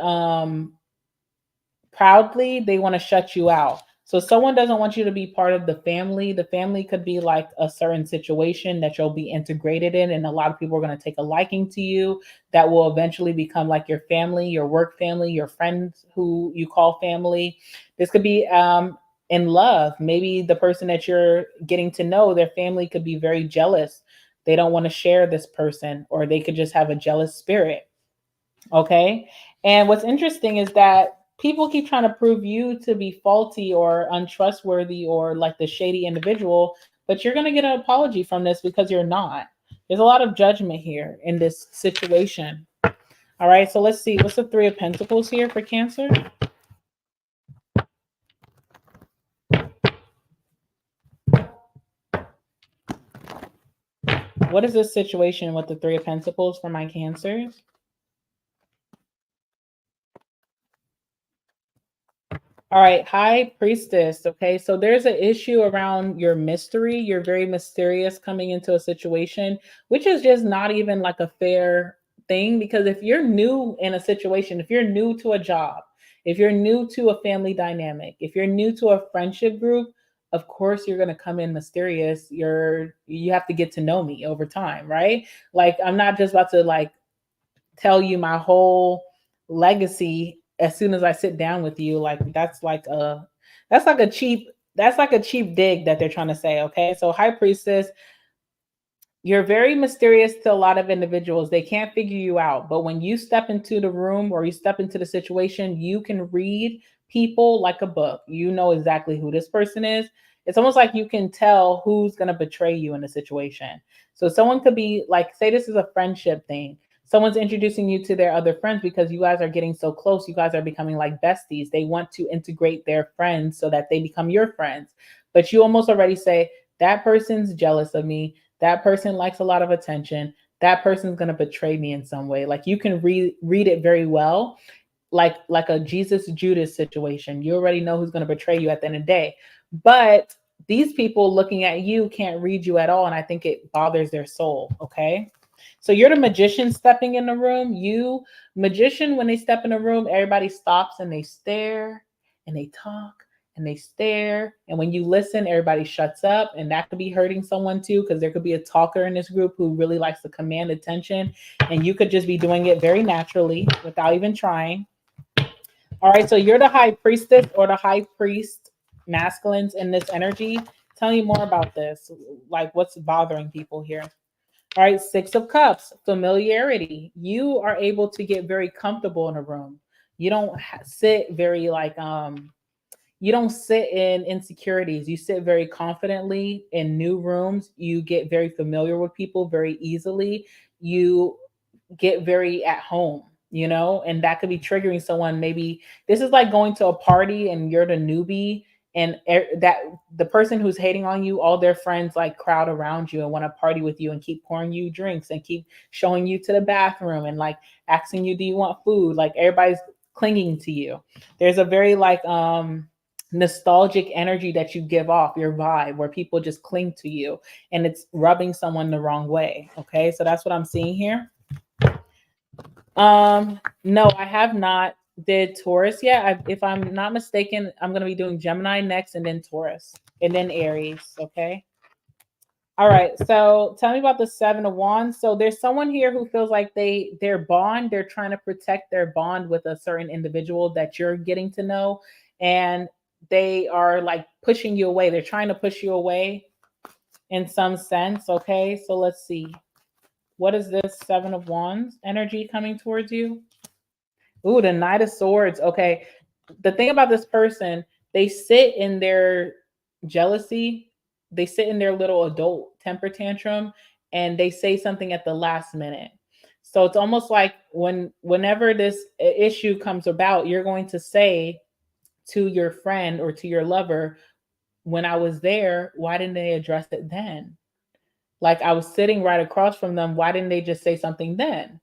proudly, they want to shut you out. So someone doesn't want you to be part of the family. The family could be like a certain situation that you'll be integrated in, and a lot of people are going to take a liking to you that will eventually become like your family, your work family, your friends who you call family. This could be in love. Maybe the person that you're getting to know, their family could be very jealous. They don't want to share this person, or they could just have a jealous spirit. Okay. And what's interesting is that people keep trying to prove you to be faulty or untrustworthy or like the shady individual, but you're going to get an apology from this because you're not. There's a lot of judgment here in this situation. All right. So let's see. What's the Three of Pentacles here for Cancer? What is this situation with the Three of Pentacles for my Cancers? All right, High Priestess. Okay, so there's an issue around your mystery. You're very mysterious coming into a situation, which is just not even like a fair thing. Because if you're new in a situation, if you're new to a job, if you're new to a family dynamic, if you're new to a friendship group, of course you're gonna come in mysterious. You have to get to know me over time, right? Like I'm not just about to like tell you my whole legacy as soon as I sit down with you. Like that's like a cheap dig that they're trying to say. Okay. So High Priestess, you're very mysterious to a lot of individuals. They can't figure you out. But when you step into the room or you step into the situation, you can read people like a book. You know exactly who this person is. It's almost like you can tell who's going to betray you in a situation. So someone could be like, say this is a friendship thing. Someone's introducing you to their other friends because you guys are getting so close. You guys are becoming like besties. They want to integrate their friends so that they become your friends. But you almost already say, that person's jealous of me. That person likes a lot of attention. That person's going to betray me in some way. Like you can read it very well, like a Jesus Judas situation. You already know who's going to betray you at the end of the day. But these people looking at you can't read you at all. And I think it bothers their soul. Okay. So you're the magician stepping in the room. You magician, when they step in the room, everybody stops and they stare and they talk and they stare. And when you listen, everybody shuts up. And that could be hurting someone too, because there could be a talker in this group who really likes to command attention. And you could just be doing it very naturally without even trying. All right. So you're the High Priestess or the High Priest masculines in this energy. Tell me more about this. Like what's bothering people here? All right, Six of Cups, familiarity. You are able to get very comfortable in a room. You don't sit very like you don't sit in insecurities. You sit very confidently in new rooms. You get very familiar with people very easily. You get very at home, and that could be triggering someone. Maybe this is like going to a party and you're the newbie, and that the person who's hating on you, all their friends like crowd around you and want to party with you and keep pouring you drinks and keep showing you to the bathroom and like asking you, do you want food? Like everybody's clinging to you. There's a very like nostalgic energy that you give off, your vibe, where people just cling to you and it's rubbing someone the wrong way. Okay, so that's what I'm seeing here. No, I have not did Taurus yet. If I'm not mistaken, I'm going to be doing Gemini next and then Taurus and then Aries. Okay. All right. So tell me about the Seven of Wands. So there's someone here who feels like their bond, they're trying to protect their bond with a certain individual that you're getting to know. And they are like pushing you away. They're trying to push you away in some sense. Okay. So let's see. What is this Seven of Wands energy coming towards you? Ooh, the Knight of Swords. Okay. The thing about this person, they sit in their jealousy, they sit in their little adult temper tantrum, and they say something at the last minute. So it's almost like whenever this issue comes about, you're going to say to your friend or to your lover, when I was there, why didn't they address it then? Like I was sitting right across from them. Why didn't they just say something then?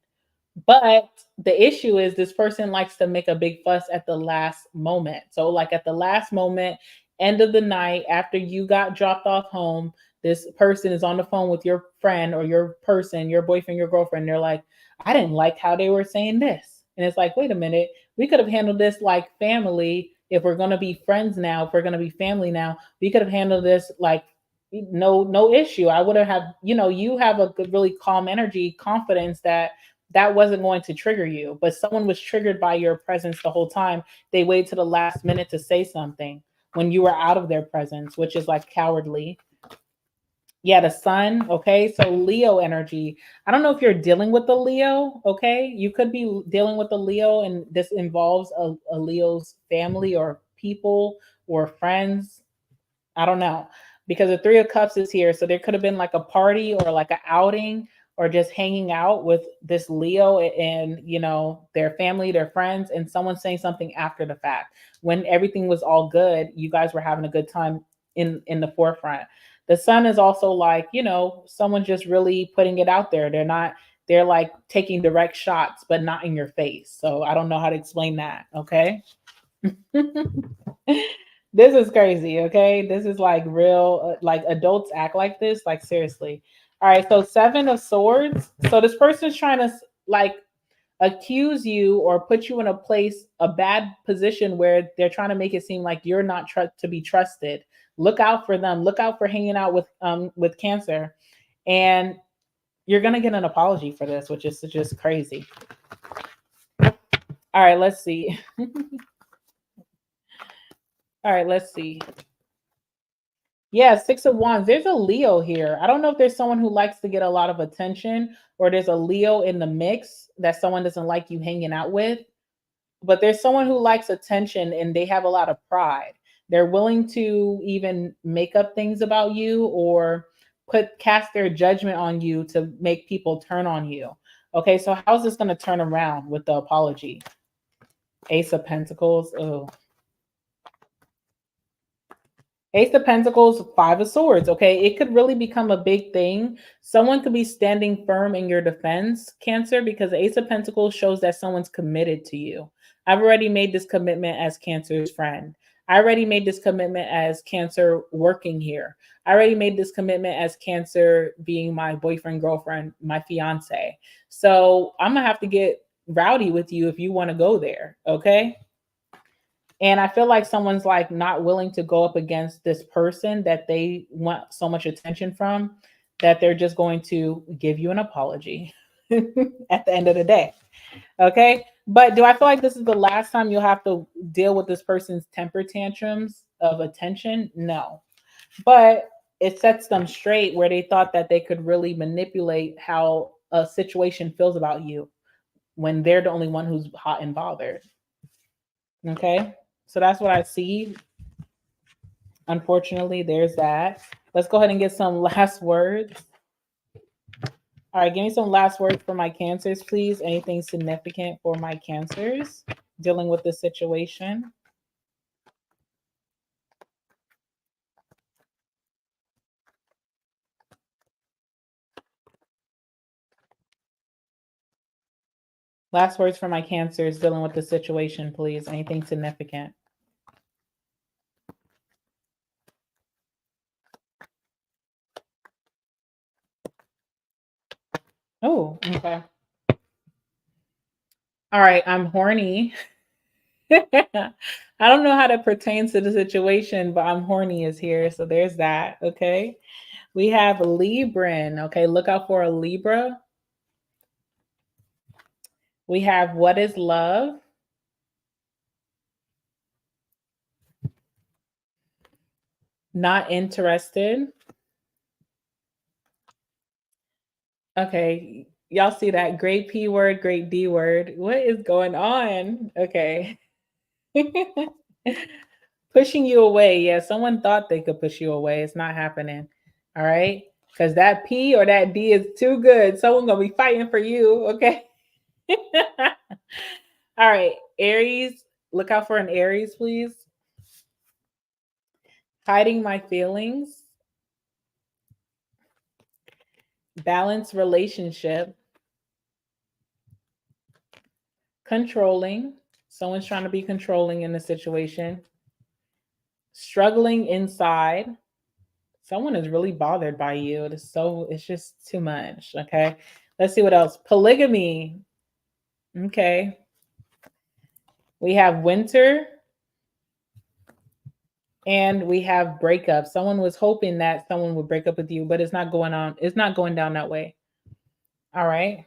But the issue is this person likes to make a big fuss at the last moment. So, like at the last moment, end of the night, after you got dropped off home, this person is on the phone with your friend or your person, your boyfriend, your girlfriend. They're like, I didn't like how they were saying this. And it's like, wait a minute, we could have handled this like family. If we're going to be friends now, if we're going to be family now, we could have handled this like no issue. I would have, you have a good, really calm energy, confidence that wasn't going to trigger you, but someone was triggered by your presence the whole time. They wait to the last minute to say something when you were out of their presence, which is like cowardly. Yeah, the sun. Okay. So Leo energy. I don't know if you're dealing with the Leo. Okay. You could be dealing with the Leo, and this involves a Leo's family or people or friends. I don't know, because the Three of Cups is here. So there could have been like a party or like an outing or just hanging out with this Leo and, their family, their friends, and someone saying something after the fact when everything was all good. You guys were having a good time in the forefront. The Sun is also like, someone just really putting it out there. They're like taking direct shots, but not in your face. So I don't know how to explain that. Okay. This is crazy. Okay. This is like real, like adults act like this. Like, seriously. All right. So, Seven of Swords. So, this person's trying to like accuse you or put you in a bad position where they're trying to make it seem like you're not to be trusted. Look out for them. Look out for hanging out with Cancer, and you're gonna get an apology for this, which is just crazy. All right, let's see. All right, let's see. Yeah, Six of Wands. There's a Leo here. I don't know if there's someone who likes to get a lot of attention, or there's a Leo in the mix that someone doesn't like you hanging out with. But there's someone who likes attention and they have a lot of pride. They're willing to even make up things about you or cast their judgment on you to make people turn on you. Okay, so how's this going to turn around with the apology? Ace of Pentacles. Oh. Ace of Pentacles, Five of Swords. Okay, it could really become a big thing. Someone could be standing firm in your defense, Cancer, because Ace of Pentacles shows that someone's committed to you. I've already made this commitment as Cancer's friend. I already made this commitment as Cancer working here. I already made this commitment as Cancer being my boyfriend, girlfriend, my fiance. So I'm going to have to get rowdy with you if you want to go there. Okay. And I feel like someone's like not willing to go up against this person that they want so much attention from that they're just going to give you an apology at the end of the day. Okay. But do I feel like this is the last time you'll have to deal with this person's temper tantrums of attention? No. But it sets them straight where they thought that they could really manipulate how a situation feels about you when they're the only one who's hot and bothered. Okay. So that's what I see. Unfortunately, there's that. Let's go ahead and get some last words. All right, give me some last words for my Cancers, please. Anything significant for my Cancers dealing with the situation? Last words for my Cancers dealing with the situation, please. Anything significant? Oh, okay. All right, I'm horny. I don't know how that pertains to the situation, but I'm horny is here. So there's that. Okay. We have Libran. Okay. Look out for a Libra. We have What is Love? Not interested. Okay. Y'all see that? Great P word, great D word. What is going on? Okay. Pushing you away. Yeah, someone thought they could push you away. It's not happening. All right. Because that P or that D is too good. Someone gonna be fighting for you. Okay. All right. Aries. Look out for an Aries, please. Hiding my feelings. Balanced relationship. Controlling. Someone's trying to be controlling in the situation. Struggling inside. Someone is really bothered by you. It's just too much. Okay. Let's see what else. Polygamy. Okay. We have winter. And we have breakup. Someone was hoping that someone would break up with you, but it's not going on. It's not going down that way. All right.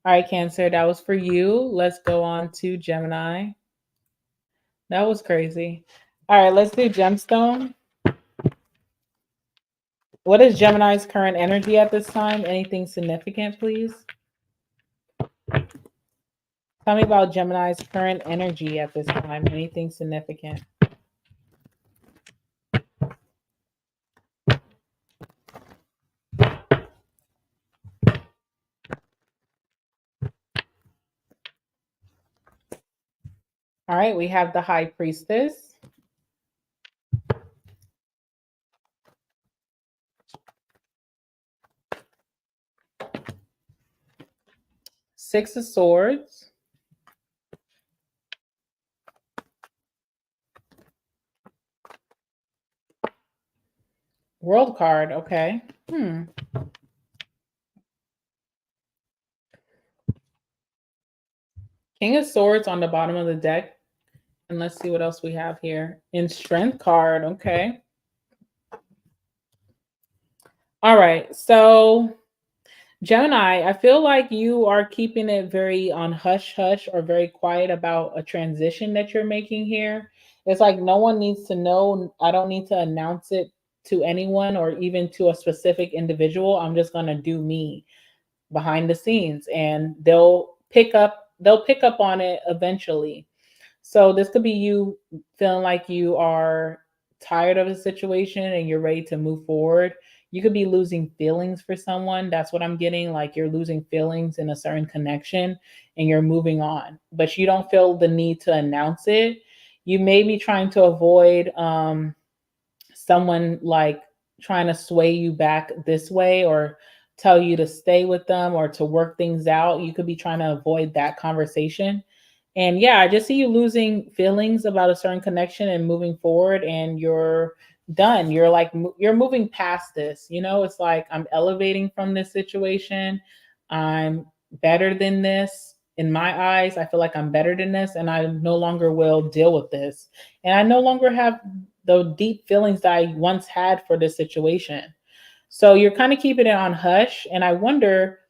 All right, Cancer, that was for you. Let's go on to Gemini. That was crazy. All right, let's do Gemstone. What is Gemini's current energy at this time? Anything significant, please? Tell me about Gemini's current energy at this time. Anything significant? All right, we have the High Priestess. Six of Swords. World card. Okay. King of Swords on the bottom of the deck. And let's see what else we have here. In Strength card. Okay. All right. So Gemini, I feel like you are keeping it very on hush hush or very quiet about a transition that you're making here. It's like no one needs to know. I don't need to announce it to anyone or even to a specific individual. I'm just going to do me behind the scenes and they'll pick up on it eventually. So this could be you feeling like you are tired of a situation and you're ready to move forward. You could be losing feelings for someone. That's what I'm getting. Like you're losing feelings in a certain connection and you're moving on, but you don't feel the need to announce it. You may be trying to avoid someone like trying to sway you back this way or tell you to stay with them or to work things out. You could be trying to avoid that conversation. And yeah, I just see you losing feelings about a certain connection and moving forward, and you're done. You're like, you're moving past this. It's like I'm elevating from this situation. I'm better than this. In my eyes, I feel like I'm better than this, and I no longer will deal with this. And I no longer have the deep feelings that I once had for this situation. So you're kind of keeping it on hush. And I wonder,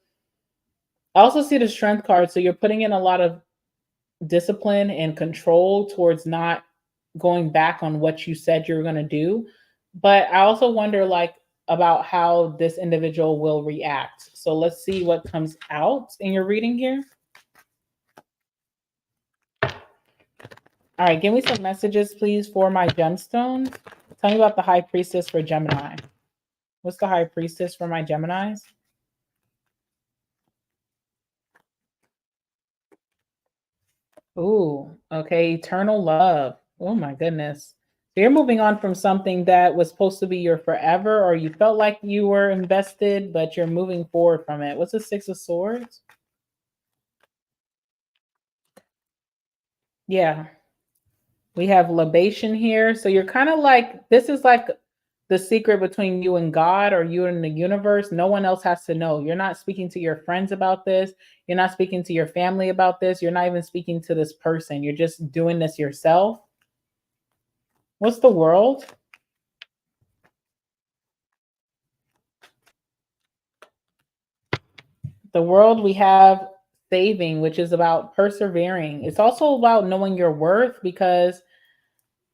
I also see the strength card. So you're putting in a lot of discipline and control towards not going back on what you said you were going to do. But I also wonder, like, about how this individual will react. So let's see what comes out in your reading here. All right, give me some messages, please, for my gemstones. Tell me about the High Priestess for Gemini. What's the High Priestess for my Geminis? Ooh, okay, eternal love. Oh my goodness. So you're moving on from something that was supposed to be your forever, or you felt like you were invested, but you're moving forward from it. What's the Six of Swords? Yeah. We have libation here. So you're kind of like, this is like the secret between you and God or you and the universe. No one else has to know. You're not speaking to your friends about this. You're not speaking to your family about this. You're not even speaking to this person. You're just doing this yourself. What's the world? The world, we have saving, which is about persevering. It's also about knowing your worth because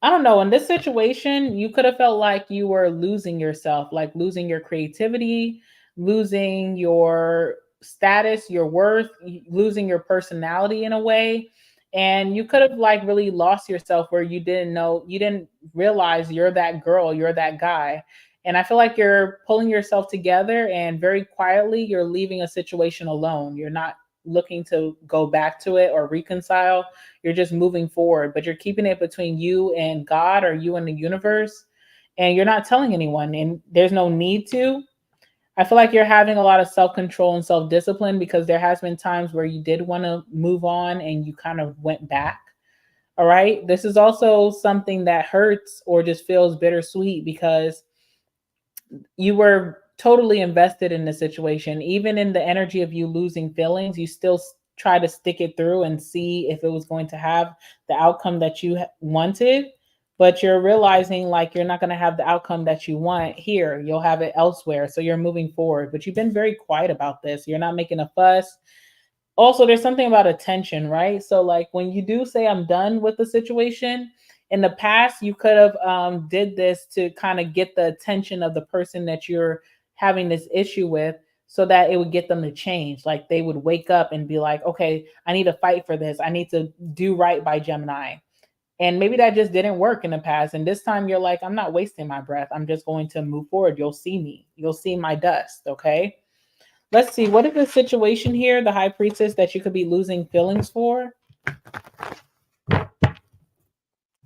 I don't know, in this situation, you could have felt like you were losing yourself, like losing your creativity, losing your status, your worth, losing your personality in a way. And you could have like really lost yourself where you didn't know, you didn't realize you're that girl, you're that guy. And I feel like you're pulling yourself together and very quietly you're leaving a situation alone. You're not looking to go back to it or reconcile. You're just moving forward, but you're keeping it between you and God or you and the universe. And you're not telling anyone, and there's no need to. I feel like you're having a lot of self control and self discipline because there has been times where you did want to move on and you kind of went back. All right. This is also something that hurts or just feels bittersweet because you were totally invested in the situation. Even in the energy of you losing feelings, you still try to stick it through and see if it was going to have the outcome that you wanted. But you're realizing like you're not going to have the outcome that you want here. You'll have it elsewhere. So you're moving forward. But you've been very quiet about this. You're not making a fuss. Also, there's something about attention, right? So like when you do say I'm done with the situation, in the past you could have did this to kind of get the attention of the person that you're having this issue with so that it would get them to change. Like they would wake up and be like, okay, I need to fight for this. I need to do right by Gemini. And maybe that just didn't work in the past. And this time you're like, I'm not wasting my breath. I'm just going to move forward. You'll see me. You'll see my dust. Okay. Let's see. What is the situation here, the High Priestess, that you could be losing feelings for?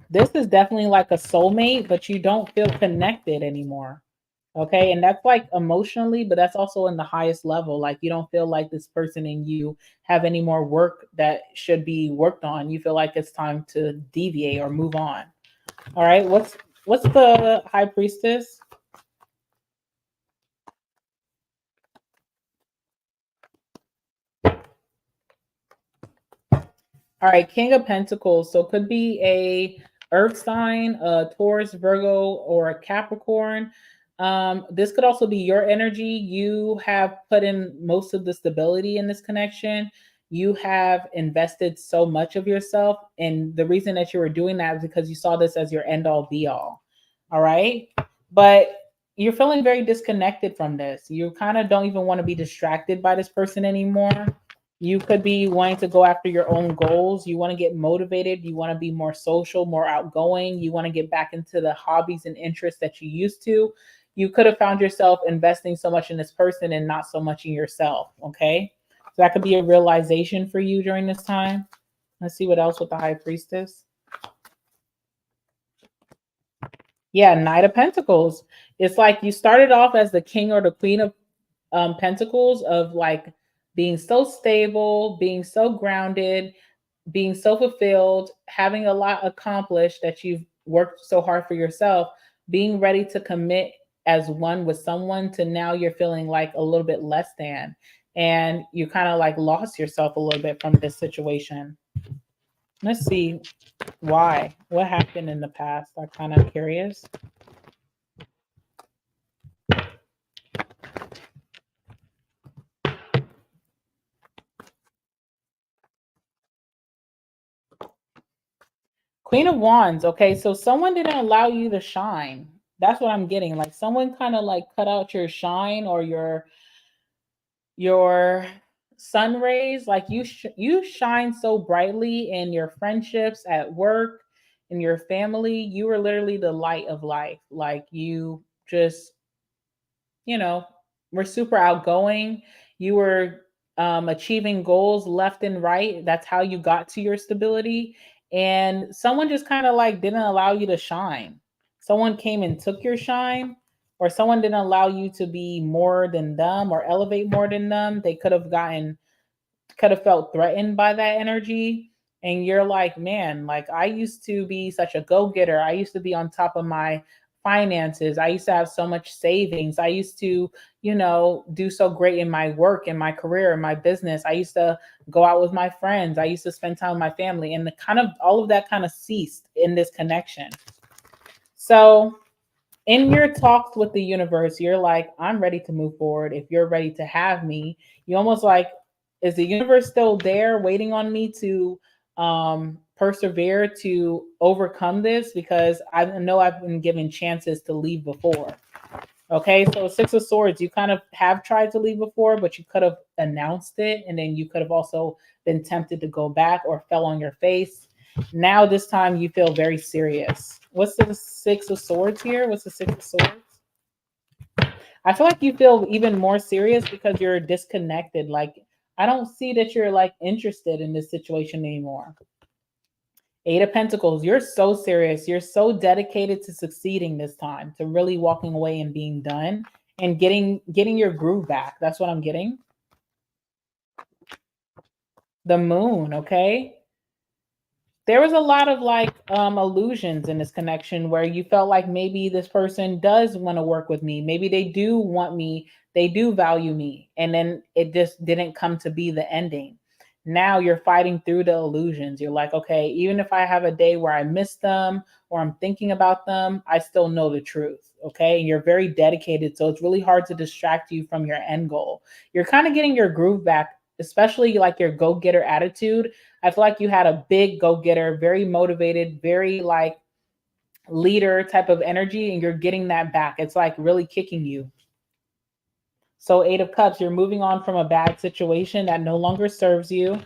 This is definitely like a soulmate, but you don't feel connected anymore. Okay. And that's like emotionally, but that's also in the highest level. Like you don't feel like this person and you have any more work that should be worked on. You feel like it's time to deviate or move on. All right. What's the high priestess? All right, King of Pentacles. So could be a Earth sign, a Taurus, Virgo, or a Capricorn. This could also be your energy. You have put in most of the stability in this connection. You have invested so much of yourself, and the reason that you were doing that is because you saw this as your end all be all. All right, but you're feeling very disconnected from this. You kind of don't even want to be distracted by this person anymore. You could be wanting to go after your own goals. You want to get motivated. You want to be more social, more outgoing. You want to get back into the hobbies and interests that you used to. You could have found yourself investing so much in this person and not so much in yourself. Okay. So that could be a realization for you during this time. Let's see what else with the high priestess. Yeah, Knight of Pentacles. It's like you started off as the king or the queen of pentacles, of like being so stable, being so grounded, being so fulfilled, having a lot accomplished that you've worked so hard for yourself, being ready to commit as one with someone, to now you're feeling like a little bit less than, and you kind of like lost yourself a little bit from this situation. Let's see why. What happened in the past? I'm kind of curious. Queen of Wands. Okay, so someone didn't allow you to shine. That's what I'm getting. Like someone kind of like cut out your shine or your sun rays. Like you shine so brightly in your friendships, at work, in your family. You were literally the light of life. Like you just, you know, were super outgoing. You were achieving goals left and right. That's how you got to your stability. And someone just kind of like didn't allow you to shine. Someone came and took your shine, or someone didn't allow you to be more than them or elevate more than them. They could have felt threatened by that energy. And you're like, man, like I used to be such a go-getter. I used to be on top of my finances. I used to have so much savings. I used to, do so great in my work, in my career, in my business. I used to go out with my friends. I used to spend time with my family. And the kind of all of that kind of ceased in this connection. So in your talks with the universe, you're like, I'm ready to move forward. If you're ready to have me, you almost like, is the universe still there waiting on me to persevere, to overcome this? Because I know I've been given chances to leave before. Okay, so Six of Swords, you kind of have tried to leave before, but you could have announced it, and then you could have also been tempted to go back or fell on your face. Now, this time, you feel very serious. What's the Six of Swords here? What's the Six of Swords? I feel like you feel even more serious because you're disconnected. Like, I don't see that you're like interested in this situation anymore. Eight of Pentacles, you're so serious. You're so dedicated to succeeding this time, to really walking away and being done and getting your groove back. That's what I'm getting. The Moon, okay? There was a lot of like illusions in this connection where you felt like maybe this person does want to work with me. Maybe they do want me, they do value me. And then it just didn't come to be the ending. Now you're fighting through the illusions. You're like, okay, even if I have a day where I miss them or I'm thinking about them, I still know the truth. Okay. And you're very dedicated. So it's really hard to distract you from your end goal. You're kind of getting your groove back, especially like your go-getter attitude. I feel like you had a big go-getter, very motivated, very like leader type of energy, and you're getting that back. It's like really kicking you. So Eight of Cups, you're moving on from a bad situation that no longer serves you.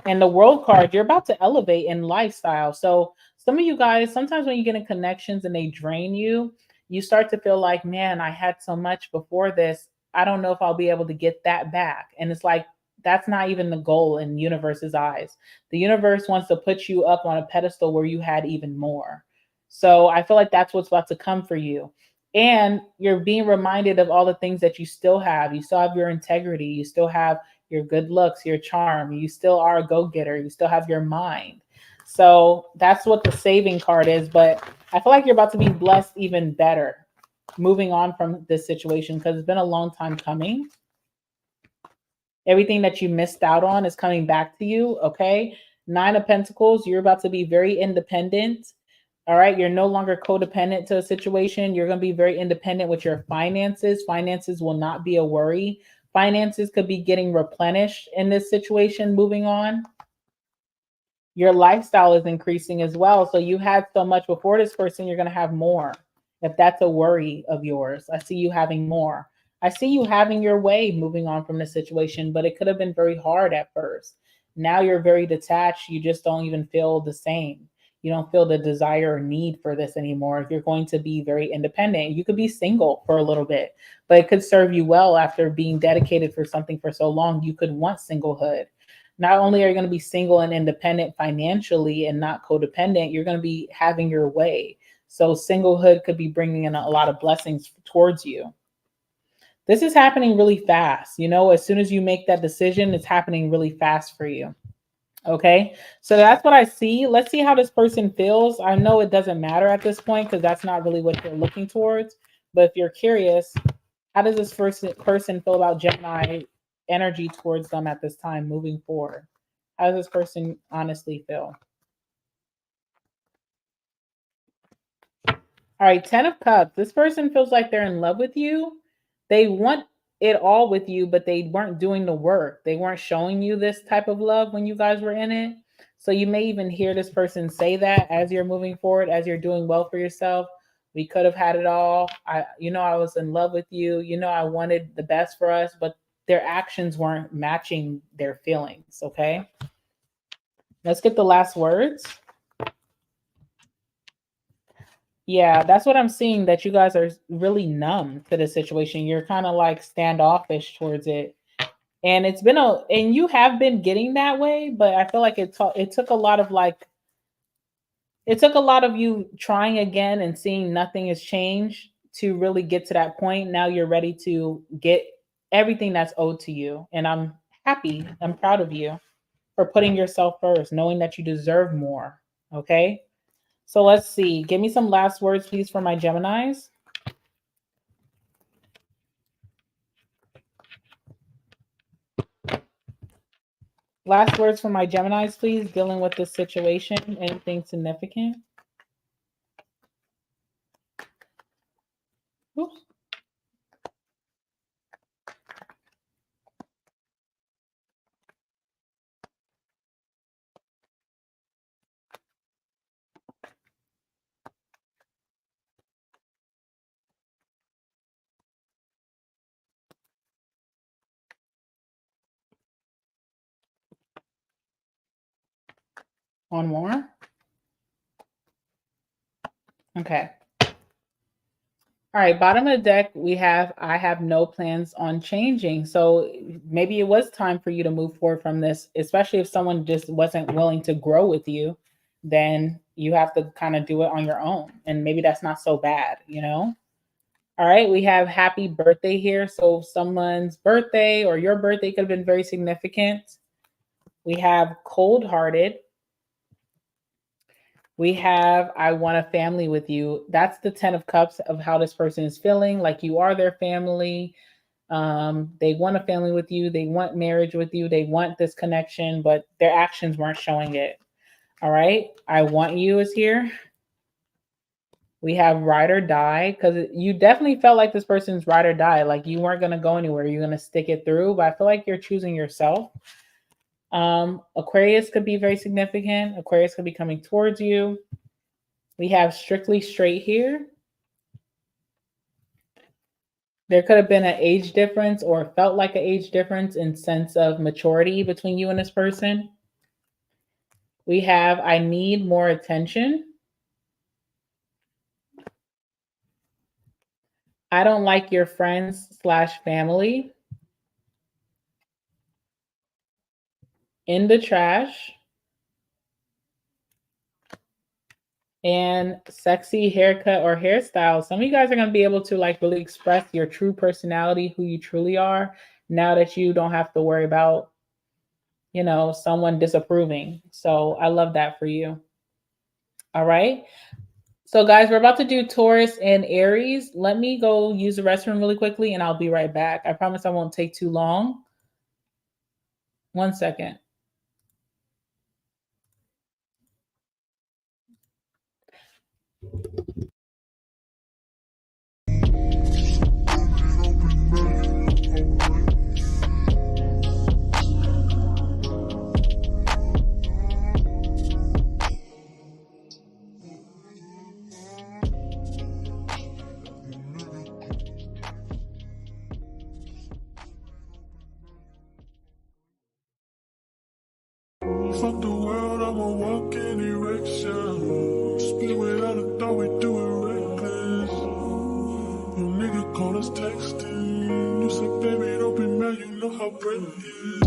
And the World card, you're about to elevate in lifestyle. So some of you guys, sometimes when you get in connections and they drain you, you start to feel like, man, I had so much before this. I don't know if I'll be able to get that back. And it's like, that's not even the goal in universe's eyes. The universe wants to put you up on a pedestal where you had even more. So I feel like that's what's about to come for you. And you're being reminded of all the things that you still have. You still have your integrity. You still have your good looks, your charm. You still are a go-getter. You still have your mind. So that's what the saving card is. But I feel like you're about to be blessed even better moving on from this situation because it's been a long time coming. Everything that you missed out on is coming back to you. Okay. Nine of Pentacles, you're about to be very independent. All right. You're no longer codependent to a situation. You're going to be very independent with your finances. Finances will not be a worry. Finances could be getting replenished in this situation moving on. Your lifestyle is increasing as well. So you had so much before this person, you're going to have more. If that's a worry of yours, I see you having more. I see you having your way moving on from the situation, but it could have been very hard at first. Now you're very detached. You just don't even feel the same. You don't feel the desire or need for this anymore. You're going to be very independent. You could be single for a little bit, but it could serve you well after being dedicated for something for so long. You could want singlehood. Not only are you going to be single and independent financially and not codependent, you're going to be having your way. So singlehood could be bringing in a lot of blessings towards you. This is happening really fast. You know, as soon as you make that decision, it's happening really fast for you. Okay. So that's what I see. Let's see how this person feels. I know it doesn't matter at this point because that's not really what you're looking towards. But if you're curious, how does this person feel about Gemini energy towards them at this time moving forward? How does this person honestly feel? All right, 10 of Cups. This person feels like they're in love with you. They want it all with you, but they weren't doing the work. They weren't showing you this type of love when you guys were in it. So you may even hear this person say that as you're moving forward, as you're doing well for yourself. We could have had it all. I was in love with you. I wanted the best for us, but their actions weren't matching their feelings. Okay. Let's get the last words. Yeah, that's what I'm seeing, that you guys are really numb to the situation. You're kind of like standoffish towards it. And and you have been getting that way, but I feel like it took a lot of it took a lot of you trying again and seeing nothing has changed to really get to that point. Now you're ready to get everything that's owed to you. And I'm happy. I'm proud of you for putting yourself first, knowing that you deserve more. Okay. So let's see. Give me some last words, please, for my Geminis. Last words for my Geminis, please, dealing with this situation. Anything significant? Oops. One more. Okay. All right, bottom of the deck, we have I have no plans on changing. So maybe it was time for you to move forward from this, especially if someone just wasn't willing to grow with you, then you have to kind of do it on your own. And maybe that's not so bad, you know? All right, we have happy birthday here. So someone's birthday or your birthday could have been very significant. We have cold hearted. We have I want a family with you. That's the 10 of cups of how this person is feeling, like you are their family. They want a family with you, they want marriage with you, they want this connection, but their actions weren't showing it. All right, I want you is here. We have ride or die, because you definitely felt like this person's ride or die, like you weren't going to go anywhere, you're going to stick it through, but I feel like you're choosing yourself. Aquarius could be very significant. Aquarius could be coming towards you. We have strictly straight here. There could have been an age difference or felt like an age difference in sense of maturity between you and this person. We have I need more attention. I don't like your friends slash family. In the trash. and sexy haircut or hairstyle. Some of you guys are going to be able to like really express your true personality, who you truly are, now that you don't have to worry about, someone disapproving. So I love that for you. All right. So guys, we're about to do Taurus and Aries. Let me go use the restroom really quickly and I'll be right back. I promise I won't take too long. 1 second. Fuck the world, I'ma walk in erection. Spit without a thought, we do it reckless. Your nigga called us texting. You said, baby, don't be mad, you know how brave it is.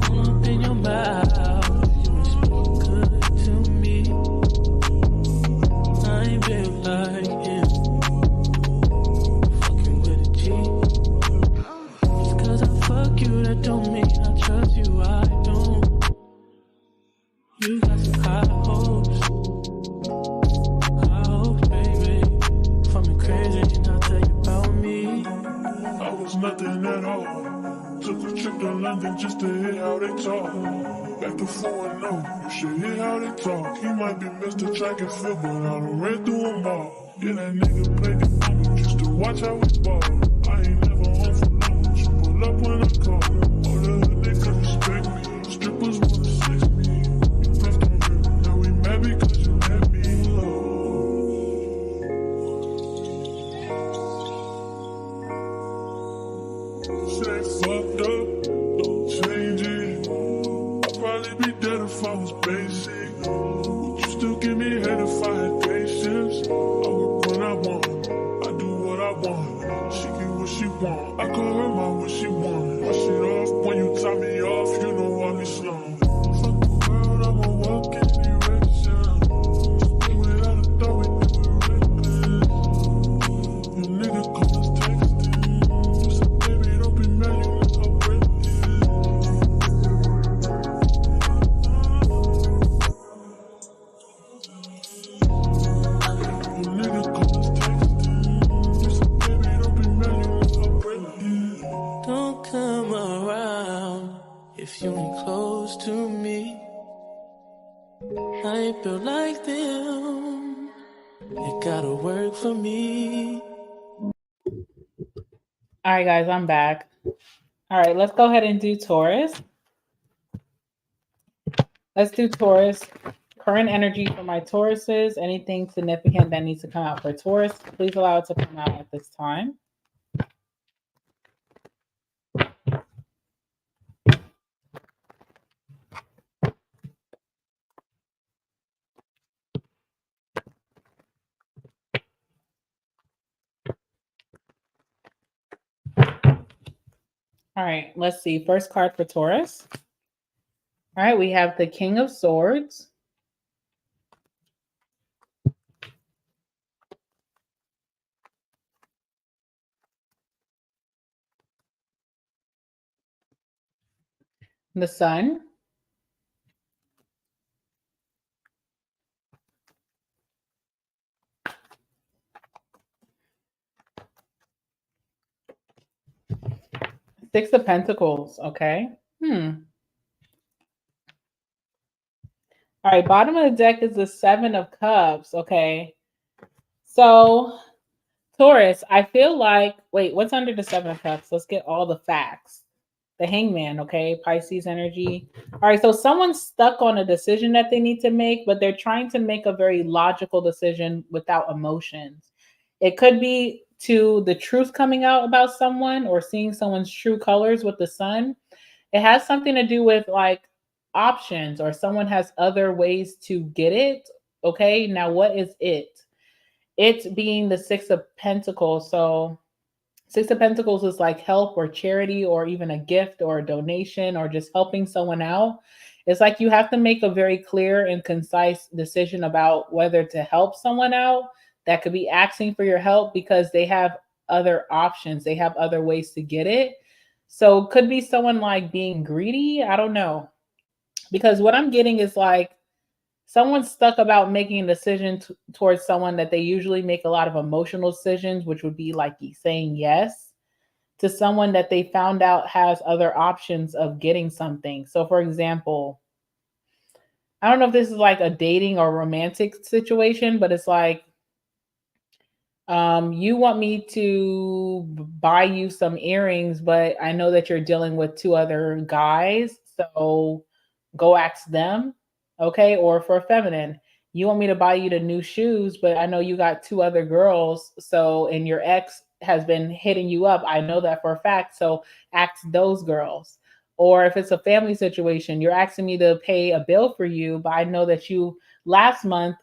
Come up in your mouth, you speak good to me. I ain't built like him. Fucking with a G. Just cause I fuck you, that don't mean I trust you, I don't. You got some high hopes, baby. For me crazy, and I'll tell you about me. I was nothing at all. Took a trip to London just to hear how they talk. Back to 4-0, you should hear how they talk. He might be Mr. Track and Field, but I done ran through them all. Yeah, that nigga played the game just to watch how we ball. I ain't never home for long, just pull up when I call. All the other niggas respect me, strippers wanna sex me. You left on me, now we mad because you let me alone. Say fucked up, don't change it. I'd probably be dead if I was basic. Would you still give me head if I had patience? I work when I want, I do what I want. She get what she want, I call her my what she want. My shit off when you top me off, you know I be slow. Fuck the world, I'ma walk in direction. Just without a thought, we do it reckless. Your nigga call us texting. You said, baby, don't be mad, you know how brave it is. Your nigga call us texting. You said, baby, don't be mad, you know how brave it is. Don't come around if you ain't close to me. I ain't built like them. It gotta work for me. All right, guys, I'm back. All right, let's go ahead and do Taurus. Let's do Taurus. Current energy for my Tauruses. Anything significant that needs to come out for Taurus, please allow it to come out at this time. All right, let's see. First card for Taurus. All right, we have the King of Swords. The Sun. Six of Pentacles, okay. All right, bottom of the deck is the Seven of Cups, okay. So, Taurus, I feel like, wait, what's under the Seven of Cups? Let's get all the facts. The Hangman, okay, Pisces energy. All right, so someone's stuck on a decision that they need to make, but they're trying to make a very logical decision without emotions. It could be to the truth coming out about someone or seeing someone's true colors with the Sun. It has something to do with like options or someone has other ways to get it. Okay, now what is it? It being the Six of Pentacles. So Six of Pentacles is like help or charity or even a gift or a donation or just helping someone out. It's like you have to make a very clear and concise decision about whether to help someone out that could be asking for your help because they have other options, they have other ways to get it. So could be someone like being greedy. I don't know. Because what I'm getting is like someone's stuck about making a decision towards someone that they usually make a lot of emotional decisions, which would be like saying yes to someone that they found out has other options of getting something. So, for example, I don't know if this is like a dating or romantic situation, but it's like, you want me to buy you some earrings, but I know that you're dealing with two other guys. So go ask them. Okay. Or for feminine, you want me to buy you the new shoes, but I know you got two other girls. So, and your ex has been hitting you up. I know that for a fact. So ask those girls. Or if it's a family situation, you're asking me to pay a bill for you, but I know that you last month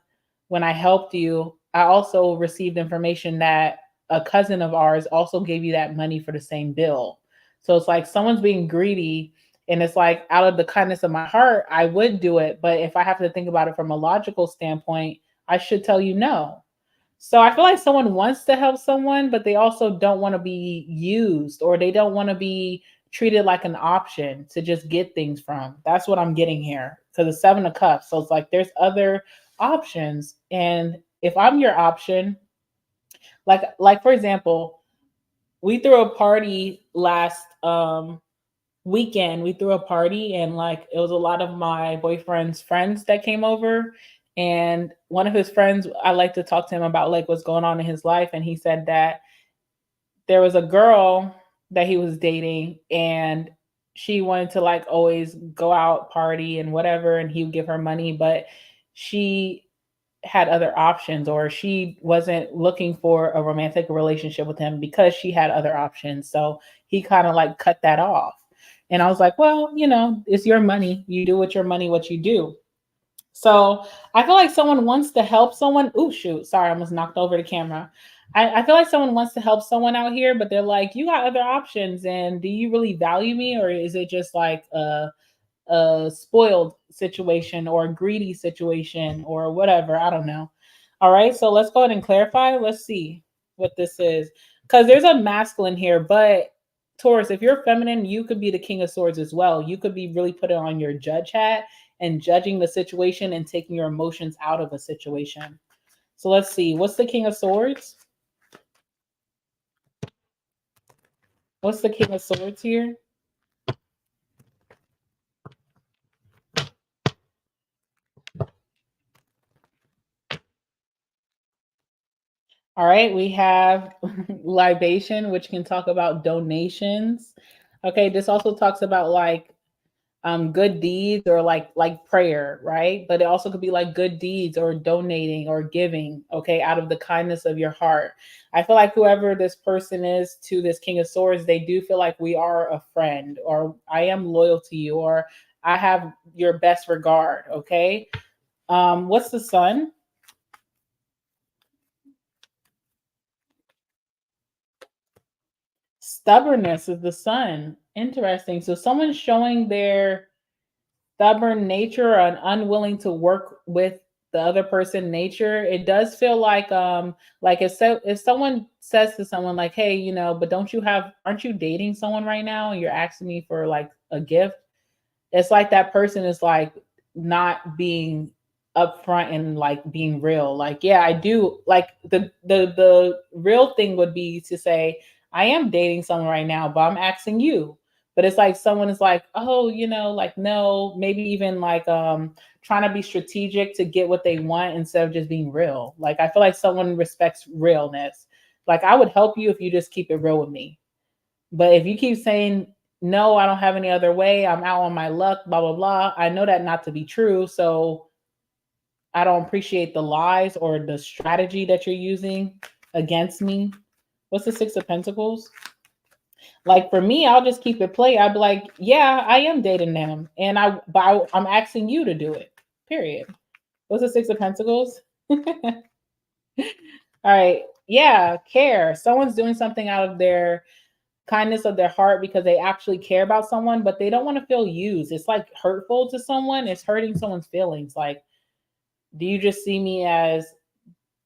when I helped you, I also received information that a cousin of ours also gave you that money for the same bill. So it's like someone's being greedy, and it's like out of the kindness of my heart, I would do it. But if I have to think about it from a logical standpoint, I should tell you no. So I feel like someone wants to help someone, but they also don't want to be used or they don't want to be treated like an option to just get things from. That's what I'm getting here. So the seven of cups. So it's like there's other options. And if I'm your option, like for example, we threw a party last weekend. We threw a party and like it was a lot of my boyfriend's friends that came over. And one of his friends, I like to talk to him about like what's going on in his life. And he said that there was a girl that he was dating and she wanted to like always go out party and whatever and he would give her money, but she had other options or she wasn't looking for a romantic relationship with him because she had other options. So he kind of like cut that off. And I was like, well, you know, it's your money. You do with your money what you do. So I feel like someone wants to help someone. Oh, shoot. Sorry, I almost knocked over the camera. I feel like someone wants to help someone out here, but they're like, you got other options. And do you really value me? Or is it just like a spoiled situation or a greedy situation or whatever? I don't know. All right. So let's go ahead and clarify. Let's see what this is. Because there's a masculine here, but Taurus, if you're feminine, you could be the king of swords as well. You could be really putting on your judge hat and judging the situation and taking your emotions out of a situation. So let's see. What's the king of swords? What's the king of swords here? All right, we have libation, which can talk about donations. Okay, this also talks about like good deeds or like prayer, right? But it also could be like good deeds or donating or giving, okay, out of the kindness of your heart. I feel like whoever this person is to this king of swords, they do feel like we are a friend or I am loyal to you or I have your best regard, okay? What's the sun? Stubbornness is the sun. Interesting. So someone's showing their stubborn nature or an unwilling to work with the other person nature. It does feel like if someone says to someone like, hey, you know, but aren't you dating someone right now and you're asking me for like a gift? It's like that person is like not being upfront and like being real. Like, yeah, I do. Like the real thing would be to say, I am dating someone right now, but I'm asking you. But it's like someone is like, oh, you know, like no, maybe even like trying to be strategic to get what they want instead of just being real. Like I feel like someone respects realness. Like I would help you if you just keep it real with me. But if you keep saying, no, I don't have any other way, I'm out on my luck, blah, blah, blah, I know that not to be true. So I don't appreciate the lies or the strategy that you're using against me. What's the Six of Pentacles? Like for me, I'll just keep it play. I'd be like, yeah, I am dating them. I'm asking you to do it. Period. What's the Six of Pentacles? All right. Yeah, care. Someone's doing something out of their kindness of their heart because they actually care about someone, but they don't want to feel used. It's like hurtful to someone. It's hurting someone's feelings. Like, do you just see me as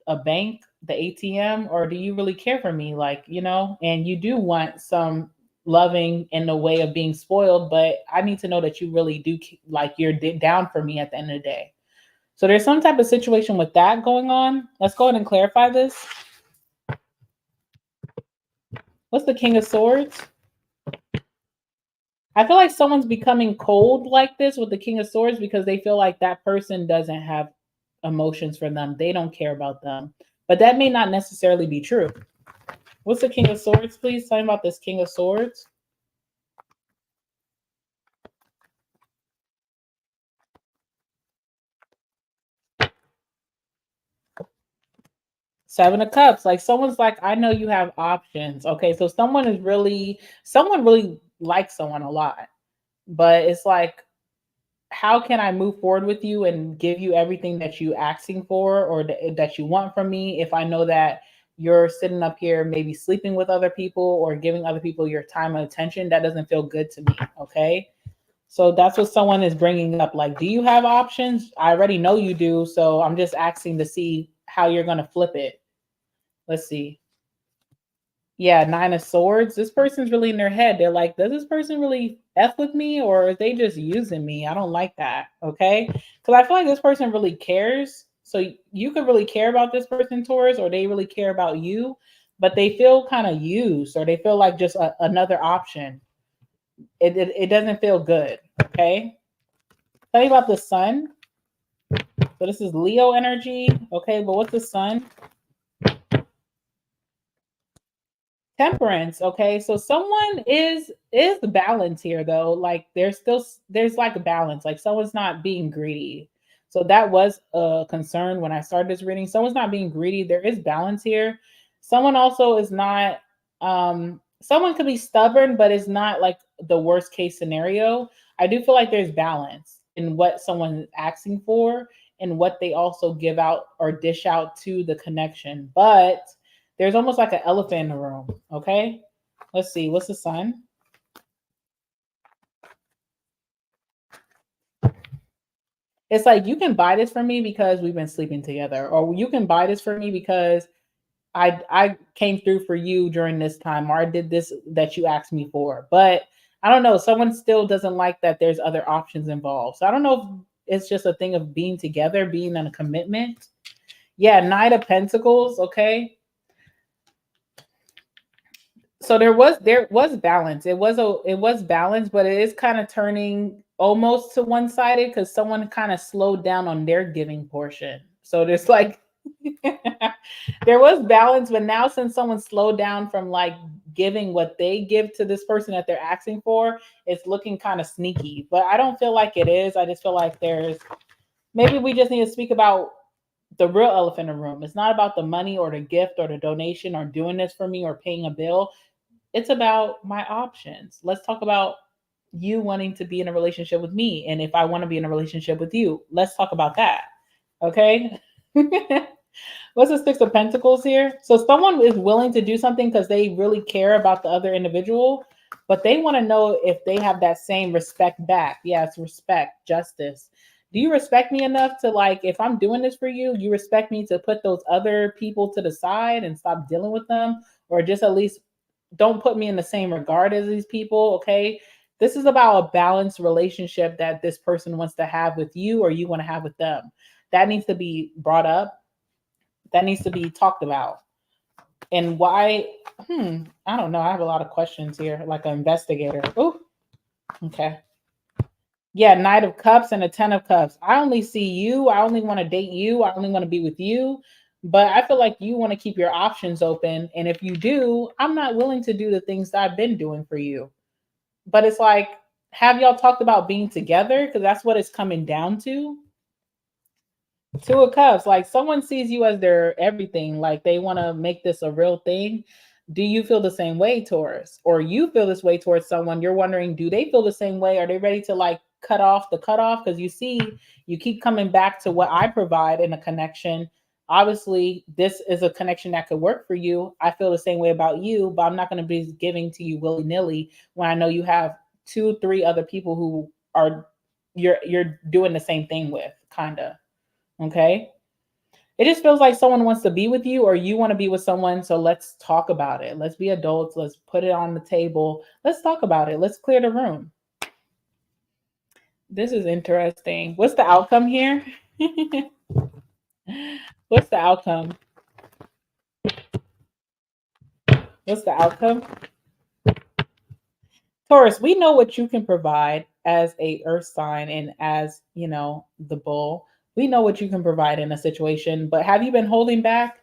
a bank, the ATM, or do you really care for me? Like, you know, and you do want some loving in the way of being spoiled, but I need to know that you really do, like, you're down for me at the end of the day. So there's some type of situation with that going on. Let's go ahead and clarify this. What's the King of Swords? I feel like someone's becoming cold like this with the King of Swords because they feel like that person doesn't have emotions for them. They don't care about them. But that may not necessarily be true. What's the King of Swords, please? Tell me about this King of Swords. Seven of Cups. Like, someone's like, I know you have options. Okay, so someone really likes someone a lot. But it's like, how can I move forward with you and give you everything that you asking for or that you want from me if I know that you're sitting up here maybe sleeping with other people or giving other people your time and attention? That doesn't feel good to me. Okay, so that's what someone is bringing up. Like, do you have options? I already know you do, so I'm just asking to see how you're going to flip it. Let's see. Yeah, Nine of Swords. This person's really in their head. They're like, does this person really F with me or are they just using me? I don't like that. Okay. Because I feel like this person really cares. So you could really care about this person, Taurus, or they really care about you, but they feel kind of used or they feel like just another option. It doesn't feel good. Okay. Tell me about the sun. So this is Leo energy. Okay. But what's the sun? Temperance. Okay, so someone is balanced here though. Like, there's like a balance. Like, someone's not being greedy. So that was a concern when I started this reading. Someone's not being greedy. There is balance here. Someone also is not someone could be stubborn, but it's not like the worst case scenario. I do feel like there's balance in what someone is asking for and what they also give out or dish out to the connection. But there's almost like an elephant in the room. Okay. Let's see. What's the sun? It's like, you can buy this for me because we've been sleeping together, or you can buy this for me because I came through for you during this time, or I did this that you asked me for. But I don't know. Someone still doesn't like that there's other options involved. So I don't know if it's just a thing of being together, being in a commitment. Yeah, Knight of Pentacles. Okay. So there was balance. It was balance, but it is kind of turning almost to one-sided because someone kind of slowed down on their giving portion. So there's like there was balance, but now since someone slowed down from like giving what they give to this person that they're asking for, it's looking kind of sneaky. But I don't feel like it is. I just feel like maybe we just need to speak about the real elephant in the room. It's not about the money or the gift or the donation or doing this for me or paying a bill. It's about my options. Let's talk about you wanting to be in a relationship with me. And if I want to be in a relationship with you, let's talk about that. Okay. What's the Six of Pentacles here? So someone is willing to do something because they really care about the other individual, but they want to know if they have that same respect back. Yes, respect, justice. Do you respect me enough to, like, if I'm doing this for you, you respect me to put those other people to the side and stop dealing with them, or just at least don't put me in the same regard as these people. Okay. This is about a balanced relationship that this person wants to have with you or you want to have with them. That needs to be brought up. That needs to be talked about. And why? I don't know. I have a lot of questions here, like an investigator. Oh, okay. Yeah, Knight of Cups and a Ten of Cups. I only see you. I only want to date you. I only want to be with you. But I feel like you want to keep your options open. And if you do, I'm not willing to do the things that I've been doing for you. But it's like, have y'all talked about being together? Because that's what it's coming down to. Two of Cups. Like, someone sees you as their everything. Like, they want to make this a real thing. Do you feel the same way, Taurus? Or you feel this way towards someone? You're wondering, do they feel the same way? Are they ready to like cut off the cutoff? Because you see, you keep coming back to what I provide in a connection. obviously this is a connection that could work for you. I feel the same way about you, but I'm not going to be giving to you willy-nilly when I know you have 2, 3 other people who are you're doing the same thing with, kind of. Okay? It just feels like someone wants to be with you or you want to be with someone, so let's talk about it. Let's be adults, let's put it on the table. Let's talk about it. Let's clear the room. This is interesting. What's the outcome here? What's the outcome? What's the outcome? Taurus, we know what you can provide as a earth sign and as, the bull. We know what you can provide in a situation, but have you been holding back?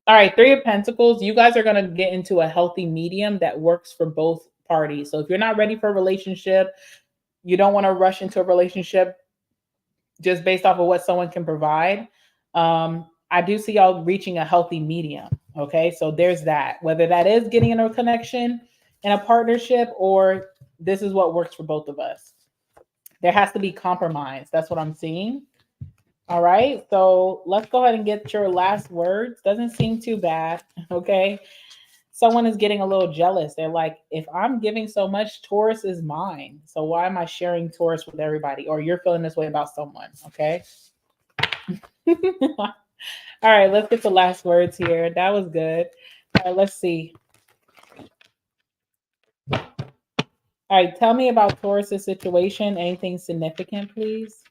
All right, 3 of Pentacles, you guys are going to get into a healthy medium that works for both parties. So if you're not ready for a relationship, you don't want to rush into a relationship just based off of what someone can provide. I do see y'all reaching a healthy medium. Okay, so there's that. Whether that is getting in a connection in a partnership or this is what works for both of us. There has to be compromise. That's what I'm seeing. All right, so let's go ahead and get your last words. Doesn't seem too bad. Okay. Someone is getting a little jealous. They're like, if I'm giving so much, Taurus is mine. So why am I sharing Taurus with everybody? Or you're feeling this way about someone. Okay. All right, let's get the last words here. That was good. All right, let's see. All right, tell me about Taurus's situation. Anything significant, please?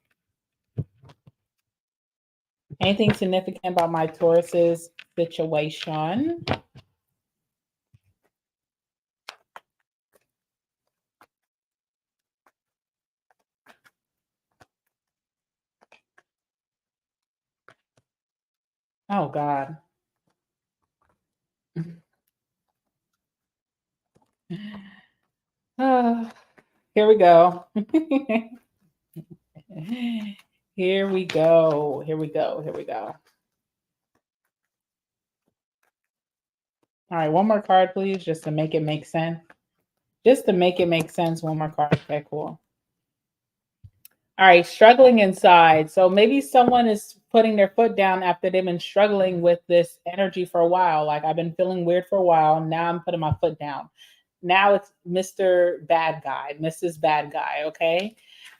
Anything significant about my Taurus's situation? Oh, God. Here we go. Here we go. Here we go. Here we go. All right, one more card, please, just to make it make sense. Just to make it make sense, one more card. Okay, cool. All right, struggling inside. So maybe someone is putting their foot down after they've been struggling with this energy for a while. Like, I've been feeling weird for a while. Now I'm putting my foot down. Now it's Mr. Bad Guy, Mrs. Bad Guy. Okay.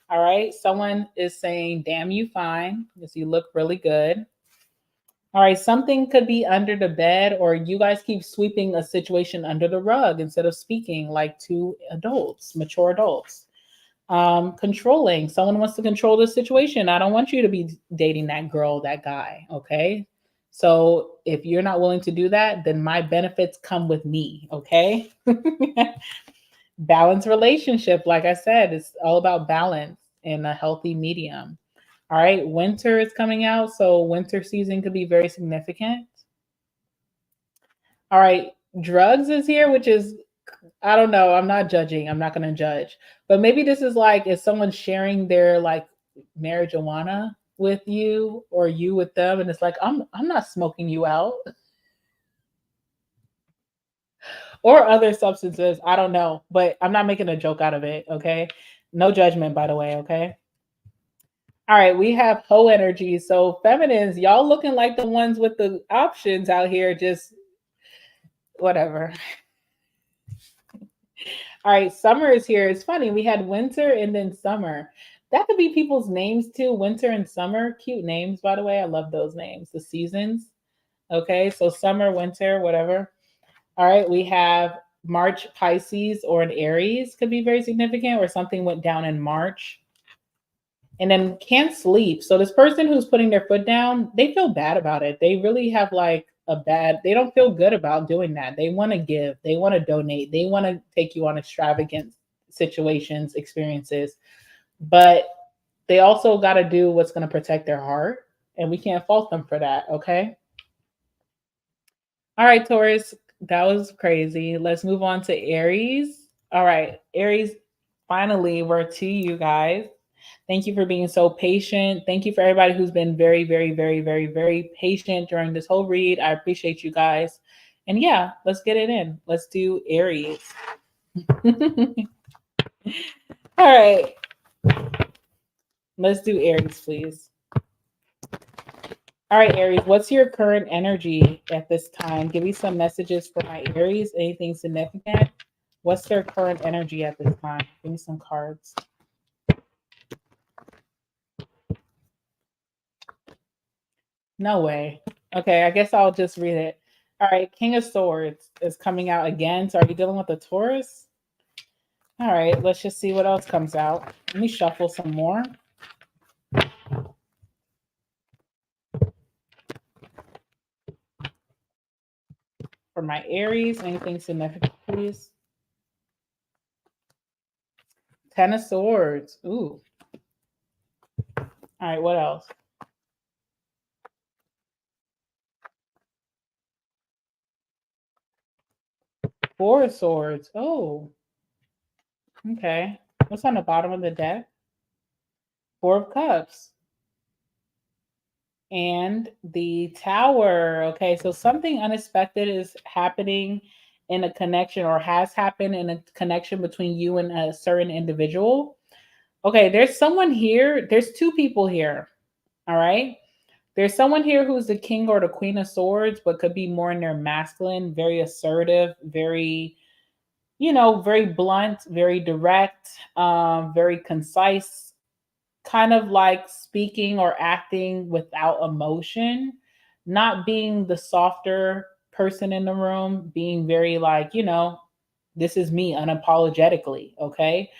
All right. Someone is saying, damn, you fine, because you look really good. All right. Something could be under the bed, or you guys keep sweeping a situation under the rug instead of speaking like 2 adults, mature adults. Controlling. Someone wants to control the situation. I don't want you to be dating that girl, that guy. Okay. So if you're not willing to do that, then my benefits come with me. Okay. Balanced relationship. Like I said, it's all about balance in a healthy medium. All right. Winter is coming out. So winter season could be very significant. All right. Drugs is here, which is, I don't know. I'm not judging. I'm not going to judge. But maybe this is like, is someone sharing their like marijuana with you or you with them? And it's like, I'm not smoking you out. Or other substances. I don't know. But I'm not making a joke out of it. Okay. No judgment, by the way. Okay. All right. We have hoe energy. So feminines, y'all looking like the ones with the options out here. Just whatever. All right, summer is here. It's funny. We had winter and then summer. That could be people's names too. Winter and summer. Cute names, by the way. I love those names. The seasons. Okay, so summer, winter, whatever. All right, we have March, Pisces, or an Aries could be very significant, or something went down in March. And then can't sleep. So this person who's putting their foot down, they feel bad about it. They really have like they don't feel good about doing that. They want to give, they want to donate, they want to take you on extravagant situations, experiences, but they also got to do what's going to protect their heart. And we can't fault them for that. Okay. All right, Taurus, that was crazy. Let's move on to Aries. All right, Aries, finally, we're to you guys. Thank you for being so patient. Thank you for everybody who's been very, very, very, very, very patient during this whole read. I appreciate you guys. And yeah, let's get it in. Let's do Aries. All right. Let's do Aries, please. All right, Aries, what's your current energy at this time? Give me some messages for my Aries. Anything significant? What's their current energy at this time? Give me some cards. No way. Okay, I guess I'll just read it. All right, King of Swords is coming out again. So are you dealing with a Taurus? All right, let's just see what else comes out. Let me shuffle some more. For my Aries, anything significant, please? Ten of Swords. Ooh. All right, what else? Four of Swords. Oh, okay. What's on the bottom of the deck? Four of Cups. And the Tower. Okay, so something unexpected is happening in a connection, or has happened in a connection between you and a certain individual. Okay, there's someone here. There's two people here. All right. There's someone here who's the king or the queen of swords, but could be more in their masculine, very assertive, very, very blunt, very direct, very concise, kind of like speaking or acting without emotion, not being the softer person in the room, being very like, this is me unapologetically. Okay.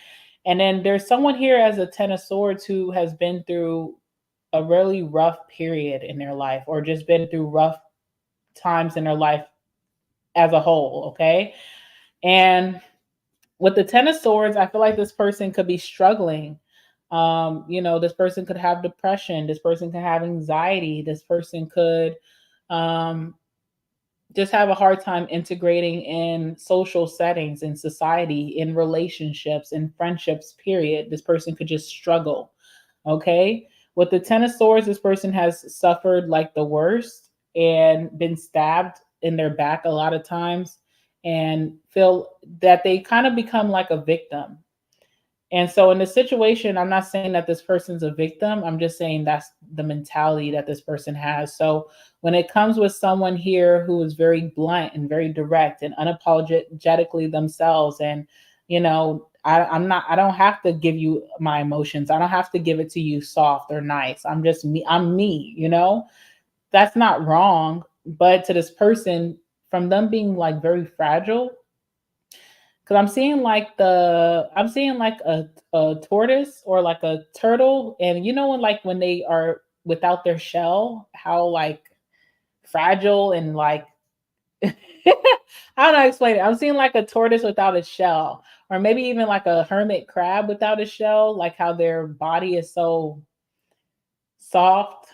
And then there's someone here as a Ten of Swords who has been through a really rough period in their life, or just been through rough times in their life as a whole. Okay. And with the Ten of Swords, I feel like this person could be struggling. This person could have depression. This person could have anxiety. This person could just have a hard time integrating in social settings, in society, in relationships, in friendships, period. This person could just struggle. Okay. With the Ten of Swords, this person has suffered like the worst and been stabbed in their back a lot of times, and feel that they kind of become like a victim. And so in the situation, I'm not saying that this person's a victim. I'm just saying that's the mentality that this person has. So when it comes with someone here who is very blunt and very direct and unapologetically themselves, and I don't have to give you my emotions. I don't have to give it to you soft or nice. I'm just me. I'm me, That's not wrong. But to this person, from them being like very fragile, because I'm seeing like a tortoise or like a turtle, and when they are without their shell, how like fragile and like I don't know how to explain it. I'm seeing like a tortoise without a shell, or maybe even like a hermit crab without a shell, like how their body is so soft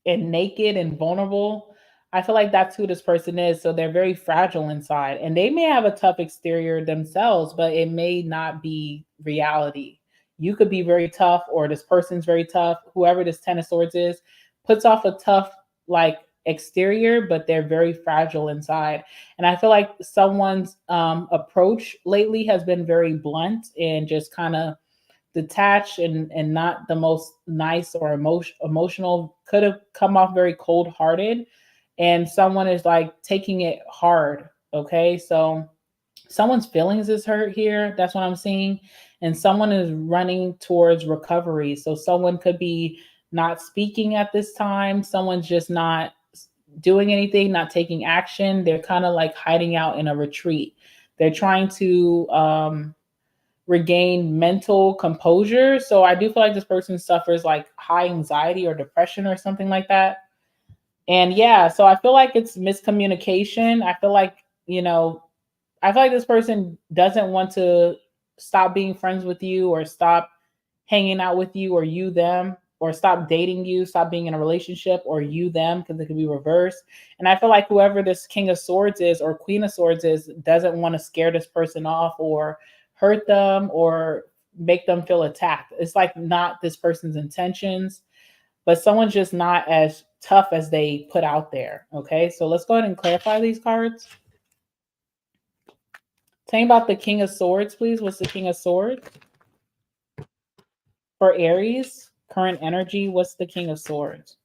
and naked and vulnerable. I feel like that's who this person is. So they're very fragile inside, and they may have a tough exterior themselves, but it may not be reality. You could be very tough, or this person's very tough. Whoever this Ten of Swords is puts off a tough like exterior, but they're very fragile inside. And I feel like someone's approach lately has been very blunt and just kind of detached, and not the most nice or emotional, could have come off very cold-hearted, and someone is like taking it hard. Okay, so someone's feelings is hurt here. That's what I'm seeing. And someone is running towards recovery. So someone could be not speaking at this time. Someone's just not doing anything, not taking action. They're kind of like hiding out in a retreat. They're trying to regain mental composure. So I do feel like this person suffers like high anxiety or depression or something like that. And yeah, so I feel like it's miscommunication. I feel like this person doesn't want to stop being friends with you, or stop hanging out with you, or you them, or stop dating you, stop being in a relationship, or you them, because it could be reversed. And I feel like whoever this King of Swords is or Queen of Swords is doesn't want to scare this person off, or hurt them, or make them feel attacked. It's like not this person's intentions, but someone's just not as tough as they put out there. Okay, so let's go ahead and clarify these cards. Tell me about the King of Swords, please. What's the King of Swords? For Aries, current energy, what's the King of Swords?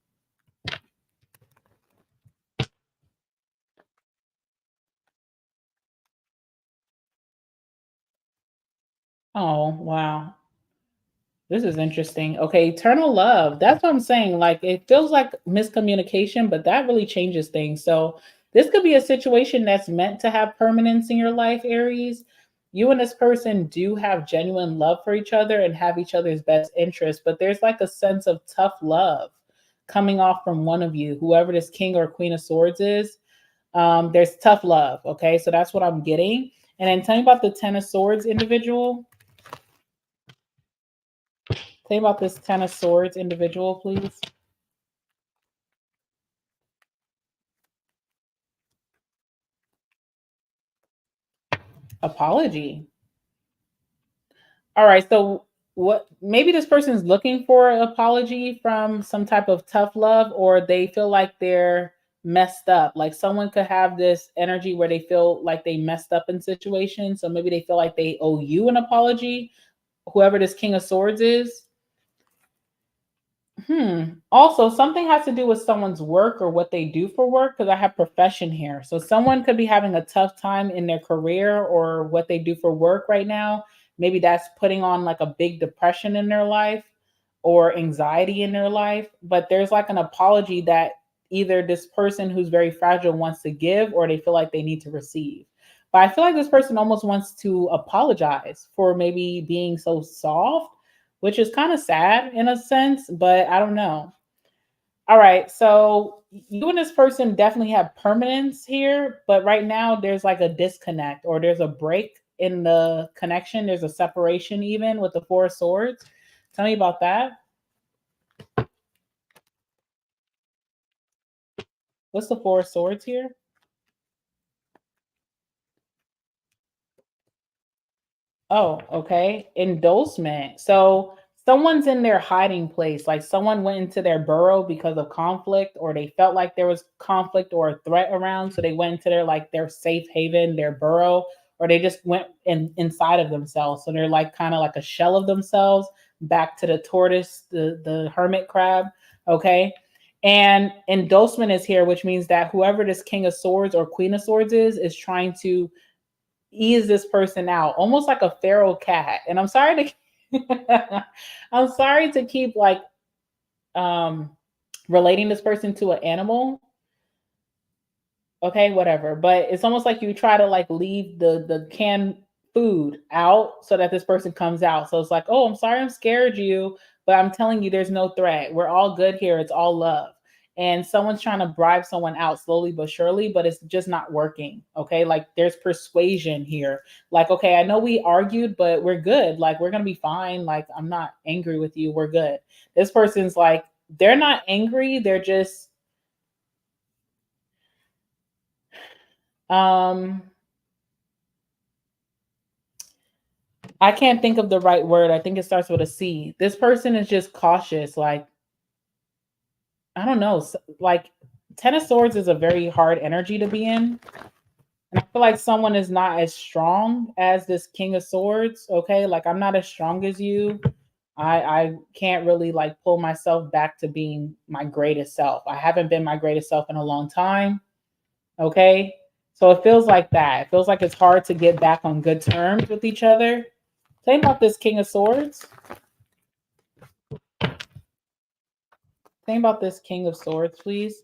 Oh, wow. This is interesting. Okay, eternal love. That's what I'm saying. Like it feels like miscommunication, but that really changes things. So this could be a situation that's meant to have permanence in your life, Aries. You and this person do have genuine love for each other and have each other's best interest, but there's like a sense of tough love coming off from one of you, whoever this king or queen of swords is. There's tough love. Okay, so that's what I'm getting. And then tell me about the ten of swords individual. Tell me about this Ten of Swords individual, please. Apology. All right. So, what maybe this person is looking for an apology from some type of tough love, or they feel like they're messed up. Like someone could have this energy where they feel like they messed up in situations. So maybe they feel like they owe you an apology, whoever this King of Swords is. Also, something has to do with someone's work or what they do for work because I have profession here. So someone could be having a tough time in their career or what they do for work right now. Maybe that's putting on like a big depression in their life or anxiety in their life. But there's like an apology that either this person who's very fragile wants to give or they feel like they need to receive. But I feel like this person almost wants to apologize for maybe being so soft, which is kind of sad in a sense, but I don't know. All right, so you and this person definitely have permanence here, but right now there's like a disconnect or there's a break in the connection. There's a separation even with the Four of Swords. Tell me about that. What's the Four of Swords here? Oh, okay. Endorsement. So someone's in their hiding place, like someone went into their burrow because of conflict, or they felt like there was conflict or a threat around. So they went into their safe haven, their burrow, or they just went inside of themselves. So they're like kind of like a shell of themselves, back to the tortoise, the hermit crab. Okay. And endorsement is here, which means that whoever this King of Swords or Queen of Swords is trying to ease this person out, almost like a feral cat. And I'm sorry to I'm sorry to keep like um relating this person to an animal. Okay, whatever. But it's almost like you try to like leave the canned food out so that this person comes out. So it's like, oh, I'm sorry, I'm scared you, but I'm telling you, there's no threat. We're all good here. It's all love. And someone's trying to bribe someone out slowly but surely, but it's just not working. Okay, like there's persuasion here. Like, okay, I know we argued, but we're good. Like we're gonna be fine. Like I'm not angry with you. We're good. This person's like, they're not angry. They're just um I can't think of the right word. I think it starts with a C. This person is just cautious. Like, I don't know. Like, Ten of Swords is a very hard energy to be in. And I feel like someone is not as strong as this King of Swords. Okay. Like, I'm not as strong as you. I can't really like pull myself back to being my greatest self. I haven't been my greatest self in a long time. Okay. So it feels like that. It feels like it's hard to get back on good terms with each other. Tell me about this King of Swords. Think about this King of Swords, please.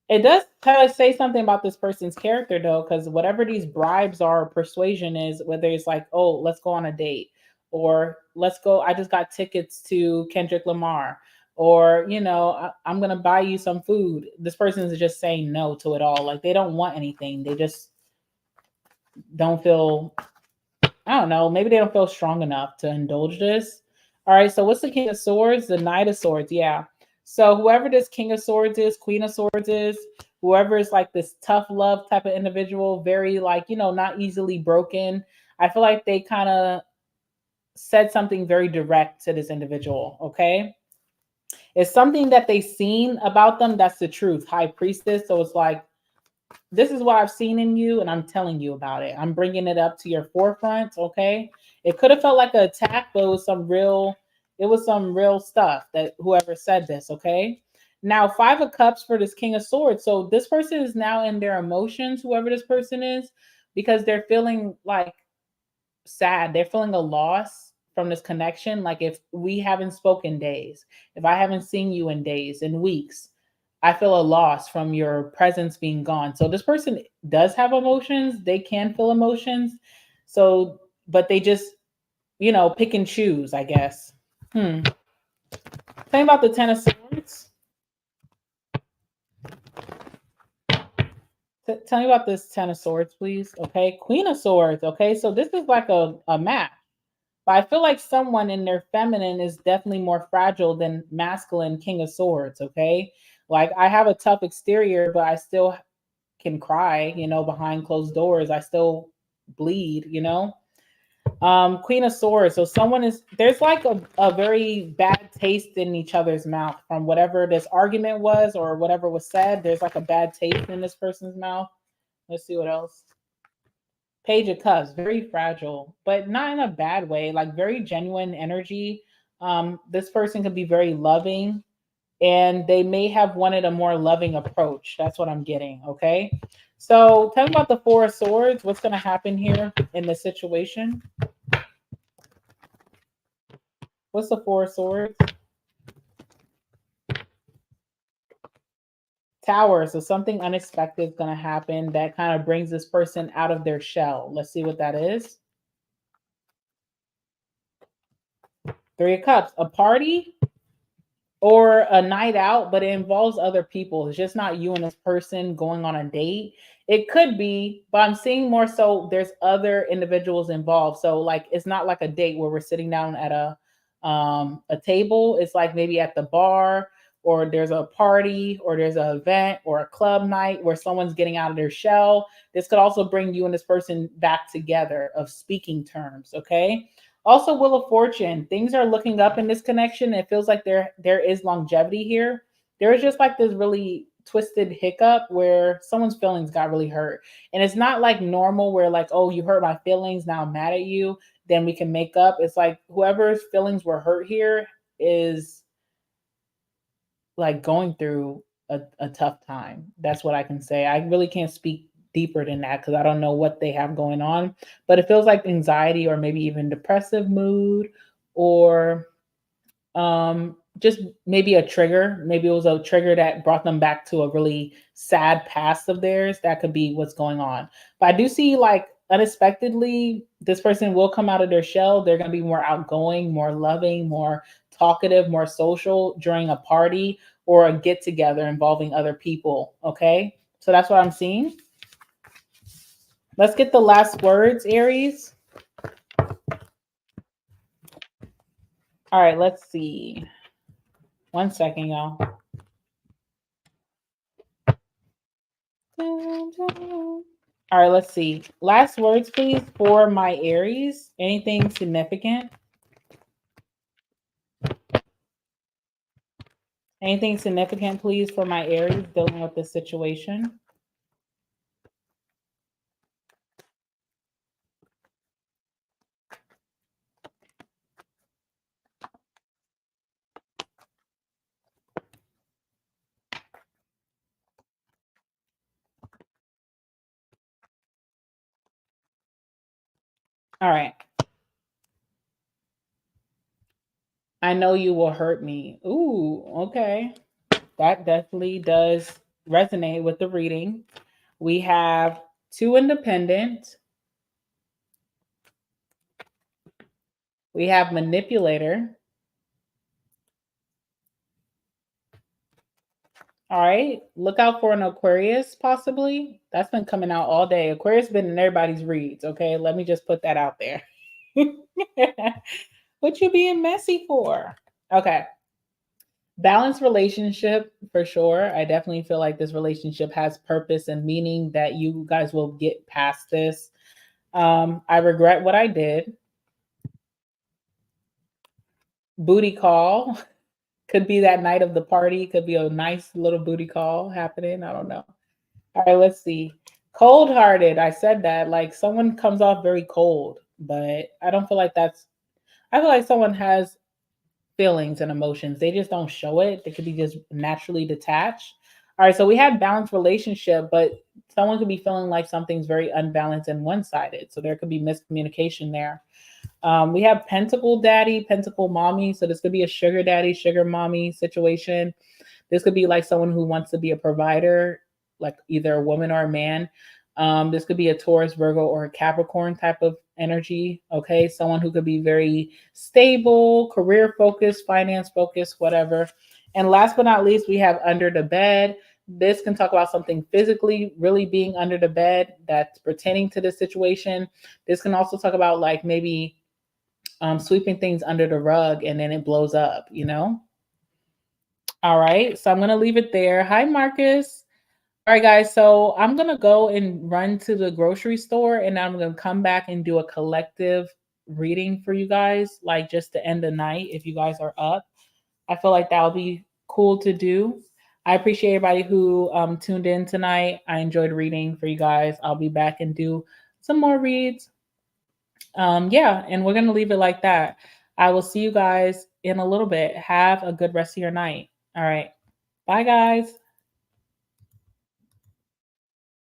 It does kind of say something about this person's character, though, because whatever these bribes are, or persuasion is, whether it's like, oh, let's go on a date, or let's go, I just got tickets to Kendrick Lamar, or, I'm going to buy you some food. This person is just saying no to it all. Like they don't want anything. They just don't feel, I don't know, maybe they don't feel strong enough to indulge this. All right, so what's the King of Swords? The Knight of Swords, yeah. So whoever this King of Swords is, Queen of Swords is, whoever is like this tough love type of individual, very like, not easily broken. I feel like they kind of said something very direct to this individual, okay? It's something that they seen about them that's the truth, High Priestess. So it's like, this is what I've seen in you, and I'm telling you about it. I'm bringing it up to your forefront. Okay. It could have felt like an attack, but it was some real stuff that whoever said this. Okay. Now, Five of Cups for this King of Swords. So this person is now in their emotions, whoever this person is, because they're feeling like sad. They're feeling a loss. from this connection, like if we haven't spoken days, if I haven't seen you in days and weeks, I feel a loss from your presence being gone. So this person does have emotions. They can feel emotions. So, but they just, pick and choose, I guess. Think about the Ten of Swords. Tell me about this Ten of Swords, please. Okay. Queen of Swords. Okay. So this is like a match. But I feel like someone in their feminine is definitely more fragile than masculine King of Swords. Okay. Like I have a tough exterior, but I still can cry, behind closed doors. I still bleed. Queen of Swords. So there's like a very bad taste in each other's mouth from whatever this argument was or whatever was said. There's like a bad taste in this person's mouth. Let's see what else. Page of Cups, very fragile, but not in a bad way, like very genuine energy. This person could be very loving and they may have wanted a more loving approach. That's what I'm getting. Okay. So tell me about the Four of Swords. What's going to happen here in this situation? What's the Four of Swords? Tower. So something unexpected is going to happen that kind of brings this person out of their shell. Let's see what that is. Three of Cups. A party or a night out, but it involves other people. It's just not you and this person going on a date. It could be, but I'm seeing more so there's other individuals involved. So like it's not like a date where we're sitting down at a table. It's like maybe at the bar, or there's a party, or there's an event or a club night where someone's getting out of their shell. This could also bring you and this person back together of speaking terms. Okay. Also, Wheel of Fortune. Things are looking up in this connection. It feels like there is longevity here. There is just like this really twisted hiccup where someone's feelings got really hurt. And it's not like normal where like, oh, you hurt my feelings, now I'm mad at you, then we can make up. It's like whoever's feelings were hurt here is like going through a tough time. That's what I can say. I really can't speak deeper than that because I don't know what they have going on, but it feels like anxiety or maybe even depressive mood, or just maybe a trigger. Maybe it was a trigger that brought them back to a really sad past of theirs. That could be what's going on. But I do see like unexpectedly, this person will come out of their shell. They're going to be more outgoing, more loving, more talkative, more social during a party or a get together involving other people. Okay. So that's what I'm seeing. Let's get the last words, Aries. All right, let's see. 1 second, y'all. All right, let's see. Last words, please, for my Aries. Anything significant? Anything significant, please, for my Aries dealing with this situation? All right. I know you will hurt me. Ooh, okay. That definitely does resonate with the reading. We have 2 independent. We have manipulator. All right. Look out for an Aquarius, possibly. That's been coming out all day. Aquarius been in everybody's reads. Okay. Let me just put that out there. What you being messy for? Okay. Balanced relationship for sure. I definitely feel like this relationship has purpose and meaning that you guys will get past this. I regret what I did. Booty call. Could be that night of the party. Could be a nice little booty call happening. I don't know. All right, let's see. Cold hearted. I said that. Like someone comes off very cold, but I don't feel like I feel like someone has feelings and emotions. They just don't show it. They could be just naturally detached. All right, so we have balanced relationship, but someone could be feeling like something's very unbalanced and one-sided. So there could be miscommunication there. We have Pentacle Daddy, Pentacle Mommy. So this could be a sugar daddy, sugar mommy situation. This could be like someone who wants to be a provider, like either a woman or a man. This could be a Taurus, Virgo, or a Capricorn type of energy. Okay. Someone who could be very stable, career focused, finance focused, whatever. And last but not least, we have under the bed. This can talk about something physically really being under the bed that's pertaining to this situation. This can also talk about like maybe sweeping things under the rug and then it blows up, you know? All right. So I'm going to leave it there. Hi, Marcus. All right, guys. So I'm going to go and run to the grocery store and I'm going to come back and do a collective reading for you guys, like just to end the night if you guys are up. I feel like that would be cool to do. I appreciate everybody who tuned in tonight. I enjoyed reading for you guys. I'll be back and do some more reads. Yeah, and we're going to leave it like that. I will see you guys in a little bit. Have a good rest of your night. All right. Bye, guys.